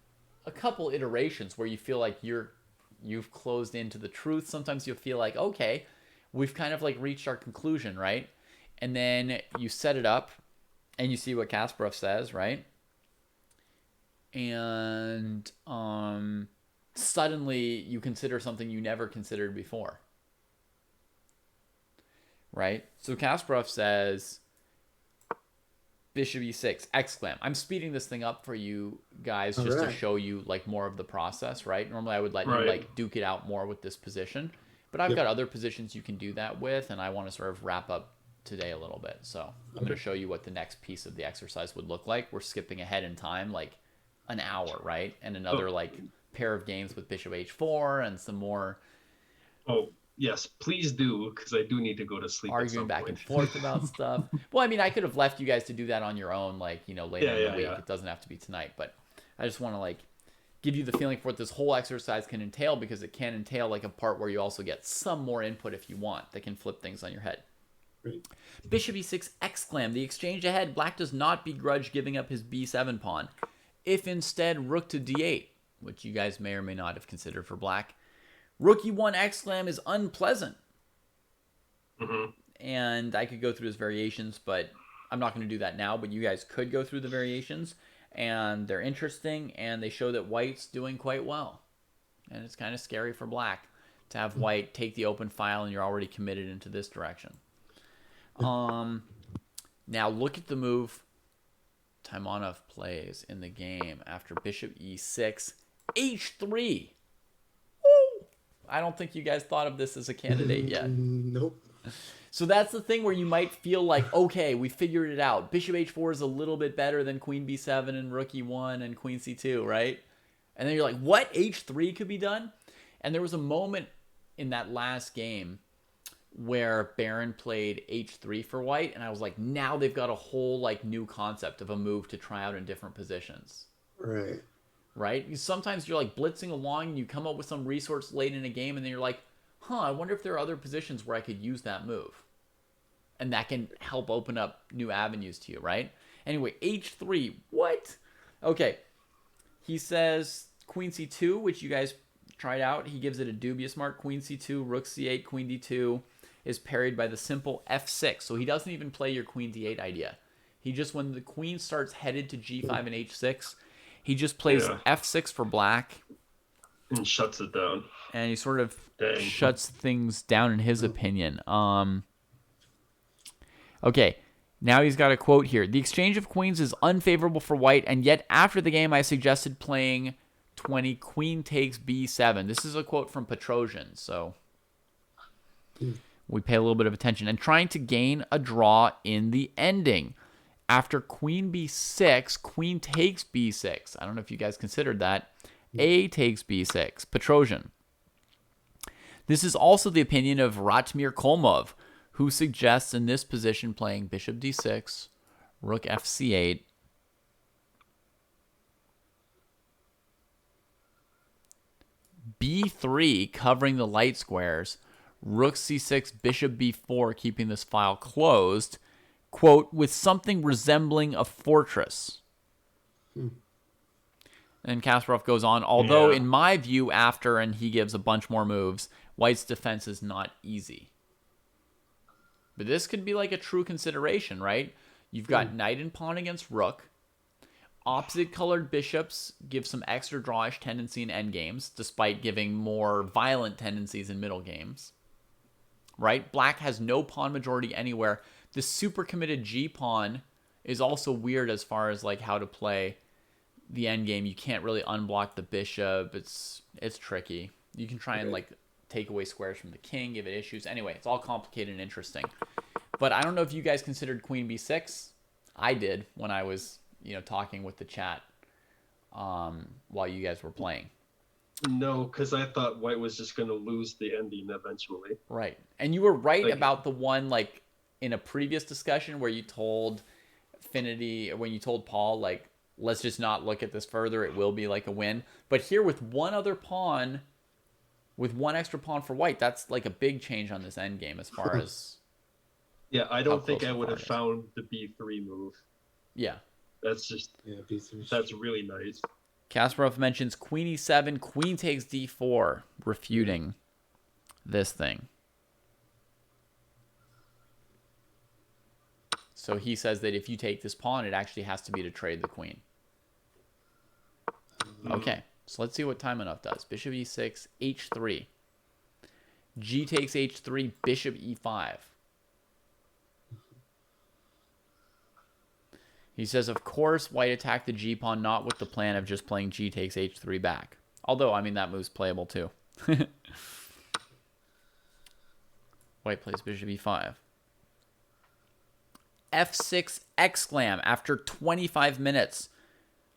a couple iterations where you feel like you've closed into the truth. Sometimes you'll feel like, okay, we've kind of like reached our conclusion, right? And then you set it up and you see what Kasparov says, right? And suddenly you consider something you never considered before. Right? So Kasparov says bishop e6 exclam. I'm speeding this thing up for you guys just to Alright. show you like more of the process, right? Normally I would let you Right. like duke it out more with this position, but I've Yep. got other positions you can do that with, and I want to sort of wrap up today a little bit. So I'm going to show you what the next piece of the exercise would look like. We're skipping ahead in time like an hour, right? And another like pair of games with bishop h4 and some more Oh, yes, please do, because I do need to go to sleep. at arguing some back point. and forth about stuff. Well, I mean, I could have left you guys to do that on your own, like, you know, later Yeah, in the yeah, week. yeah. It doesn't have to be tonight, but I just want to like give you the feeling for what this whole exercise can entail, because it can entail like a part where you also get some more input if you want that can flip things on your head. Great. Bishop e6 exclam. The exchange ahead. Black does not begrudge giving up his b7 pawn. If instead rook to d8, which you guys may or may not have considered for black, rook e1 exclam is unpleasant. Mhm. And I could go through his variations, but I'm not going to do that now. But you guys could go through the variations, and they're interesting, and they show that white's doing quite well. And it's kind of scary for black to have white take the open file, and you're already committed into this direction. Now look at the move Taimanov plays in the game after bishop e6, h3. Woo! I don't think you guys thought of this as a candidate yet. Nope. So that's the thing where you might feel like, okay, we figured it out. Bishop h4 is a little bit better than queen b7 and rook e1 and queen c2, right? And then you're like, what? h3 could be done? And there was a moment in that last game where Baron played h3 for white, and I was like, now they've got a whole like new concept of a move to try out in different positions. Right. Right? Sometimes you're like blitzing along and you come up with some resource late in a game, and then you're like, I wonder if there are other positions where I could use that move. And that can help open up new avenues to you, right? Anyway, h3, what? Okay, he says queen c2, which you guys tried out. He gives it a dubious mark. Queen c2, rook c8, queen d2 is parried by the simple f6. So he doesn't even play your queen d8 idea. He just, when the queen starts headed to g5 and h6, he just plays Yeah. f6 for black, And shuts it down. and he sort of Dang. shuts things down in his opinion. Okay, now he's got a quote here. The exchange of queens is unfavorable for white, and yet after the game I suggested playing 20 queen takes b7. This is a quote from Petrosian, so we pay a little bit of attention. And trying to gain a draw in the ending. After queen b6, queen takes b6. I don't know if you guys considered that. A takes b6. Petrosian. This is also the opinion of Ratmir Kolmov, who suggests in this position playing bishop d6, rook fc8, b3 covering the light squares, rook c6, bishop b4 keeping this file closed, quote, with something resembling a fortress. And Kasparov goes on, although in my view, after, and he gives a bunch more moves, White's defense is not easy. But this could be like a true consideration, right? You've got knight and pawn against rook. Opposite colored bishops give some extra drawish tendency in endgames, despite giving more violent tendencies in middle games. Right? Black has no pawn majority anywhere. The super committed G-pawn is also weird as far as like how to play the endgame. You can't really unblock the bishop. It's tricky. You can try and like take away squares from the king, give it issues. Anyway, it's all complicated and interesting. But I don't know if you guys considered queen b6. I did when I was, talking with the chat while you guys were playing. No, because I thought White was just going to lose the ending eventually. Right. And you were right about the one, like, in a previous discussion where you told Finity, when you told Paul, like, let's just not look at this further. It will be like a win. But here with one other pawn, with one extra pawn for White, that's like a big change on this endgame as far as... Yeah, I don't think I would have found the b3 move. Yeah. That's just... Yeah, B3. That's really nice. Kasparov mentions queen e7, queen takes d4, refuting this thing. So he says that if you take this pawn, it actually has to be to trade the queen. Okay, so let's see what Taimanov does. Bishop e6, h3. G takes h3, bishop e5. He says, of course, White attacked the g-pawn, not with the plan of just playing g takes h3 back. Although, I mean, that move's playable too. White plays bishop e5. f6 exclam after 25 minutes.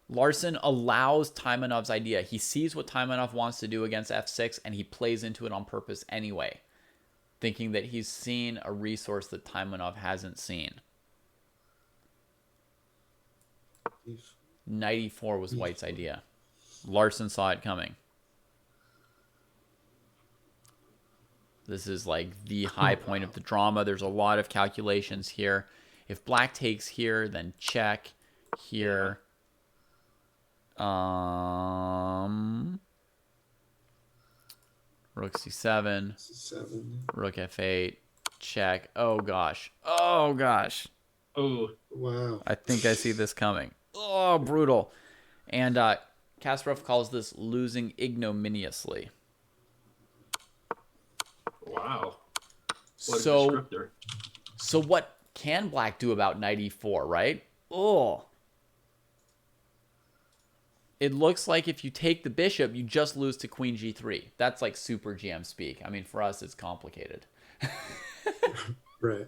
Larson allows Taimanov's idea. He sees what Taimanov wants to do against f6, and he plays into it on purpose anyway, thinking that he's seen a resource that Taimanov hasn't seen. Knight e4 was White's idea. Larson saw it coming. This is like the high point of the drama. There's a lot of calculations here. If Black takes here, then check here. Rook c7. Rook f8. Check. Oh gosh. Oh gosh. Oh. Wow. I think I see this coming. Oh, brutal. And Kasparov calls this losing ignominiously. Wow. What a So, descriptor. so what can Black do about knight e4, right? Oh. It looks like if you take the bishop, you just lose to queen g3. That's like super GM speak. I mean, for us, it's complicated. Right.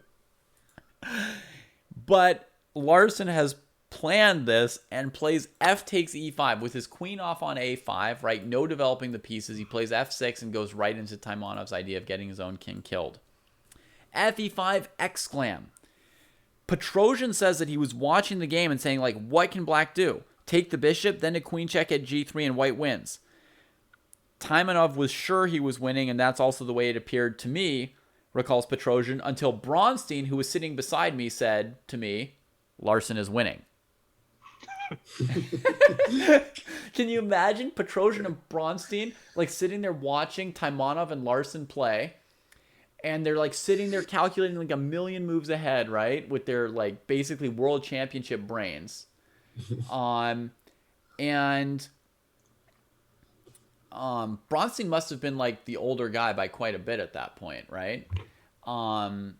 But Larson has planned this and plays f takes e5 with his queen off on a5, right? No developing the pieces. He plays f6 and goes right into Taimanov's idea of getting his own king killed. F e5 exclam. Petrosian says that he was watching the game and saying, like, what can Black do? Take the bishop, then a queen check at g3 and White wins. Taimanov was sure he was winning, and that's also the way it appeared to me, recalls Petrosian, until Bronstein, who was sitting beside me, said to me, Larson is winning. Can you imagine Petrosian and Bronstein like sitting there watching Taimanov and Larson play, and they're like sitting there calculating like a million moves ahead, right, with their like basically world championship brains. And Bronstein must have been like the older guy by quite a bit at that point, right? Or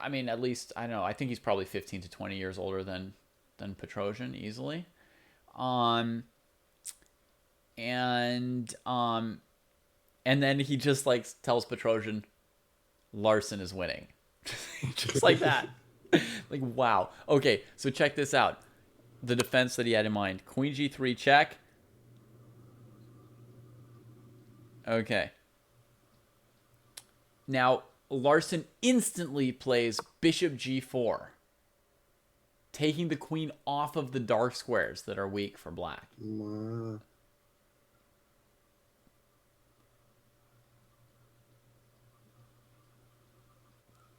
I mean, at least I don't know. I think he's probably 15 to 20 years older than Petrosian easily. And then he just like tells Petrosian, Larson is winning. Just like that. Like, wow. Okay, so check this out. The defense that he had in mind. Queen g3 check. Okay. Now, Larson instantly plays bishop g4, taking the queen off of the dark squares that are weak for Black. Wow.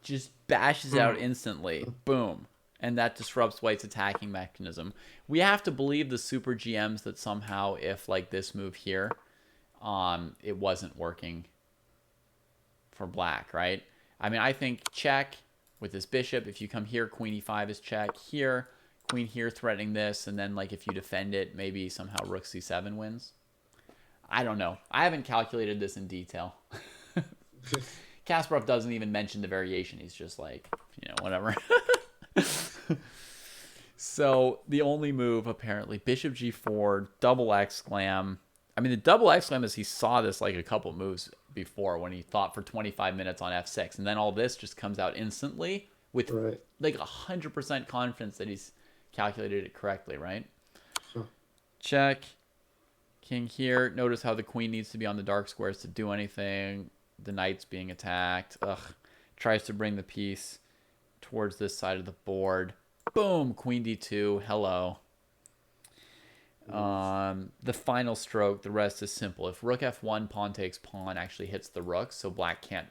just bashes out instantly. Boom. And that disrupts white's attacking mechanism. We have to believe the super GMs that somehow if like this move here, it wasn't working for black, right? I mean, I think check with this bishop. If you come here, queen e5 is check. Here, queen here threatening this. And then like if you defend it, maybe somehow rook c7 wins. I don't know. I haven't calculated this in detail. Kasparov doesn't even mention the variation. He's just like, whatever. So the only move, apparently, bishop g4, double exclam. I mean, the double exclam is he saw this like a couple moves before when he thought for 25 minutes on f6. And then all this just comes out instantly with like 100% confidence that he's calculated it correctly, right? Sure. Check. King here. Notice how the queen needs to be on the dark squares to do anything. The knight's being attacked. Ugh. Tries to bring the piece towards this side of the board. Boom. Queen d2. Hello. The final stroke, the rest is simple. If rook f1, pawn takes pawn actually hits the rook, so white can't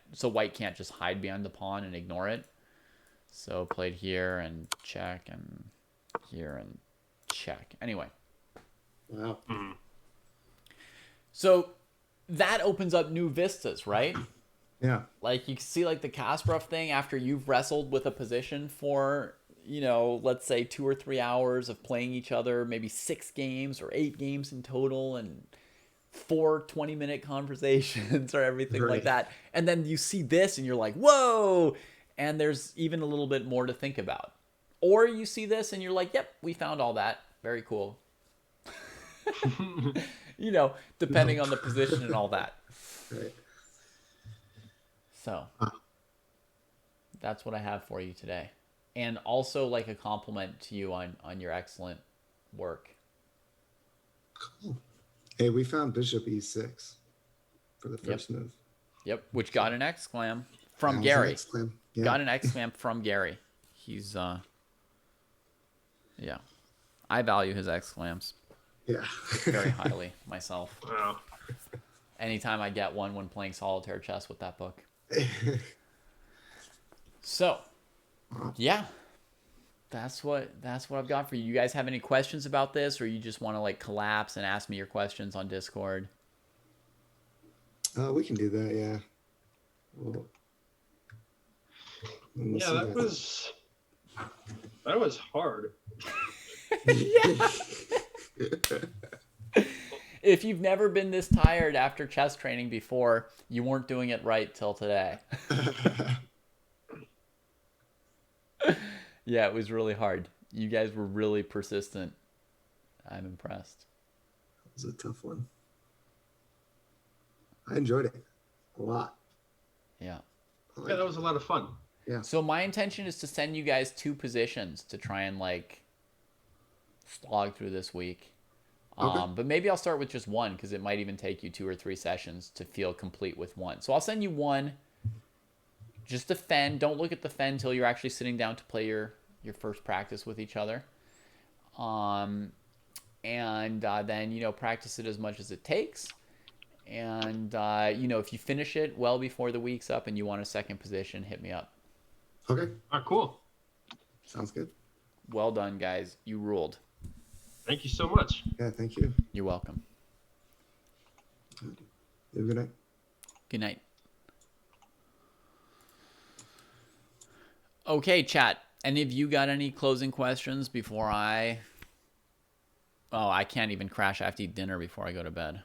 just hide behind the pawn and ignore it. So played here and check, and here and check. Anyway. Wow. So that opens up new vistas, right? Yeah. Like you see like the Kasparov thing after you've wrestled with a position for, let's say 2 or 3 hours of playing each other, maybe 6 games or 8 games in total and 4 20-minute conversations or everything like that. And then you see this and you're like, whoa! And there's even a little bit more to think about. Or you see this and you're like, yep, we found all that. Very cool. Depending on the position and all that. Right. So that's what I have for you today. And also like a compliment to you on your excellent work. Cool. Hey, we found bishop e6 for the first move. Yep, which got an exclam from That was Gary. an exclam. Yeah. Got an exclam from Gary. He's yeah. I value his exclams Yeah. very highly myself. Wow. Anytime I get one when playing solitaire chess with that book. So, yeah. That's what I've got for you. You guys have any questions about this, or you just want to like collapse and ask me your questions on Discord? We can do that, yeah. We'll see that was hard. If you've never been this tired after chess training before, you weren't doing it right till today. Yeah, it was really hard. You guys were really persistent. I'm impressed. It was a tough one. I enjoyed it a lot. Yeah. Yeah, that was a lot of fun. Yeah. So my intention is to send you guys 2 positions to try and like slog through this week. Okay. But maybe I'll start with just one because it might even take you 2 or 3 sessions to feel complete with one. So I'll send you one. Just defend. Don't look at the fen until you're actually sitting down to play your first practice with each other. And then, practice it as much as it takes. And, if you finish it well before the week's up and you want a second position, hit me up. Okay. Cool. Sounds good. Well done, guys. You ruled. Thank you so much. Yeah, thank you. You're welcome. You have a good night. Good night. Okay, chat. Any of you got any closing questions before I can't even crash. I have to eat dinner before I go to bed.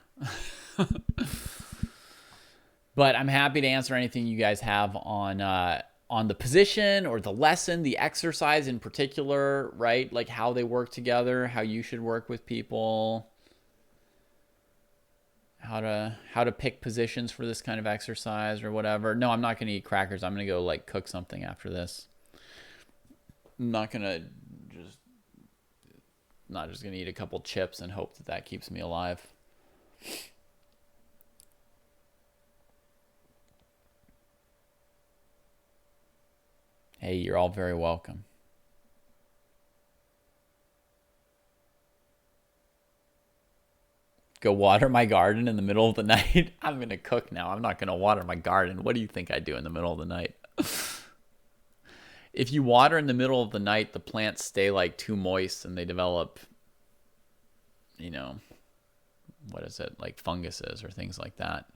But I'm happy to answer anything you guys have on the position or the lesson, the exercise in particular, right? Like how they work together, how you should work with people, how to pick positions for this kind of exercise or whatever. No, I'm not going to eat crackers. I'm going to go like cook something after this. I'm not just going to eat a couple chips and hope that keeps me alive. Hey, you're all very welcome. Go water my garden in the middle of the night? I'm going to cook now. I'm not going to water my garden. What do you think I do in the middle of the night? If you water in the middle of the night, the plants stay like too moist and they develop, you know, what is it, like funguses or things like that.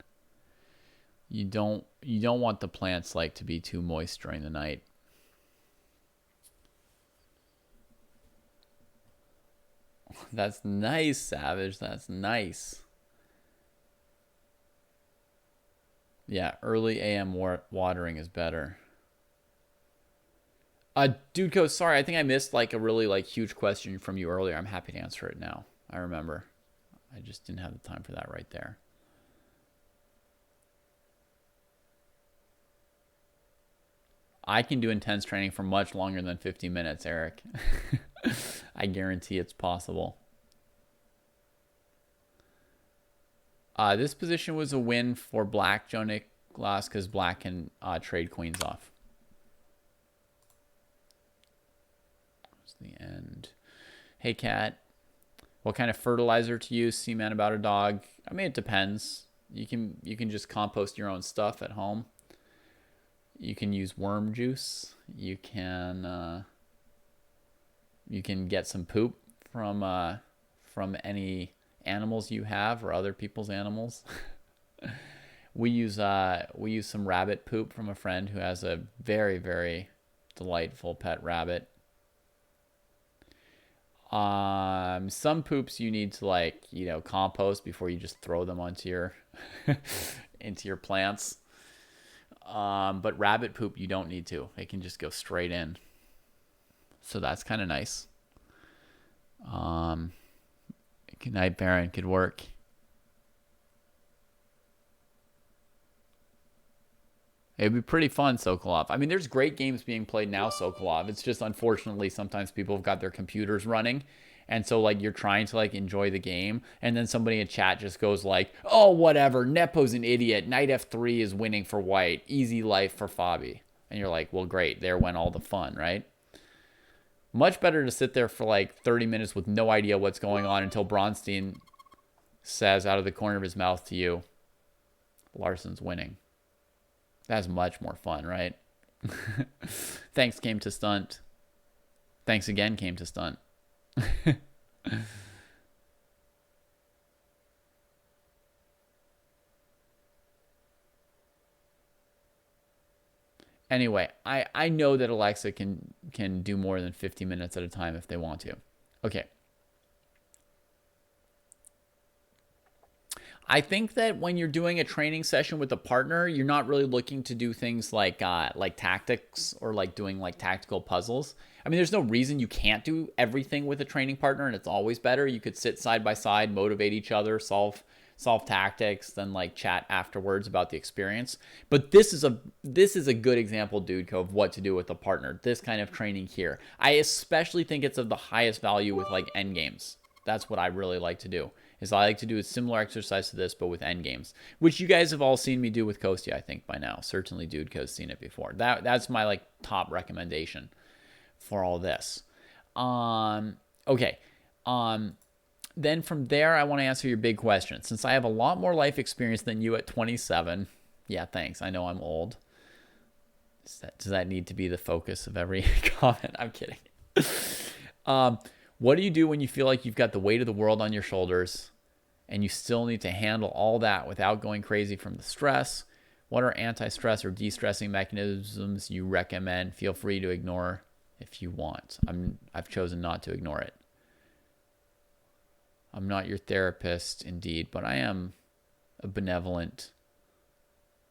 You don't want the plants like to be too moist during the night. That's nice, Savage. That's nice. Yeah, early AM watering is better. Dudeco, sorry, I think I missed like a really like huge question from you earlier. I'm happy to answer it now. I remember. I just didn't have the time for that right there. I can do intense training for much longer than 50 minutes, Eric. I guarantee it's possible. This position was a win for Black, Joe Nicholas, because Black can trade queens off. That's the end. Hey, Cat. What kind of fertilizer to use? Seaman about a dog. I mean, it depends. You can just compost your own stuff at home. You can use worm juice. You can get some poop from any animals you have or other people's animals. we use some rabbit poop from a friend who has a very, very delightful pet rabbit. Some poops you need to like, compost before you just throw them onto your into your plants. But rabbit poop you don't need to. It can just go straight in. So that's kind of nice. Good night, Baron. Good work. It'd be pretty fun, Sokolov. I mean, there's great games being played now, Sokolov. It's just unfortunately sometimes people have got their computers running. And so, like, you're trying to, like, enjoy the game. And then somebody in chat just goes like, oh, whatever. Nepo's an idiot. Knight F3 is winning for white. Easy life for Fabi. And you're like, well, great. There went all the fun, right? Much better to sit there for, like, 30 minutes with no idea what's going on until Bronstein says out of the corner of his mouth to you, Larson's winning. That's much more fun, right? Thanks, Came to Stunt. Thanks again, Came to Stunt. Anyway, I know that Alexa can do more than 50 minutes at a time if they want to. Okay. I think that when you're doing a training session with a partner, you're not really looking to do things like tactics or like doing like tactical puzzles. I mean, there's no reason you can't do everything with a training partner, and it's always better. You could sit side by side, motivate each other, solve tactics, then like chat afterwards about the experience. But this is a good example, Dude, of what to do with a partner. This kind of training here. I especially think it's of the highest value with like end games. That's what I really like to do. Is I like to do a similar exercise to this, but with end games, which you guys have all seen me do with Kostya, I think, by now. Certainly Dudeco's seen it before. That's my like top recommendation for all this. Okay. Then from there, I want to answer your big question. Since I have a lot more life experience than you at 27, yeah, thanks. I know I'm old. Does that need to be the focus of every comment? I'm kidding. What do you do when you feel like you've got the weight of the world on your shoulders and you still need to handle all that without going crazy from the stress? What are anti-stress or de-stressing mechanisms you recommend? Feel free to ignore if you want. I've chosen not to ignore it. I'm not your therapist, indeed, but I am a benevolent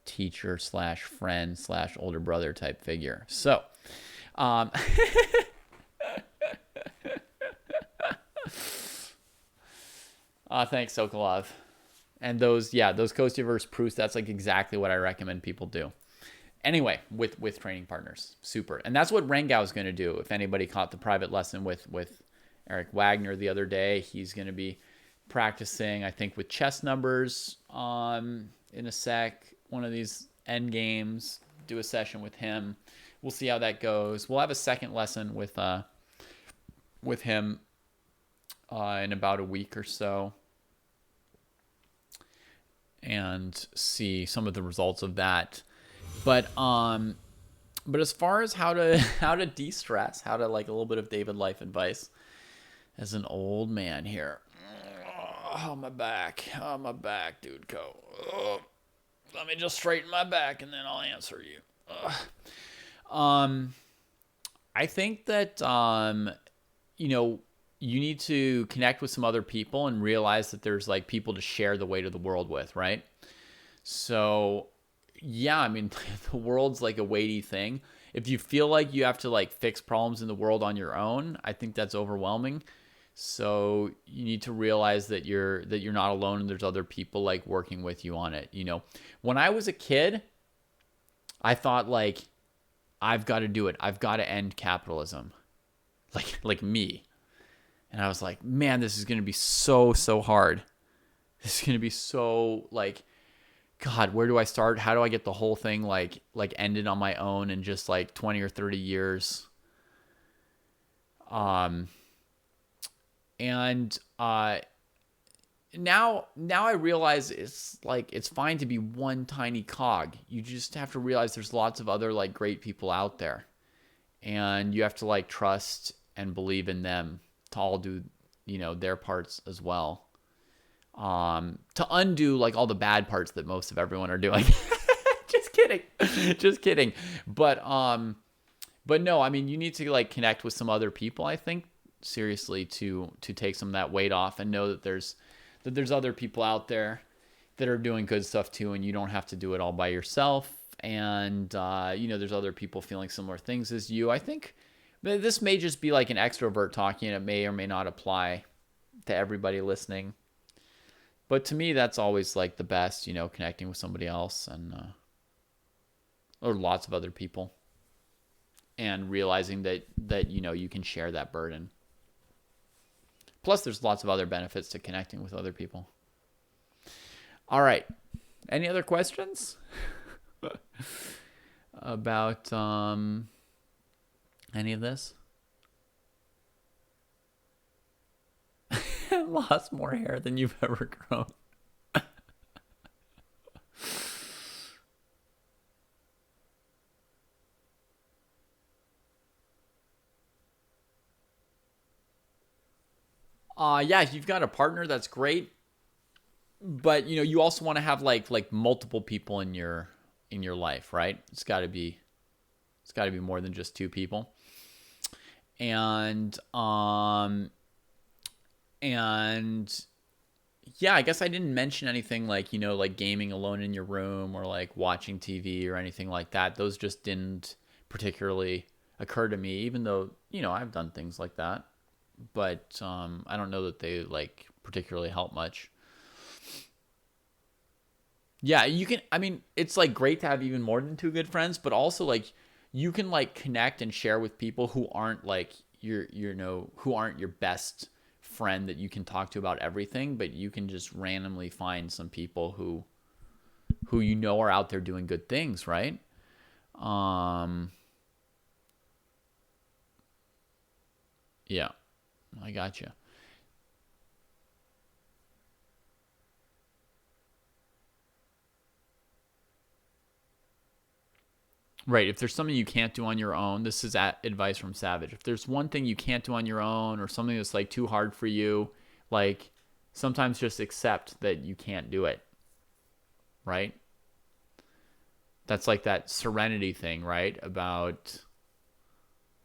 teacher / friend / older brother type figure. So, thanks, Sokolov. And those Kostyaverse proofs, that's like exactly what I recommend people do. Anyway, with training partners, super. And that's what Rengao is going to do. If anybody caught the private lesson with Eric Wagner the other day, he's going to be practicing, I think, with chess numbers in a sec. One of these end games, do a session with him. We'll see how that goes. We'll have a second lesson with him in about a week or so, and see some of the results of that. But But as far as how to how to de-stress, how to like a little bit of David life advice as an old man here. Oh, my back, dude, go. Oh, let me just straighten my back and then I'll answer you. I think that you know, you need to connect with some other people and realize that there's like people to share the weight of the world with, right? So yeah, I mean, the world's like a weighty thing. If you feel like you have to like fix problems in the world on your own, I think that's overwhelming. So you need to realize that you're not alone and there's other people like working with you on it. You know, when I was a kid, I thought like, I've got to do it. I've got to end capitalism, like me. And I was like, man, this is going to be so hard. This is going to be so like, God, where do I start? How do I get the whole thing like ended on my own in just like 20 or 30 years? And now I realize it's like it's fine to be one tiny cog. You just have to realize there's lots of other like great people out there, and you have to like trust and believe in them to all do, you know, their parts as well. To undo like all the bad parts that most of everyone are doing. Just kidding. But no, I mean, you need to like connect with some other people, I think, seriously, to take some of that weight off and know that there's other people out there that are doing good stuff too, and you don't have to do it all by yourself. And you know, there's other people feeling similar things as you. I think this may just be like an extrovert talking, and it may or may not apply to everybody listening. But to me, that's always like the best, you know, connecting with somebody else and or lots of other people, and realizing that you know, you can share that burden. Plus, there's lots of other benefits to connecting with other people. All right. Any other questions about any of this? Lost more hair than you've ever grown. Yeah, if you've got a partner, that's great. But you know, you also want to have like multiple people in your life, right? It's got to be more than just two people. And yeah, I guess I didn't mention anything like, you know, like gaming alone in your room or like watching TV or anything like that. Those just didn't particularly occur to me, even though, you know, I've done things like that. But I don't know that they like particularly help much. Yeah, you can, I mean, it's like great to have even more than two good friends, but also like you can like connect and share with people who aren't like who aren't your best friend that you can talk to about everything, but you can just randomly find some people who you know are out there doing good things, right? Yeah, I got you. Right. If there's something you can't do on your own, this is advice from Savage. If there's one thing you can't do on your own or something that's like too hard for you, like sometimes just accept that you can't do it. Right? That's like that serenity thing, right? About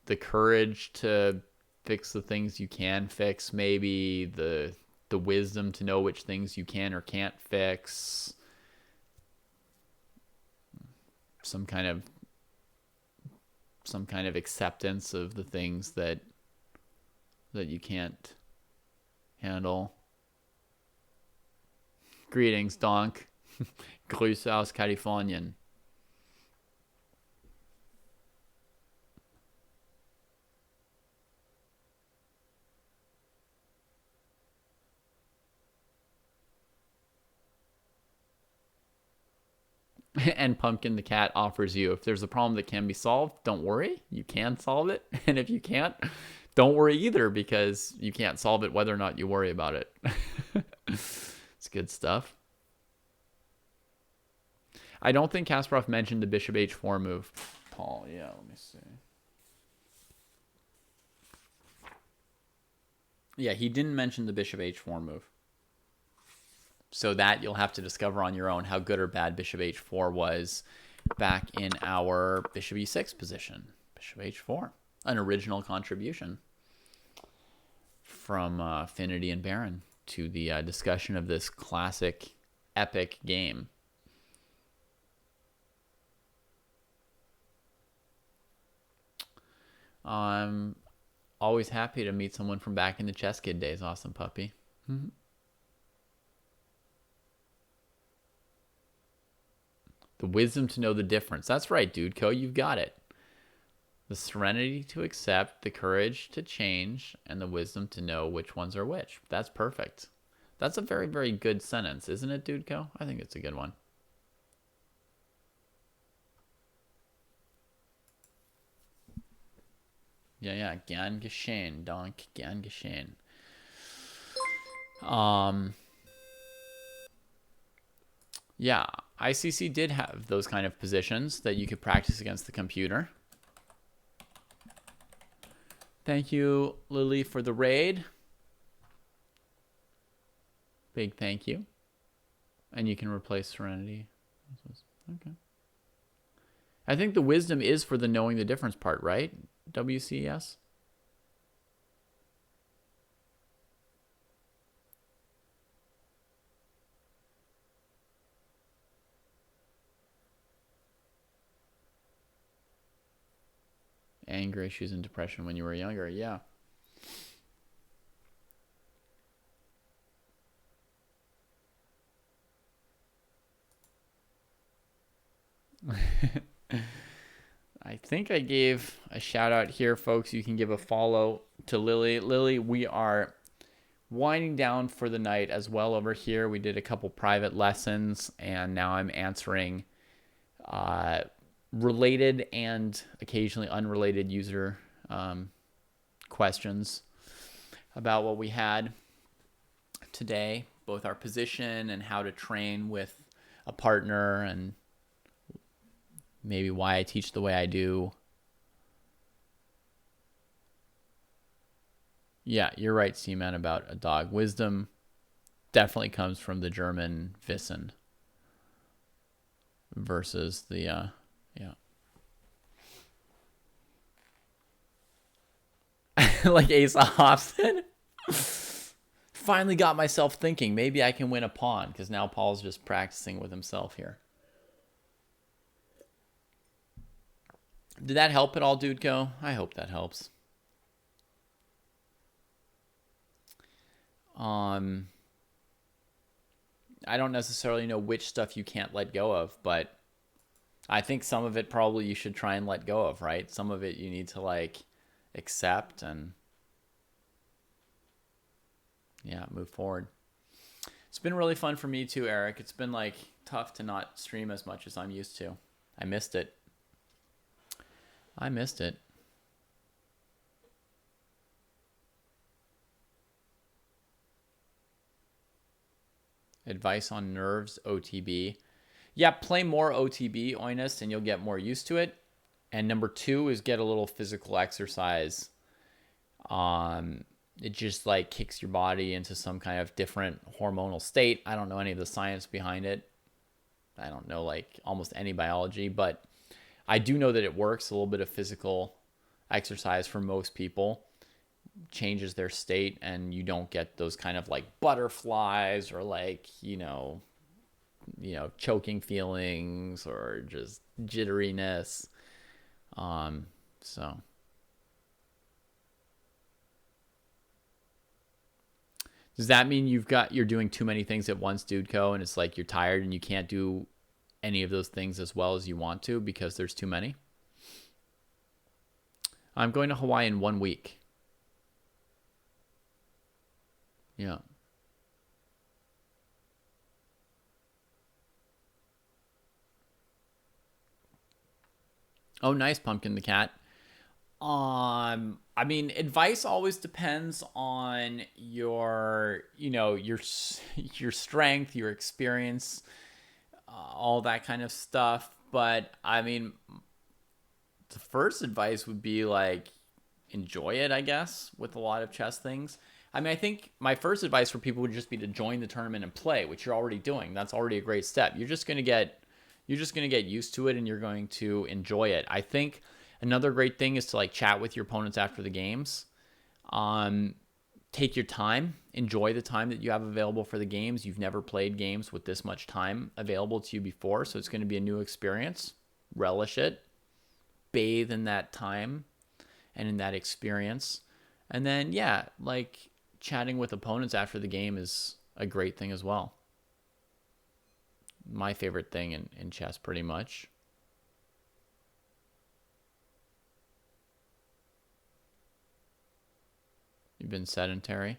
the courage to fix the things you can fix, maybe the wisdom to know which things you can or can't fix. Some kind of acceptance of the things that you can't handle. Greetings, Donk. Grüße aus Kalifornien. And Pumpkin the Cat offers you, if there's a problem that can be solved, don't worry, you can solve it. And if you can't, don't worry either, because you can't solve it whether or not you worry about it. It's good stuff. I don't think Kasparov mentioned the bishop h4 move. Paul. Yeah, let me see. Yeah, he didn't mention the bishop h4 move. So that you'll have to discover on your own how good or bad bishop h4 was back in our bishop e6 position. Bishop h4, an original contribution from Finity and Baron to the discussion of this classic, epic game. I'm always happy to meet someone from back in the Chess Kid days. Awesome puppy. Mm-hmm. The wisdom to know the difference. That's right, dude. You've got it. The serenity to accept, the courage to change, and the wisdom to know which ones are which. That's perfect. That's a very, very good sentence, isn't it, dude? I think it's a good one. Yeah. Gern geschehen. Dank, gern geschehen. Yeah, ICC did have those kind of positions that you could practice against the computer. Thank you, Lily, for the raid. Big thank you. And you can replace Serenity. Okay. I think the wisdom is for the knowing the difference part, right? WCS? Anger issues and depression when you were younger. Yeah. I think I gave a shout out here, folks. You can give a follow to Lily. Lily, we are winding down for the night as well over here. We did a couple private lessons, and now I'm answering related and occasionally unrelated user questions about what we had today, both our position and how to train with a partner, and maybe why I teach the way I do. Yeah, you're right, Seaman, about a dog. Wisdom definitely comes from the German Wissen versus the, yeah. Like Asa Hobson. Finally got myself thinking, maybe I can win a pawn, because now Paul's just practicing with himself here. Did that help at all, Dude? I hope that helps. I don't necessarily know which stuff you can't let go of, but I think some of it probably you should try and let go of, right? Some of it you need to like accept and yeah, move forward. It's been really fun for me too, Eric. It's been like tough to not stream as much as I'm used to. I missed it. Advice on nerves, OTB. Yeah, play more OTB, Oinus, and you'll get more used to it. And number 2 is get a little physical exercise. It just like kicks your body into some kind of different hormonal state. I don't know any of the science behind it. I don't know like almost any biology, but I do know that it works. A little bit of physical exercise for most people changes their state, and you don't get those kind of like butterflies or like, you know, choking feelings or just jitteriness. So does that mean you're doing too many things at once, Dude and it's like you're tired and you can't do any of those things as well as you want to because there's too many? I'm going to Hawaii in 1 week. Yeah. Oh, nice, Pumpkin the Cat. I mean, advice always depends on your strength, your experience, all that kind of stuff. But I mean, The first advice would be like enjoy it, I guess, with a lot of chess things. I mean, I think my first advice for people would just be to join the tournament and play, which you're already doing. That's already a great step. You're just going to get used to it and you're going to enjoy it. I think another great thing is to like chat with your opponents after the games. Take your time, enjoy the time that you have available for the games. You've never played games with this much time available to you before, so it's going to be a new experience. Relish it, bathe in that time and in that experience. And then, yeah, like chatting with opponents after the game is a great thing as well. My favorite thing in chess, pretty much. You've been sedentary.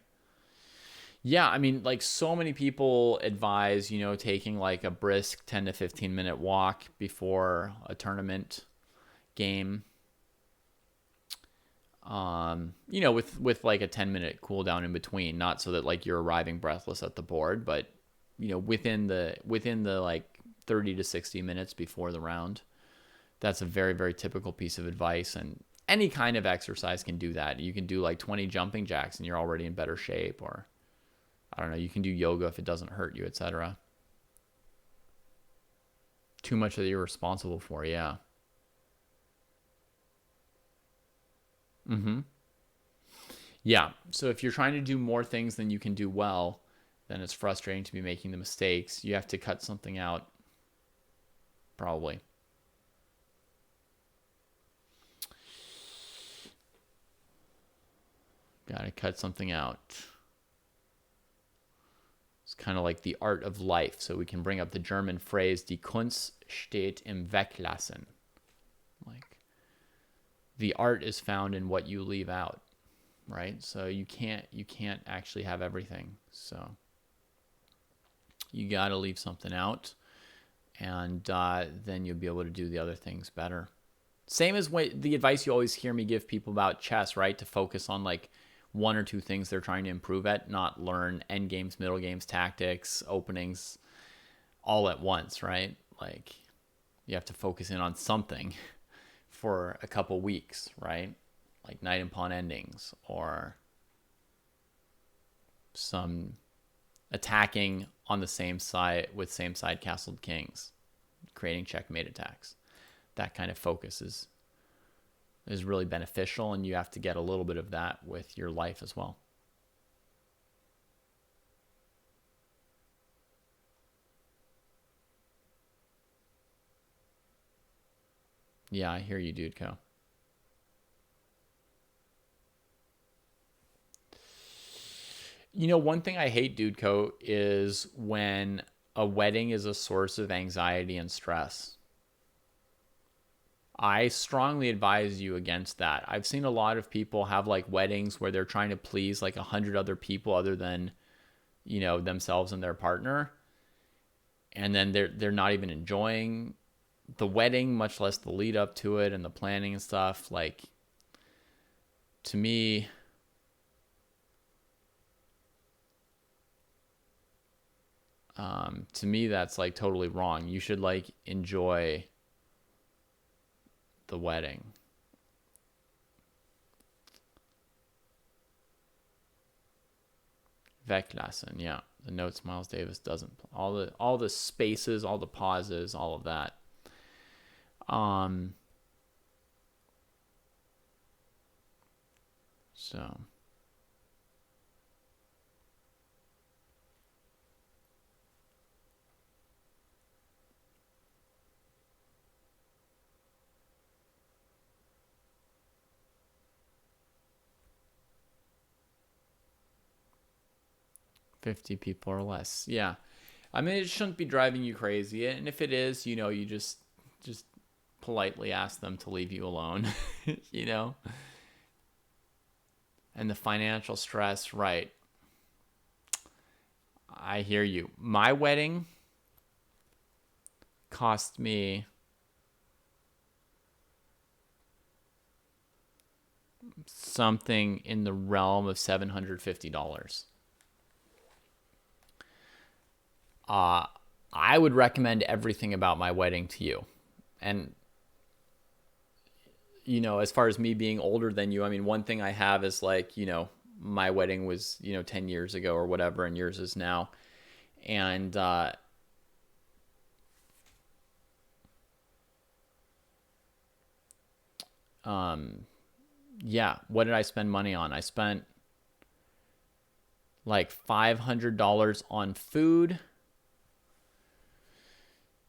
Yeah, I mean, like so many people advise, taking like a brisk 10 to 15 minute walk before a tournament game. With like a 10-minute cool down in between, not so that like you're arriving breathless at the board, but within the like 30 to 60 minutes before the round. That's a very, very typical piece of advice, and any kind of exercise can do that. You can do like 20 jumping jacks and you're already in better shape, or I don't know, you can do yoga if it doesn't hurt you, etc. Too much that you're responsible for, yeah. Yeah, so if you're trying to do more things than you can do well, then it's frustrating to be making the mistakes. You have to cut something out, probably. Gotta cut something out. It's kind of like the art of life. So we can bring up the German phrase, die Kunst steht im Weglassen. Like, the art is found in what you leave out, right? So you can't actually have everything. So you gotta leave something out, and then you'll be able to do the other things better. Same as the advice you always hear me give people about chess, right? To focus on like one or two things they're trying to improve at, not learn end games, middle games, tactics, openings all at once, right? Like you have to focus in on something for a couple weeks, right? Like knight and pawn endings, or some attacking on the same side with same side castled kings, creating checkmate attacks. That kind of focus is really beneficial, and you have to get a little bit of that with your life as well. Yeah, I hear you, Dude Co. One thing I hate, Dude Co, is when a wedding is a source of anxiety and stress. I strongly advise you against that. I've seen a lot of people have like weddings where they're trying to please like 100 other people other than, themselves and their partner. And then they're not even enjoying the wedding, much less the lead up to it and the planning and stuff. Like, to me, that's like totally wrong. You should like enjoy the wedding. Weglassen, yeah. The notes Miles Davis doesn't. All the spaces, all the pauses, all of that. So. $50 people or less. Yeah. I mean, it shouldn't be driving you crazy. And if it is, you just politely ask them to leave you alone, And the financial stress, right. I hear you. My wedding cost me something in the realm of $750. I would recommend everything about my wedding to you. And as far as me being older than you, I mean, one thing I have is like, my wedding was, 10 years ago or whatever, and yours is now. And, yeah, what did I spend money on? I spent like $500 on food,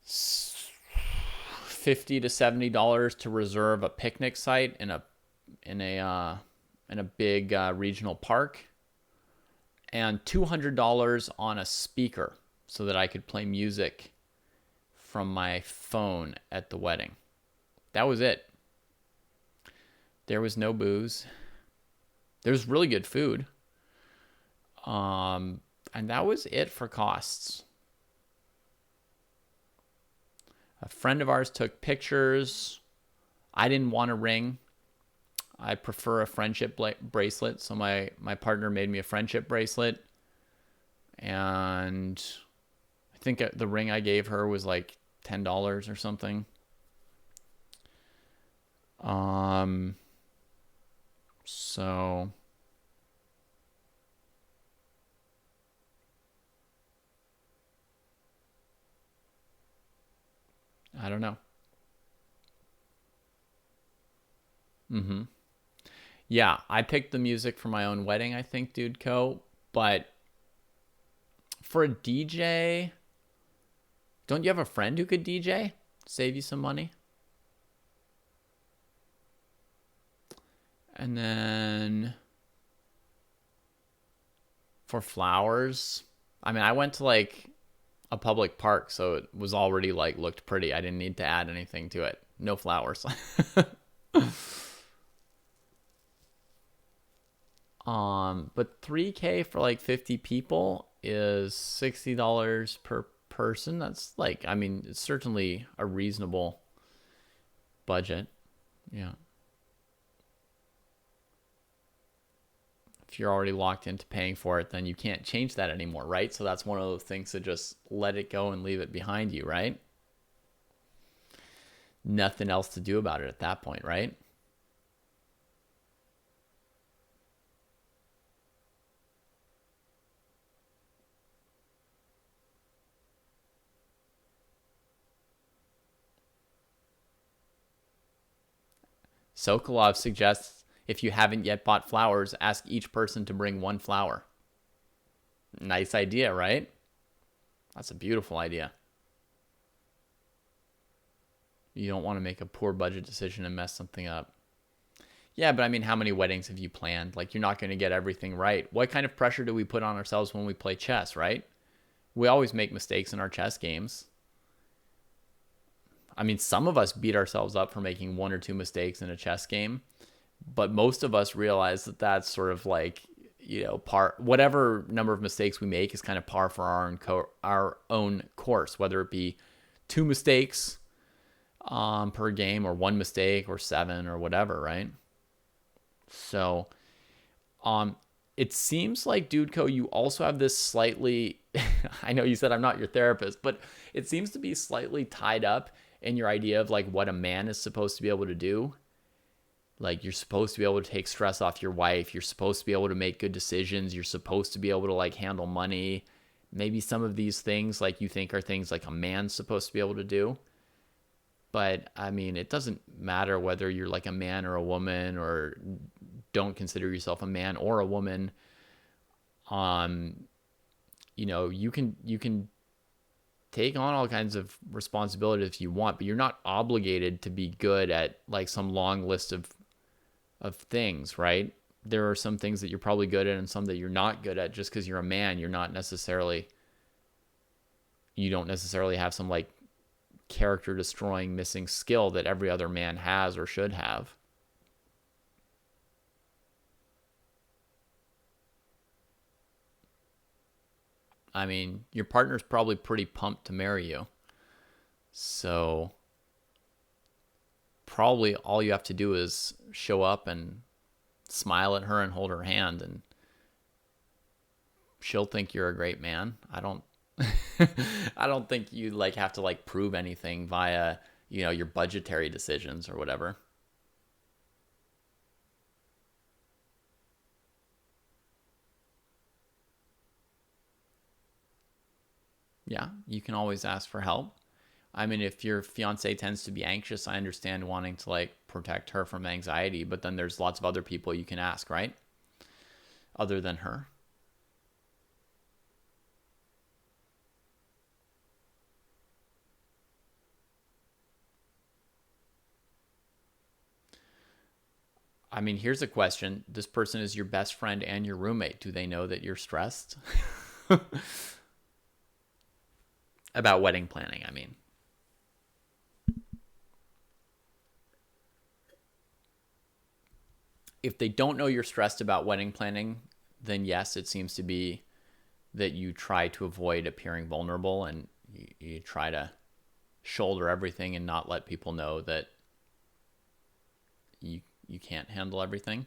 $50 to $70 to reserve a picnic site in a big regional park, and $200 on a speaker so that I could play music from my phone at the wedding. That was it. There was no booze. There was really good food. And that was it for costs. A friend of ours took pictures. I didn't want a ring. I prefer a friendship bracelet. So my partner made me a friendship bracelet. And I think the ring I gave her was like $10 or something. So I don't know. Yeah, I picked the music for my own wedding, I think, Dude Co. But for a DJ, don't you have a friend who could DJ? Save you some money? And then for flowers, I mean, I went to like a public park, so it was already like looked pretty. I didn't need to add anything to it. No flowers. But $3K for like 50 people is $60 per person. That's like, I mean, it's certainly a reasonable budget. Yeah. If you're already locked into paying for it, then you can't change that anymore, right? So that's one of those things to just let it go and leave it behind you, right? Nothing else to do about it at that point, right? Sokolov suggests if you haven't yet bought flowers, ask each person to bring one flower. Nice idea, right? That's a beautiful idea. You don't want to make a poor budget decision and mess something up. Yeah, but I mean, how many weddings have you planned? Like, you're not going to get everything right. What kind of pressure do we put on ourselves when we play chess, right? We always make mistakes in our chess games. I mean, some of us beat ourselves up for making one or two mistakes in a chess game, but most of us realize that that's sort of like, par. Whatever number of mistakes we make is kind of par for our own course, whether it be 2 mistakes per game or 1 mistake or 7 or whatever, right? So, it seems like, Dude Co, you also have this slightly, I know you said I'm not your therapist, but it seems to be slightly tied up in your idea of like what a man is supposed to be able to do. Like, you're supposed to be able to take stress off your wife. You're supposed to be able to make good decisions. You're supposed to be able to like handle money. Maybe some of these things like you think are things like a man's supposed to be able to do. But I mean, it doesn't matter whether you're like a man or a woman or don't consider yourself a man or a woman. You can take on all kinds of responsibilities if you want, but you're not obligated to be good at like some long list of things, right? There are some things that you're probably good at and some that you're not good at. Just because you're a man, you don't necessarily have some like character destroying missing skill that every other man has or should have. I mean, your partner's probably pretty pumped to marry you. So probably all you have to do is show up and smile at her and hold her hand, and she'll think you're a great man. I don't I don't think you like have to like prove anything via, your budgetary decisions or whatever. Yeah, you can always ask for help. I mean, if your fiance tends to be anxious, I understand wanting to like protect her from anxiety, but then there's lots of other people you can ask, right? Other than her. I mean, here's a question. This person is your best friend and your roommate. Do they know that you're stressed? About wedding planning, I mean. If they don't know you're stressed about wedding planning, then yes, it seems to be that you try to avoid appearing vulnerable, and you try to shoulder everything and not let people know that you can't handle everything.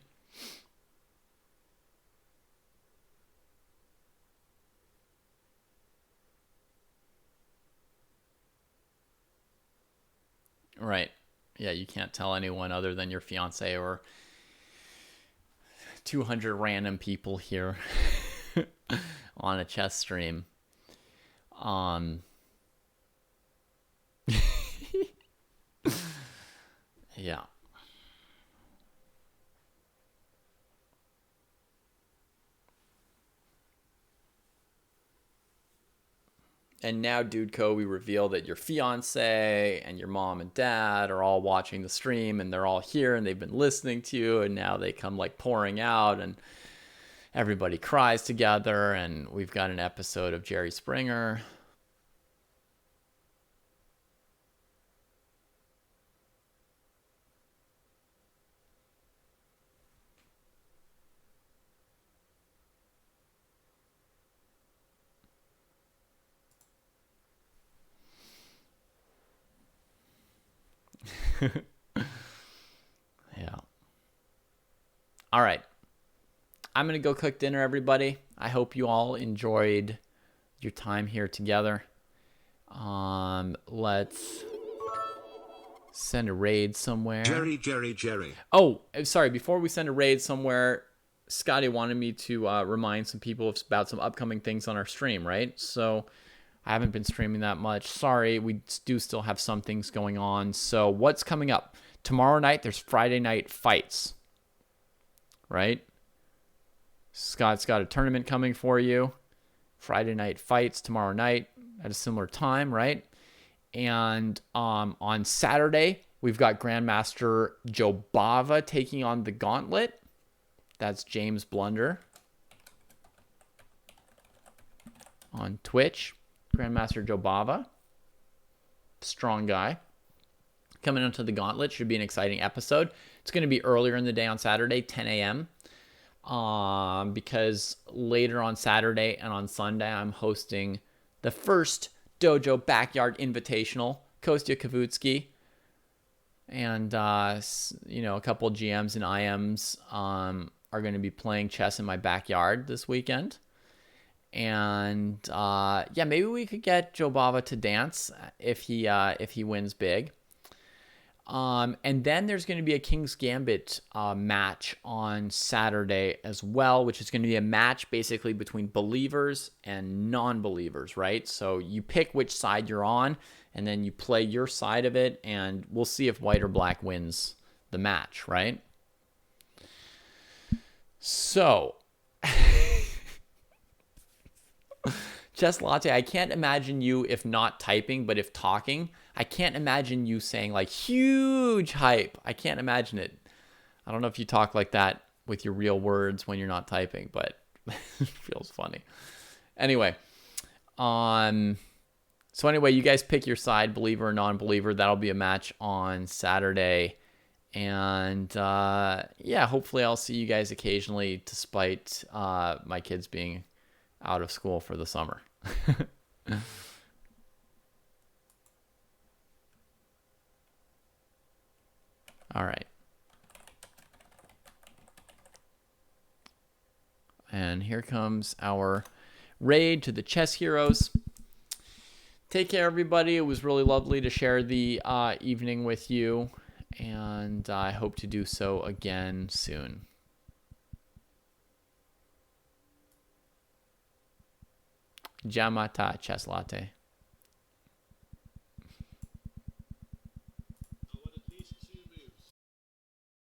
Right. Yeah, you can't tell anyone other than your fiance or 200 random people here on a chess stream. Yeah. And now, Dude Co, we reveal that your fiance and your mom and dad are all watching the stream, and they're all here and they've been listening to you, and now they come like pouring out and everybody cries together, and we've got an episode of Jerry Springer. Yeah. All right. I'm going to go cook dinner, everybody. I hope you all enjoyed your time here together. Let's send a raid somewhere. Jerry. Oh, sorry. Before we send a raid somewhere, Scotty wanted me to remind some people about some upcoming things on our stream, right? So I haven't been streaming that much. Sorry, we do still have some things going on. So what's coming up? Tomorrow night, there's Friday Night Fights, right? Scott's got a tournament coming for you. Friday Night Fights tomorrow night at a similar time, right? And on Saturday, we've got Grandmaster Joe Bava taking on the Gauntlet. That's James Blunder on Twitch. Grandmaster Joe Bava. Strong guy. Coming into the Gauntlet. Should be an exciting episode. It's going to be earlier in the day on Saturday, 10 a.m. Because later on Saturday and on Sunday, I'm hosting the first Dojo Backyard Invitational. Kostya Kavutsky and, a couple GMs and IMs are going to be playing chess in my backyard this weekend. And maybe we could get Joe Bava to dance if he wins big. And then there's going to be a King's Gambit match on Saturday as well, which is going to be a match basically between believers and non-believers, right? So you pick which side you're on, and then you play your side of it, and we'll see if white or black wins the match, right? So Chess Latte, I can't imagine you, if not typing, but if talking, I can't imagine you saying like huge hype. I can't imagine it. I don't know if you talk like that with your real words when you're not typing, but it feels funny. Anyway, so anyway, you guys pick your side, believer or non-believer. That'll be a match on Saturday. And hopefully I'll see you guys occasionally, despite my kids being out of school for the summer. All right. And here comes our raid to the Chess Heroes. Take care, everybody. It was really lovely to share the evening with you, and I hope to do so again soon. Jamata Chess Latte.